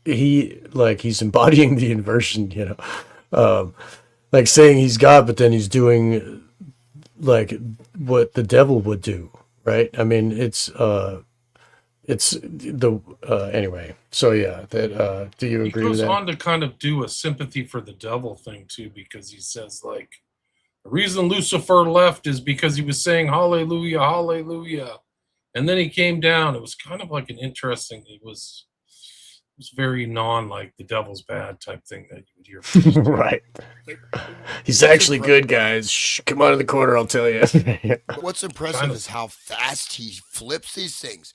A: he's embodying the inversion, like saying he's God, but then he's doing like what the devil would do, right? I mean, it's the anyway. So yeah, that do you agree with that?
D: He goes on to kind of do a sympathy for the devil thing too, because he says like, the reason Lucifer left is because he was saying hallelujah, hallelujah. And then he came down. It was kind of like an interesting, it was very like the devil's bad type thing that you would hear.
A: Right. He's actually good, guys. Shh, come on in the corner, I'll tell you.
C: What's impressive is how fast he flips these things.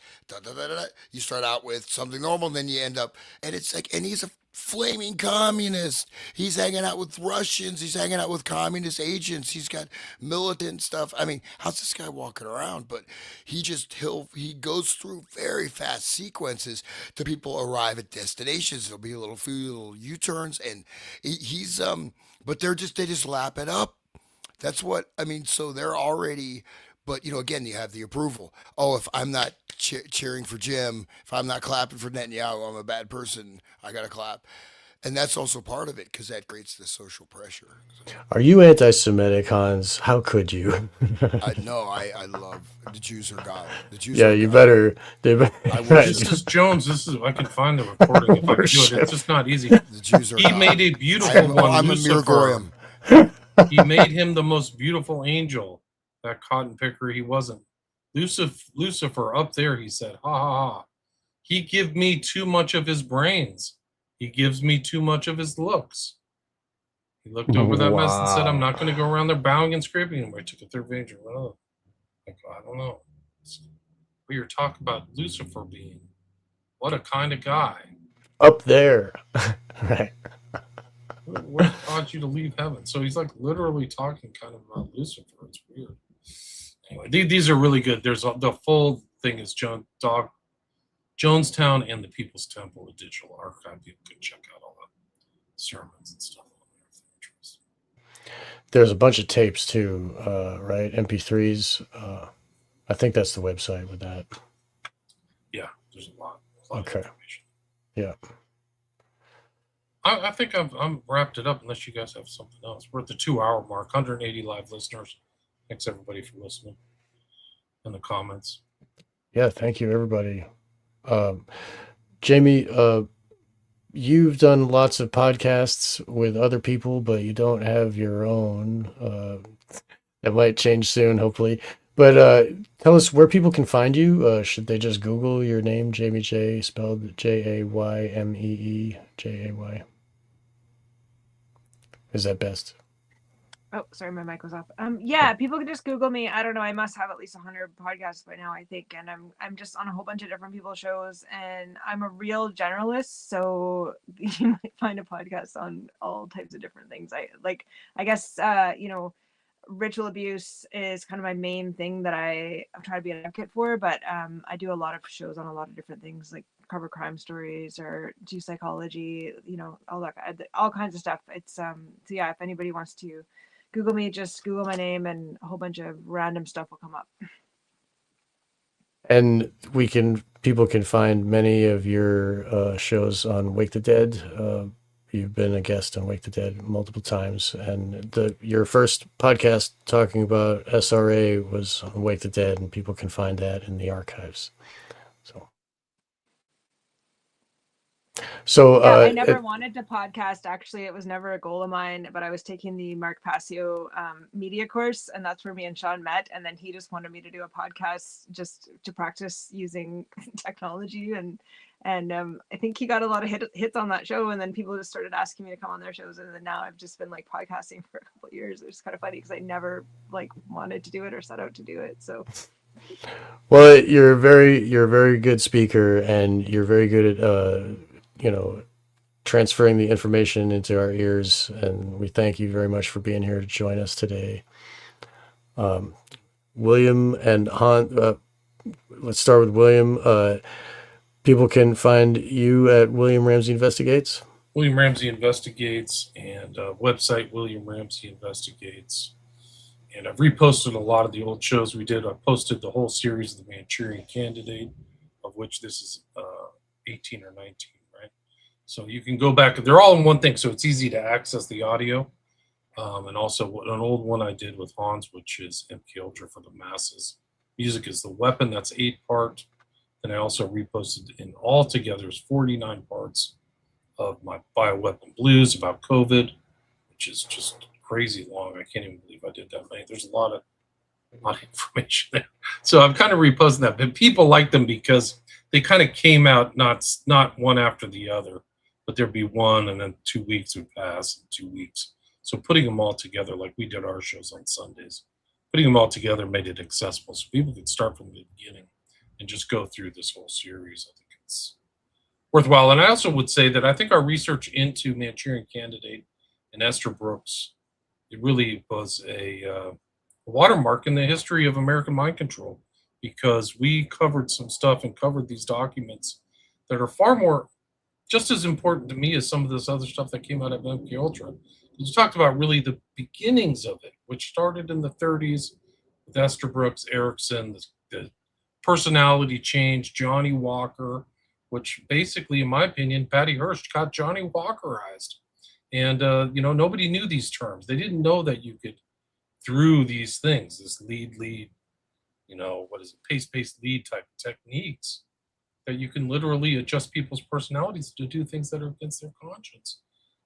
C: You start out with something normal, and then you end up, and it's like, and he's a flaming communist. He's hanging out with Russians. He's hanging out with communist agents. He's got militant stuff. I mean, how's this guy walking around? But he goes through very fast sequences to people arrive at destinations. There'll be a few little U-turns, and he's but they just lap it up. That's what I mean. So they're already. But again, you have the approval. Oh, if I'm not cheering for Jim, if I'm not clapping for Netanyahu, I'm a bad person. I gotta clap, and that's also part of it because that creates the social pressure. So,
A: are you anti-Semitic, Hans? How could you?
C: I love the Jews are God. The Jews.
A: Yeah,
C: are
A: you
C: God.
A: better.
D: This is Jones. I can find the recording if I can do it. It's just not easy.
C: The Jews are
D: He
C: God.
D: made a beautiful one.
C: I'm
D: Lucifer.
C: a Mirgorim.
D: He made him the most beautiful angel. That cotton picker, he wasn't. Lucifer up there, he said, ha ha ha. He give me too much of his brains. He gives me too much of his looks. He looked over that mess and said, I'm not going to go around there bowing and scraping him. I took a third page. I don't know. We were talking about Lucifer being what a kind of guy.
A: Up there. Right.
D: What caused you to leave heaven? So he's like literally talking kind of about Lucifer. It's weird. Anyway, these are really good. There's the full thing is Jonestown and the People's Temple, a digital archive. People can check out all the sermons and stuff on there if they're interested.
A: There's a bunch of tapes too, right? MP3s. I think that's the website with that.
D: Yeah, there's a lot of information.
A: Yeah.
D: I think I'm wrapped it up unless you guys have something else. We're at the 2-hour mark, 180 live listeners. Thanks everybody for listening and the comments.
A: Yeah, thank you everybody. Jamie, you've done lots of podcasts with other people, but you don't have your own. That might change soon, hopefully. But tell us where people can find you. Should they just Google your name, Jamie J, spelled Jaymee Jay? Is that best?
B: Oh, sorry, my mic was off. Yeah, people can just Google me. I don't know. I must have at least 100 podcasts by now, I think, and I'm just on a whole bunch of different people's shows, and I'm a real generalist, so you might find a podcast on all types of different things. I guess ritual abuse is kind of my main thing that I'm trying to be an advocate for, but I do a lot of shows on a lot of different things, like cover crime stories or do psychology, all kinds of stuff. It's so yeah, if anybody wants to Google me, just Google my name and a whole bunch of random stuff will come up.
A: And people can find many of your shows on Wake the Dead. You've been a guest on Wake the Dead multiple times, and your first podcast talking about SRA was on Wake the Dead, and people can find that in the archives. So
B: yeah, I never wanted to podcast. Actually, it was never a goal of mine, but I was taking the Mark Passio media course, and that's where me and Sean met. And then he just wanted me to do a podcast just to practice using technology. And I think he got a lot of hits on that show. And then people just started asking me to come on their shows. And then now I've just been like podcasting for a couple of years. It's kind of funny because I never wanted to do it or set out to do it. So.
A: Well, you're a very good speaker, and you're very good at transferring the information into our ears, and we thank you very much for being here to join us today. William and Han, let's start with William. People can find you at William Ramsey Investigates.
D: William Ramsey Investigates, and website William Ramsey Investigates. And I've reposted a lot of the old shows we did. I posted the whole series of the Manchurian Candidate, of which this is 18 or 19. So you can go back. They're all in one thing, so it's easy to access the audio. And also an old one I did with Hans, which is MK Ultra for the Masses. Music is the Weapon. That's 8-part. And I also reposted in all together is 49 parts of my Bioweapon Blues about COVID, which is just crazy long. I can't even believe I did that many. There's a lot of information there. So I'm kind of reposting that. But people like them because they kind of came out not one after the other. But there'd be one, and then 2 weeks would pass, and 2 weeks. So putting them all together, like we did our shows on Sundays, putting them all together made it accessible, so people could start from the beginning and just go through this whole series. I think it's worthwhile. And I also would say that I think our research into Manchurian Candidate and Esther Brooks, it really was a watermark in the history of American mind control, because we covered some stuff and covered these documents that are far more just as important to me as some of this other stuff that came out of MK Ultra. You talked about really the beginnings of it, which started in the 30s with Esther Brooks, Erickson, the personality change, Johnny Walker, which basically, in my opinion, Patty Hearst got Johnny Walkerized. And, nobody knew these terms. They didn't know that you could, through these things, this lead, pace lead type techniques, that you can literally adjust people's personalities to do things that are against their conscience,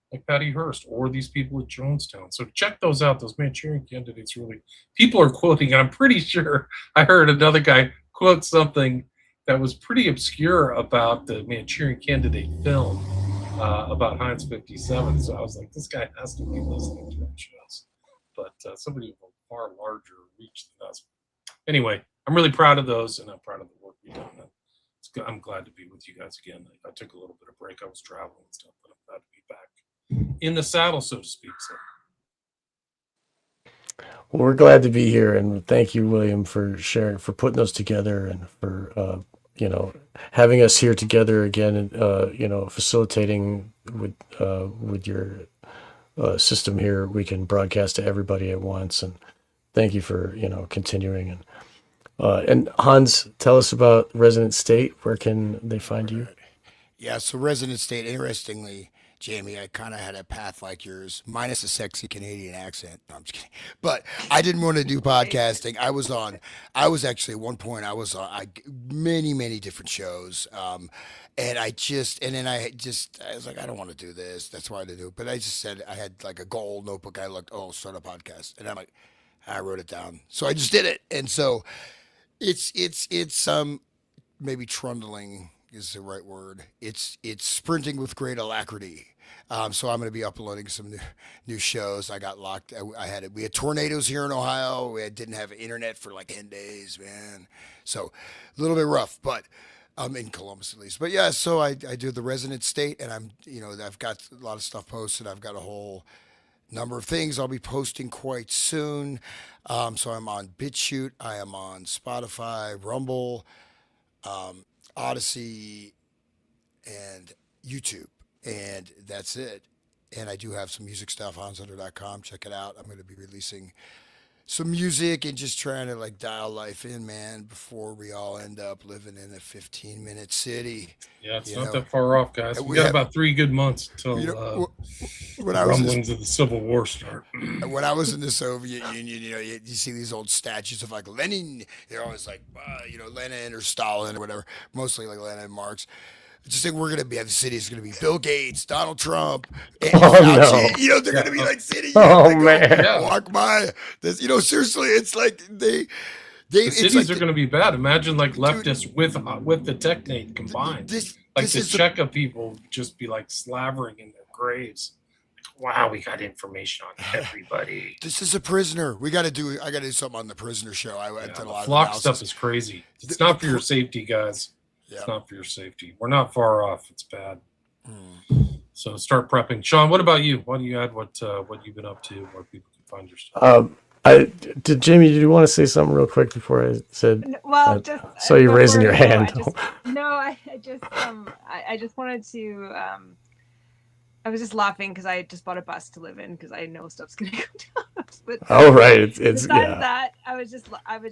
D: like Patty Hearst or these people at Jonestown. So check those out. Those Manchurian Candidates really, people are quoting, and I'm pretty sure I heard another guy quote something that was pretty obscure about the Manchurian Candidate film about Heinz 57. So I was like, this guy has to be listening to our shows. But somebody with a far larger reach than us. Anyway, I'm really proud of those, and I'm proud of the work we've done. I'm glad to be with you guys again. I took a little bit of break. I was traveling and stuff, but I'm glad to be back in the saddle, so to speak. So.
A: Well, we're glad to be here, and thank you, William, for sharing, for putting those together, and for having us here together again, and facilitating with your system here. We can broadcast to everybody at once, and thank you for continuing. And Hans, tell us about Resonant State. Where can they find you?
C: Yeah, so Resonant State, interestingly, Jamie, I kind of had a path like yours, minus a sexy Canadian accent. No, I'm just kidding. But I didn't want to do podcasting. I was actually at one point, I was on many, many different shows. And I was like, I don't want to do this. That's why I didn't do it. But I just said, I had like a goal notebook. I looked, start a podcast. And I'm like, I wrote it down. So I just did it. And so it's maybe trundling is the right word. It's sprinting with great alacrity. So I'm going to be uploading some new shows. I got locked. We had tornadoes here in Ohio. Didn't have internet for like 10 days, man. So a little bit rough, but in Columbus at least. But yeah, so I do the Resonant State, and I've got a lot of stuff posted. I've got a whole number of things I'll be posting quite soon. So I'm on BitChute. I am on Spotify, Rumble, Odyssey, and YouTube, and that's it. And I do have some music stuff, hansunder.com. Check it out. I'm going to be releasing some music and just trying to like dial life in, man, before we all end up living in a 15-minute city.
D: Yeah, it's not that far off, guys. We got about 3 good months until rumblings of the Civil War start.
C: When I was in the Soviet Union, you see these old statues of like Lenin. They're always like, Lenin or Stalin or whatever. Mostly like Lenin and Marx. I just think we're going to be, the city's going to be Bill Gates, Donald Trump, and Fauci.
A: No.
C: They're going to be like sitting
A: man.
C: walk by this, seriously, it's like the
D: cities are going to be bad. Imagine like leftists with the technate combined. The Cheka people just be like slavering in their graves. Wow, we got information on everybody.
C: This is a prisoner. I got to do something on the prisoner show. I did a lot of
D: flock stuff is crazy. It's not for your safety, guys. Yeah. It's not for your safety. We're not far off. It's bad. So start prepping. Sean, what about you? Why don't you add what you've been up to, where people can find your stuff?
A: Jamie, did you want to say something real quick before I said?
B: Well,
A: so you raising your hand.
B: I just wanted to. I was just laughing because I just bought a bus to live in because I know stuff's gonna go down. But
A: right. It's
B: that I was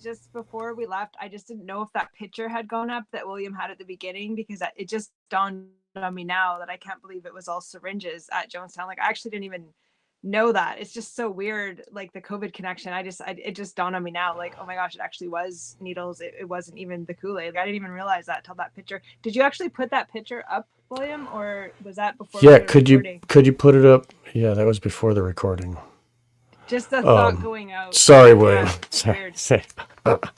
B: just before we left, I just didn't know if that picture had gone up that William had at the beginning, because it just dawned on me now that I can't believe it was all syringes at Jonestown. Like I actually didn't even know that. It's just so weird, like the COVID connection. It just dawned on me now, like, oh my gosh, it actually was needles. It wasn't even the Kool-Aid. I didn't even realize that till that picture. Did you actually put that picture up, William, or was that before?
A: Yeah, could you put it up? Yeah, that was before the recording.
B: Just the thought going out.
A: Sorry, William. Sorry. But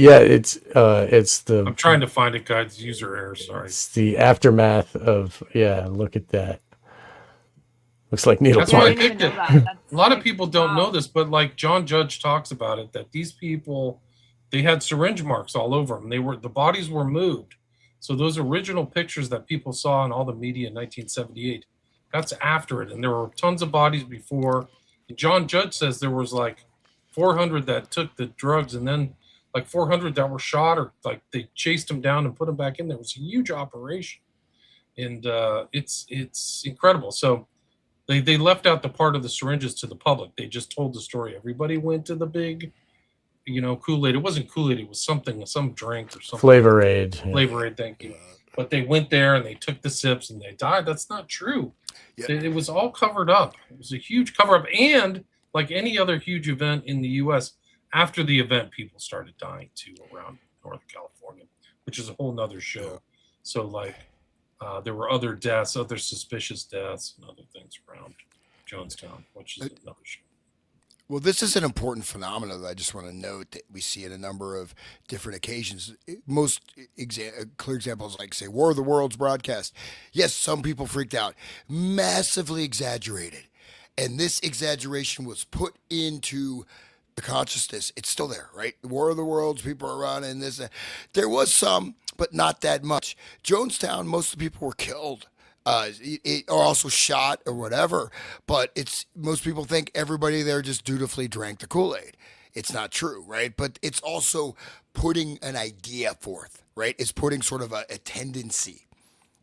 A: yeah, it's the.
D: I'm trying to find it, guys. User error. Sorry.
A: It's the aftermath of. Yeah, look at that. Looks like needle
D: That's
A: porn.
D: why I picked it. A lot of people don't know this, but like John Judge talks about it, that these people, they had syringe marks all over them. The bodies were moved. So those original pictures that people saw in all the media in 1978, that's after it. And there were tons of bodies before. And John Judge says there was like 400 that took the drugs, and then like 400 that were shot, or like they chased them down and put them back in there. It was a huge operation. And it's incredible. So they left out the part of the syringes to the public. They just told the story. Everybody went to the big, Kool-Aid. It wasn't Kool-Aid. It was some drink or something.
A: Flavor Aid.
D: Flavor Aid, thank you. But they went there and they took the sips and they died. That's not true. Yeah. It was all covered up. It was a huge cover-up. And like any other huge event in the U.S., after the event, people started dying too around Northern California, which is a whole nother show. So like, there were other deaths, other suspicious deaths, and other things around Jonestown, which is another show.
C: Well, this is an important phenomenon that I just want to note that we see in a number of different occasions. Most clear examples, like, say, War of the Worlds broadcast. Yes, some people freaked out. Massively exaggerated. And this exaggeration was put into the consciousness. It's still there, right? War of the Worlds, people are running this. There was some, but not that much. Jonestown, most of the people were killed. or also shot or whatever. But it's most people think everybody there just dutifully drank the Kool-Aid. It's not true, right? But it's also putting an idea forth, right? It's putting sort of a tendency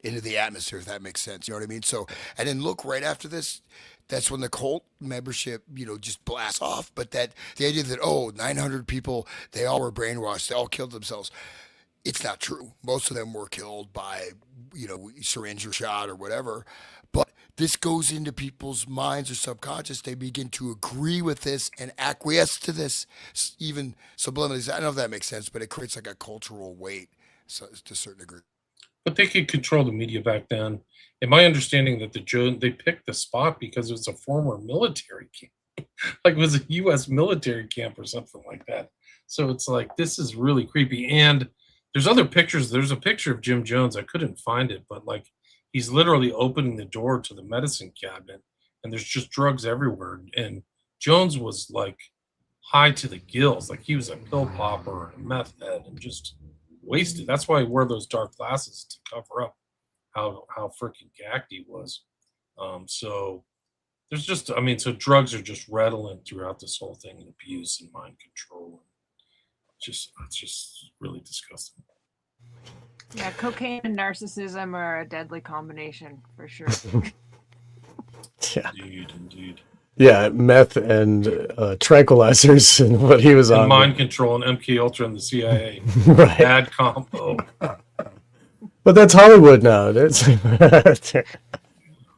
C: into the atmosphere, if that makes sense. You know what I mean? So, and then look right after this, that's when the cult membership, just blasts off. But that the idea that, 900 people, they all were brainwashed, they all killed themselves. It's not true. Most of them were killed by, syringe or shot or whatever. But this goes into people's minds or subconscious. They begin to agree with this and acquiesce to this, even subliminally. I don't know if that makes sense, but it creates like a cultural weight, so, to a certain degree.
D: But they could control the media back then. And my understanding that they picked the spot because it was a former military camp, like it was a U.S. military camp or something like that. So it's like, this is really creepy. And there's other pictures. There's a picture of Jim Jones. I couldn't find it, but like he's literally opening the door to the medicine cabinet, and there's just drugs everywhere. And Jones was like high to the gills, like he was a pill popper and a meth head, and just wasted. That's why he wore those dark glasses to cover up how freaking gacked he was. So there's just, so drugs are just redolent throughout this whole thing, and abuse and mind control. It's just really disgusting.
B: Yeah, cocaine and narcissism are a deadly combination for sure.
A: Yeah.
D: Indeed.
A: Yeah, meth and tranquilizers and what he was on.
D: Mind control and MK Ultra and the CIA.
A: Right.
D: Bad combo.
A: But that's Hollywood now.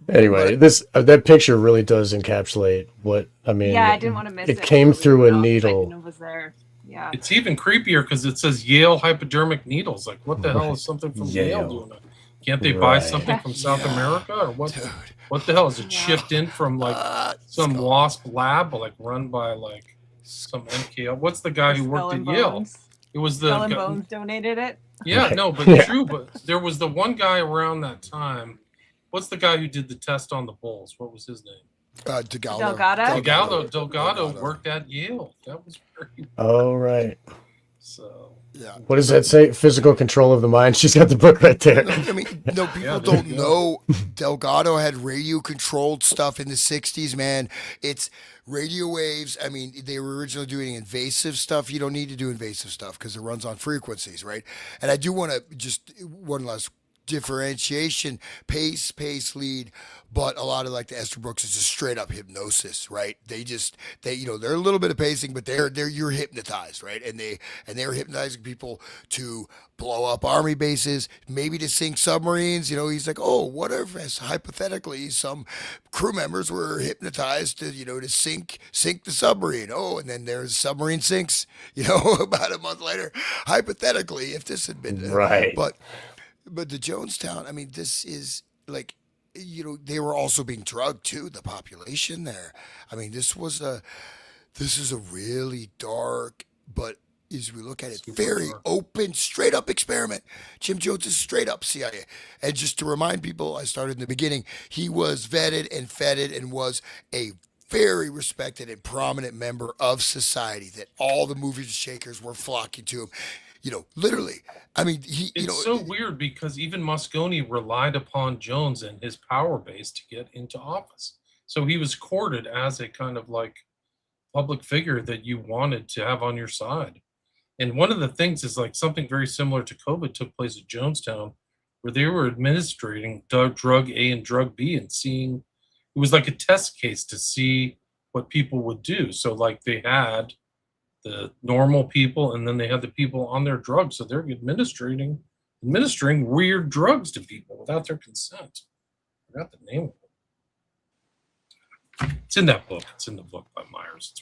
A: Anyway, that picture really does encapsulate what
B: Yeah, I didn't want to miss it.
A: It came through a needle.
B: Was there. Yeah.
D: It's even creepier because it says Yale hypodermic needles. Like, what the hell is something from Yale doing that? Can't they buy something from South America or what?
C: Dude.
D: What the hell is it shipped in from like some WASP lab, like run by like some MKL? What's the guy who worked at Yale? It was the
B: Skull and Bones donated it.
D: Yeah,
A: Right.
D: no, but
A: Yeah.
D: true. But there was the one guy around that time. What's the guy who did the test on the bulls? What was his name? Delgado worked at Yale. That was very.
A: Oh, right.
D: So
C: yeah.
A: What does that say? Physical control of the mind. She's got the book right there.
C: People don't know Delgado had radio controlled stuff in the 60s, man. It's radio waves. They were originally doing invasive stuff. You don't need to do invasive stuff because it runs on frequencies, right? And I do want to just one last differentiation, pace, lead, but a lot of like the Esther Brooks is just straight up hypnosis, right? They're a little bit of pacing, but you're hypnotized, right? And they're hypnotizing people to blow up army bases, maybe to sink submarines. He's like, what if hypothetically some crew members were hypnotized to sink the submarine? And then their submarine sinks, about a month later, hypothetically, if this had been
A: right.
C: But the Jonestown, this is like, they were also being drugged too, the population there. This is a really dark, but as we look at it, very open, straight up experiment. Jim Jones is straight up CIA. And just to remind people, I started in the beginning, he was vetted and feted and was a very respected and prominent member of society, that all the movie shakers were flocking to him. Literally.
D: It's so weird because even Moscone relied upon Jones and his power base to get into office. So he was courted as a kind of like public figure that you wanted to have on your side. And one of the things is like something very similar to COVID took place at Jonestown, where they were administering drug A and drug B and seeing, it was like a test case to see what people would do. So like they had the normal people, and then they had the people on their drugs. So they're administering weird drugs to people without their consent. I forgot the name of it. It's in that book. It's in the book by Myers.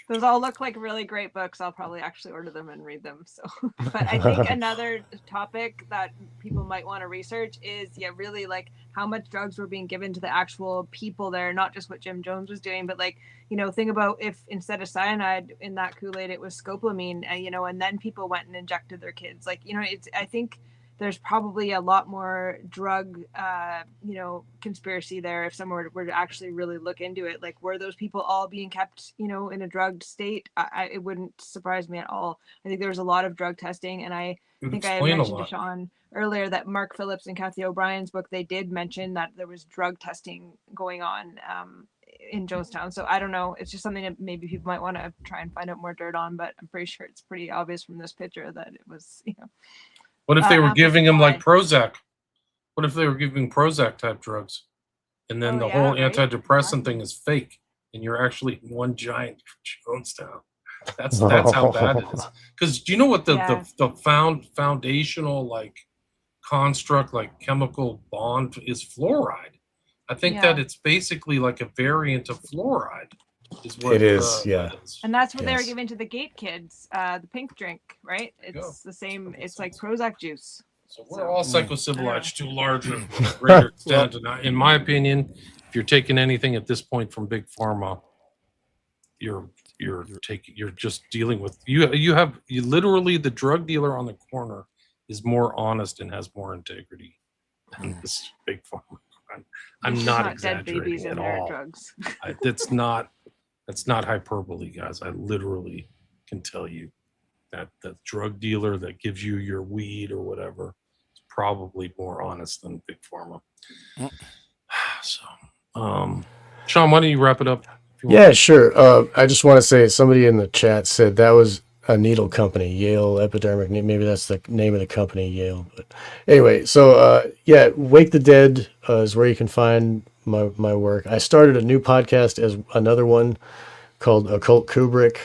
B: Those all look like really great books. I'll probably actually order them and read them. So, but I think another topic that people might want to research is, really like how much drugs were being given to the actual people there, not just what Jim Jones was doing, but like, think about if instead of cyanide in that Kool-Aid, it was scopolamine, and then people went and injected their kids. Like, I think there's probably a lot more drug, conspiracy there if someone were to actually really look into it. Like, were those people all being kept, in a drugged state? It wouldn't surprise me at all. I think there was a lot of drug testing, and I think I had mentioned to Sean earlier that Mark Phillips and Kathy O'Brien's book, they did mention that there was drug testing going on in Jonestown. So I don't know. It's just something that maybe people might want to try and find out more dirt on, but I'm pretty sure it's pretty obvious from this picture that it was,
D: What if they were giving him like Prozac? What if they were giving Prozac type drugs? And then the whole antidepressant thing is fake, and you're actually one giant Jonestown. That's how bad it is. Because do you know what the foundational like construct, like chemical bond is? Fluoride. I think that it's basically like a variant of fluoride. Is what
A: it is,
D: that is.
B: And that's what they were giving to the gate kids, the pink drink, right? It's the same. It's like Prozac juice.
D: So we're all psycho-civilized to a larger, greater extent. And in my opinion, if you're taking anything at this point from Big Pharma, you're just dealing with you literally the drug dealer on the corner is more honest and has more integrity than this Big Pharma. I'm not exaggerating at all.
B: Drugs.
D: That's not hyperbole, guys. I literally can tell you that the drug dealer that gives you your weed or whatever is probably more honest than Big Pharma. So, Sean, why don't you wrap it up?
A: Yeah, sure. I just want to say, somebody in the chat said that was a needle company, Yale Epidermic. Maybe that's the name of the company, Yale. But anyway, so Wake the Dead is where you can find my work. I started a new podcast as another one called Occult Kubrick,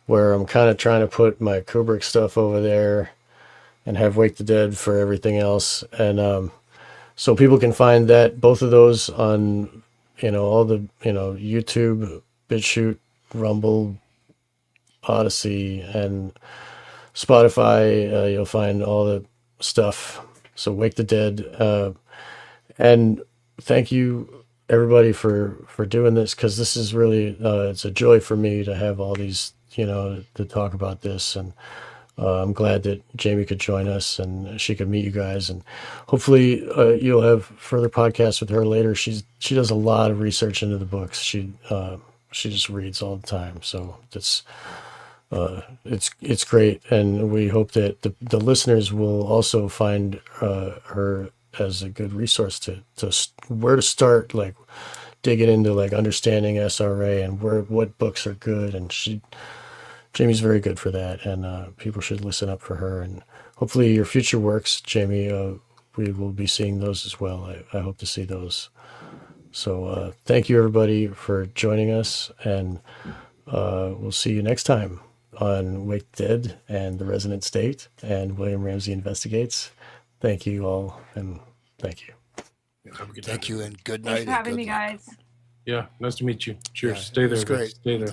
A: where I'm kind of trying to put my Kubrick stuff over there and have Wake the Dead for everything else. And so people can find that, both of those on, all the, YouTube, BitChute, Rumble, Odyssey, and Spotify. You'll find all the stuff. So Wake the Dead. And thank you, everybody, for doing this, because this is really, it's a joy for me to have all these, to talk about this. And I'm glad that Jamie could join us and she could meet you guys. And hopefully you'll have further podcasts with her later. She does a lot of research into the books. She just reads all the time. So it's great. And we hope that the listeners will also find her as a good resource to where to start, like digging into like understanding SRA and what books are good. And Jamie's very good for that, and people should listen up for her. And hopefully your future works, Jamie, we will be seeing those as well. I hope to see those. So thank you, everybody, for joining us, and we'll see you next time on Wake the Dead and the Resonant State and William Ramsey Investigates. Thank you all, and thank you.
C: Thank you, and good night.
B: Thanks for having me, guys.
D: Yeah, nice to meet you. Cheers. Stay there.
C: Great.
D: Stay there.